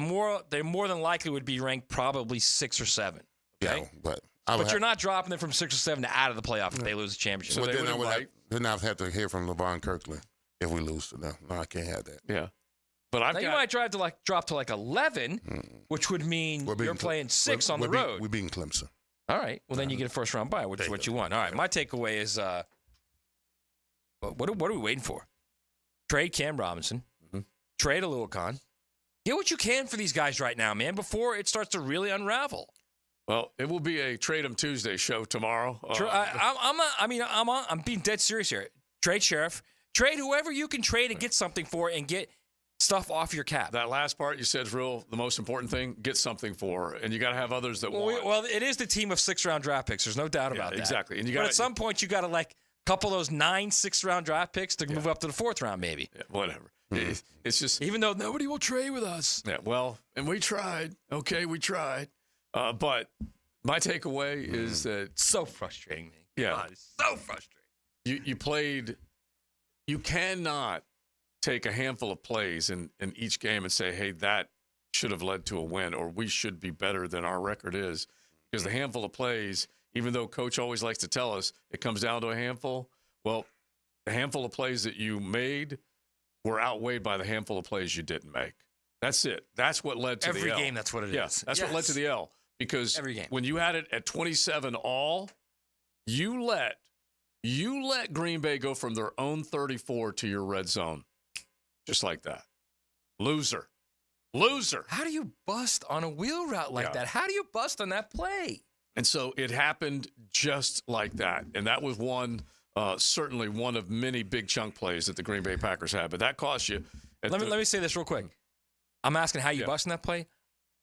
they more than likely would be ranked probably 6 or 7. Okay. Yeah, but you're not dropping them from 6 or 7 to out of the playoff if they lose the championship. So then I'd have to hear from LeVon Kirkland if we lose to them. No, I can't have that. Yeah. But you might drop to like 11, which would mean you're playing 6 on the road. We're beating Clemson. All right. Well, then you get a first-round bye, which is what you want. All right. My takeaway is, what are we waiting for? Trade Cam Robinson. Mm-hmm. Trade Alua Khan. Get what you can for these guys right now, man, before it starts to really unravel. Well, it will be a Trade 'em Tuesday show tomorrow. I'm being dead serious here. Trade Sheriff. Trade whoever you can trade and get something for and get stuff off your cap. That last part you said is the most important thing. Get something for, and you got to have others that want. Well, it is the team of 6-round draft picks. There's no doubt about that. Exactly. And but at some point, you got to like couple those 9 6-round draft picks to move up to the 4th round, maybe. Yeah, whatever. Mm-hmm. It's just even though nobody will trade with us. Yeah. Well, and we tried. Okay, we tried. But my takeaway is that it's so frustrating. Man. Yeah, God, it's so frustrating. You played. You cannot take a handful of plays in each game and say, hey, that should have led to a win, or we should be better than our record is. Because the handful of plays, even though Coach always likes to tell us it comes down to a handful, well, the handful of plays that you made were outweighed by the handful of plays you didn't make. That's it. That's what led to the L. Every game, that's what it is. That's what led to the L. Because when you had it at 27 all, you let Green Bay go from their own 34 to your red zone. Just like that. Loser. How do you bust on a wheel route like that? How do you bust on that play? And so it happened just like that. And that was certainly one of many big chunk plays that the Green Bay Packers had. But that cost you. Let me say this real quick. I'm asking how you bust on that play.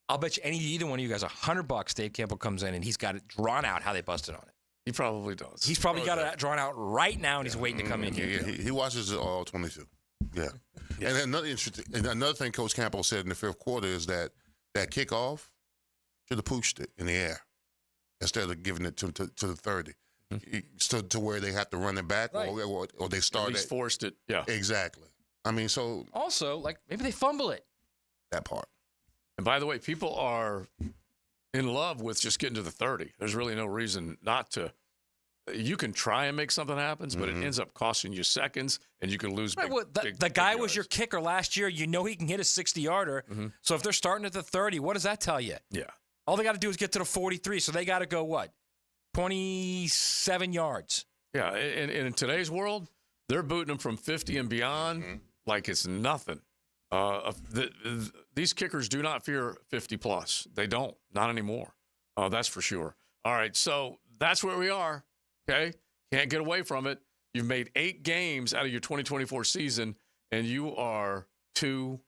I'll bet you either one of you guys $100 Dave Campbell comes in and he's got it drawn out how they busted on it. He probably does. He's probably got it drawn out right now and he's waiting to come in here. He watches it all 22. Yeah. And another thing Coach Campbell said in the 5th quarter is that kickoff should have pushed it in the air instead of giving it to the 30. Mm-hmm. To where they have to run it back or they start at least forced it. Yeah. Exactly. I mean, so. Also, like maybe they fumble it. That part. And by the way, people are in love with just getting to the 30. There's really no reason not to. You can try and make something happen, but it ends up costing you seconds, and you can lose. The guy was your kicker last year. You know he can hit a 60-yarder. Mm-hmm. So if they're starting at the 30, what does that tell you? Yeah. All they got to do is get to the 43, so they got to go, 27 yards. Yeah, and in today's world, they're booting them from 50 and beyond like it's nothing. These kickers do not fear 50-plus. They don't. Not anymore. That's for sure. All right, so that's where we are. Okay? Can't get away from it. You've made 8 games out of your 2024 season, and you are 2-6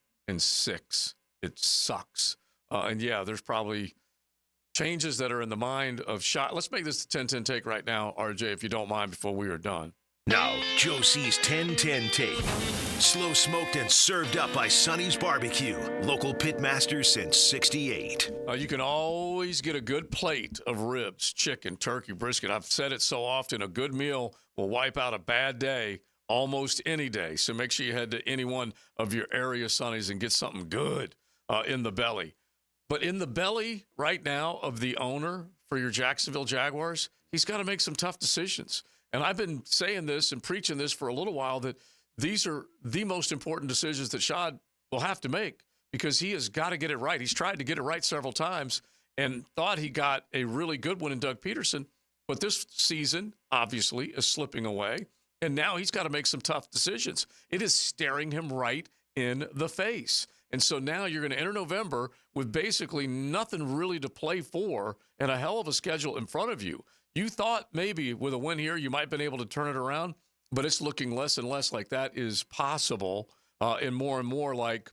It sucks. And yeah, there's probably changes that are in the mind of Shad. Let's make this the 10-10 take right now, RJ, if you don't mind, before we are done. Now, Joe C's 10-10 take. Slow smoked and served up by Sonny's Barbecue. Local pit masters since 68. You can always get a good plate of ribs, chicken, turkey, brisket. I've said it so often, a good meal will wipe out a bad day almost any day. So make sure you head to any one of your area Sonny's and get something good in the belly. But in the belly right now of the owner for your Jacksonville Jaguars, he's got to make some tough decisions. And I've been saying this and preaching this for a little while, that these are the most important decisions that Shad will have to make, because he has got to get it right. He's tried to get it right several times and thought he got a really good one in Doug Peterson. But this season, obviously, is slipping away. And now he's got to make some tough decisions. It is staring him right in the face. And so now you're going to enter November with basically nothing really to play for and a hell of a schedule in front of you. You thought maybe with a win here you might have been able to turn it around, but it's looking less and less like that is possible, and more like,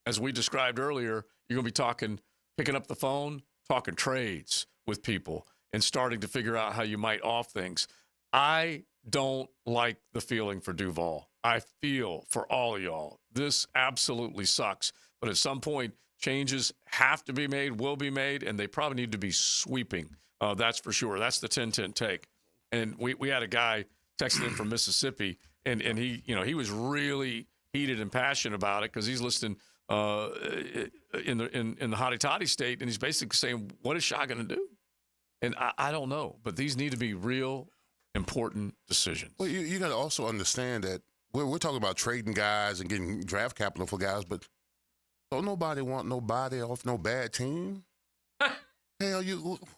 as we described earlier, you're going to be picking up the phone, talking trades with people, and starting to figure out how you might off things. I don't like the feeling for Duval. I feel for all of y'all. This absolutely sucks. But at some point, changes have to be made, will be made, and they probably need to be sweeping. That's for sure. That's the 10-10 take. And we had a guy texting in from Mississippi, and he was really heated and passionate about it because he's listening in the hotty toddy state, and he's basically saying, what is Shad going to do? And I don't know, but these need to be real important decisions. Well, you got to also understand that we're talking about trading guys and getting draft capital for guys, but don't nobody want nobody off no bad team. Hell,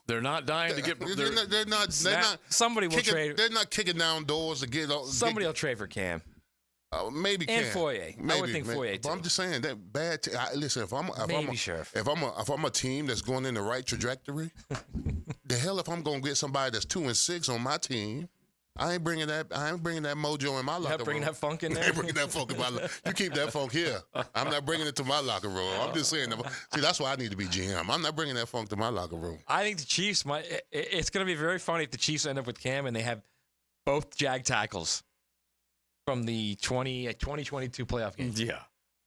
they're not dying to get. They're not. Somebody will trade. They're not kicking down doors to get. Somebody will trade for Cam. Maybe and Cam. Foye. I would think Foye too. But I'm just saying that bad. Listen, if I'm a team that's going in the right trajectory, the hell if I'm going to get somebody that's 2-6 on my team. I ain't bringing that mojo in my locker room. Bringing that funk in there? I ain't bringing that funk in my locker. You keep that funk here. I'm not bringing it to my locker room. I'm just saying. See, that's why I need to be GM. I'm not bringing that funk to my locker room. I think the Chiefs it's going to be very funny if the Chiefs end up with Cam and they have both Jag tackles from the 2022 playoff games. Yeah.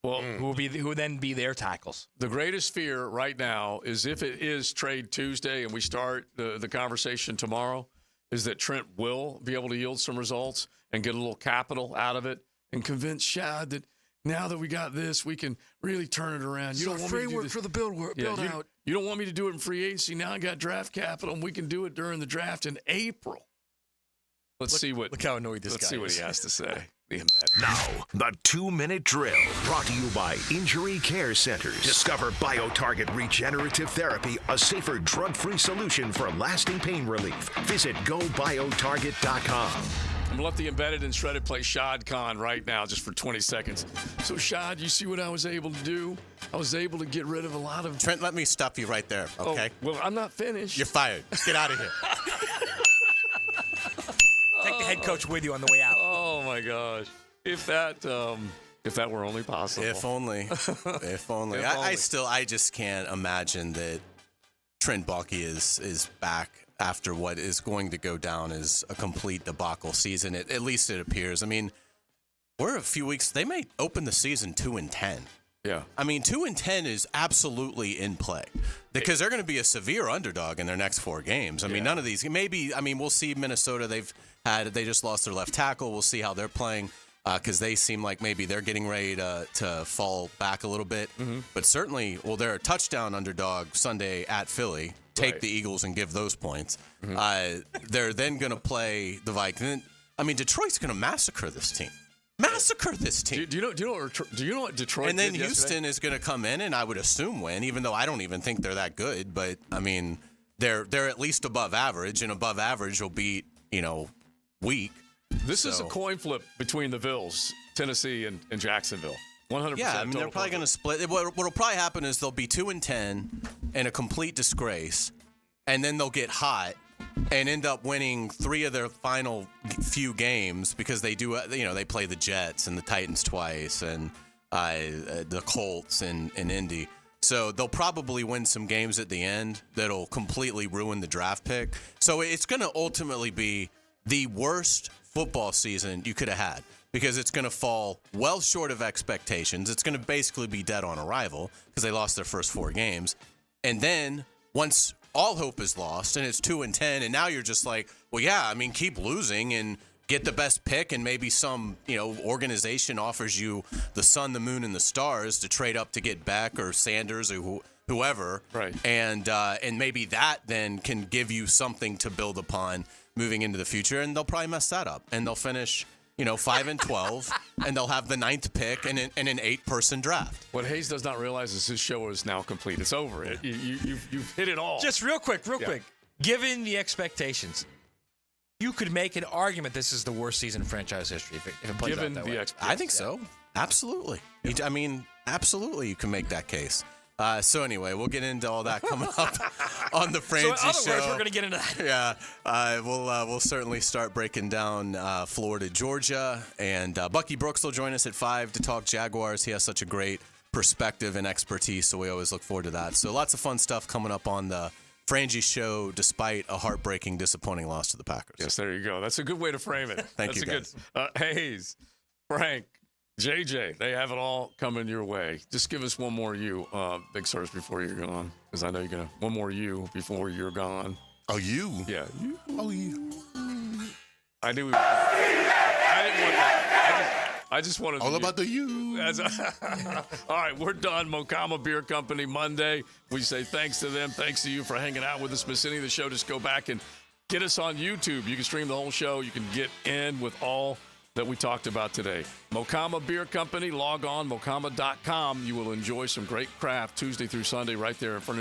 Well, who will then be their tackles? The greatest fear right now is if it is Trade Tuesday and we start the conversation tomorrow, is that Trent will be able to yield some results and get a little capital out of it and convince Shad that now that we got this, we can really turn it around. You don't want me to do this. For the build out. You don't want me to do it in free agency. Now I got draft capital, and we can do it during the draft in April. Look how annoyed this guy is. Let's see what he has to say. Now, the 2-minute drill, brought to you by Injury Care Centers. Discover BioTarget Regenerative Therapy, a safer drug-free solution for lasting pain relief. Visit GoBioTarget.com. I'm going to let the embedded and shredded play Shad Khan right now just for 20 seconds. So, Shad, you see what I was able to do? I was able to get rid of a lot of... Trent, let me stop you right there, okay? Oh, well, I'm not finished. You're fired. Get out of here. Take the head coach with you on the way out. Oh, my gosh. If that were only possible. If only. If only. I just can't imagine that Trent Baalke is back after what is going to go down as a complete debacle season. At least it appears. I mean, we're a few weeks. They may open the season 2-10. Yeah. I mean, 2-10 is absolutely in play because they're going to be a severe underdog in their next 4 games. I mean, none of these. We'll see Minnesota. They just lost their left tackle. We'll see how they're playing because they seem like maybe they're getting ready to fall back a little bit. Mm-hmm. But certainly, they're a touchdown underdog Sunday at Philly. Take the Eagles and give those points. Mm-hmm. They're then going to play the Vikings. I mean, Detroit's going to massacre this team. Do you know what Detroit and then did Houston yesterday? is going to come in and I would assume win, even though I don't even think they're that good. But I mean, they're at least above average, and above average will beat weak. This is a coin flip between the Bills, Tennessee, and Jacksonville. 100%. Yeah, I mean they're probably going to split. What'll probably happen is they'll be 2-10 in a complete disgrace, and then they'll get hot and end up winning 3 of their final few games because they do, they play the Jets and the Titans twice and the Colts and Indy. So they'll probably win some games at the end that'll completely ruin the draft pick. So it's going to ultimately be the worst football season you could have had because it's going to fall well short of expectations. It's going to basically be dead on arrival because they lost their first 4 games. And then once all hope is lost and it's 2-10, and now you're just like, well, yeah, I mean, keep losing and get the best pick, and maybe some, organization offers you the sun, the moon, and the stars to trade up to get Beck or Sanders or whoever. Right. And maybe that then can give you something to build upon moving into the future, and they'll probably mess that up, and they'll finish 5-12, and they'll have the 9th pick in an 8-person draft. What Hayes does not realize is his show is now complete. It's over. You've hit it all. Just real quick. Given the expectations, you could make an argument this is the worst season in franchise history if it plays out that way. I think so. Absolutely. Yeah. Absolutely you can make that case. So anyway, we'll get into all that coming up on the Frangie Show. So in other words, we're going to get into that. Yeah. We'll certainly start breaking down Florida, Georgia. And Bucky Brooks will join us at 5 to talk Jaguars. He has such a great perspective and expertise, so we always look forward to that. So lots of fun stuff coming up on the Frangie Show, despite a heartbreaking, disappointing loss to the Packers. Yes, there you go. That's a good way to frame it. Thank you, guys. Hayes, Frank, JJ, they have it all coming your way. Just give us one more you, Big Sirs, before you're gone, because I know you're going to. One more you before you're gone. Oh, you? Yeah. You. Oh, you. I knew I didn't want that. I just wanted all about the you. All right, we're done. Mocama Beer Company Monday. We say thanks to them. Thanks to you for hanging out with us. Beginning of the show, just go back and get us on YouTube. You can stream the whole show. You can get in with all that we talked about today. Mocama Beer Company. Log on, mocama.com. You will enjoy some great craft Tuesday through Sunday right there in front of you.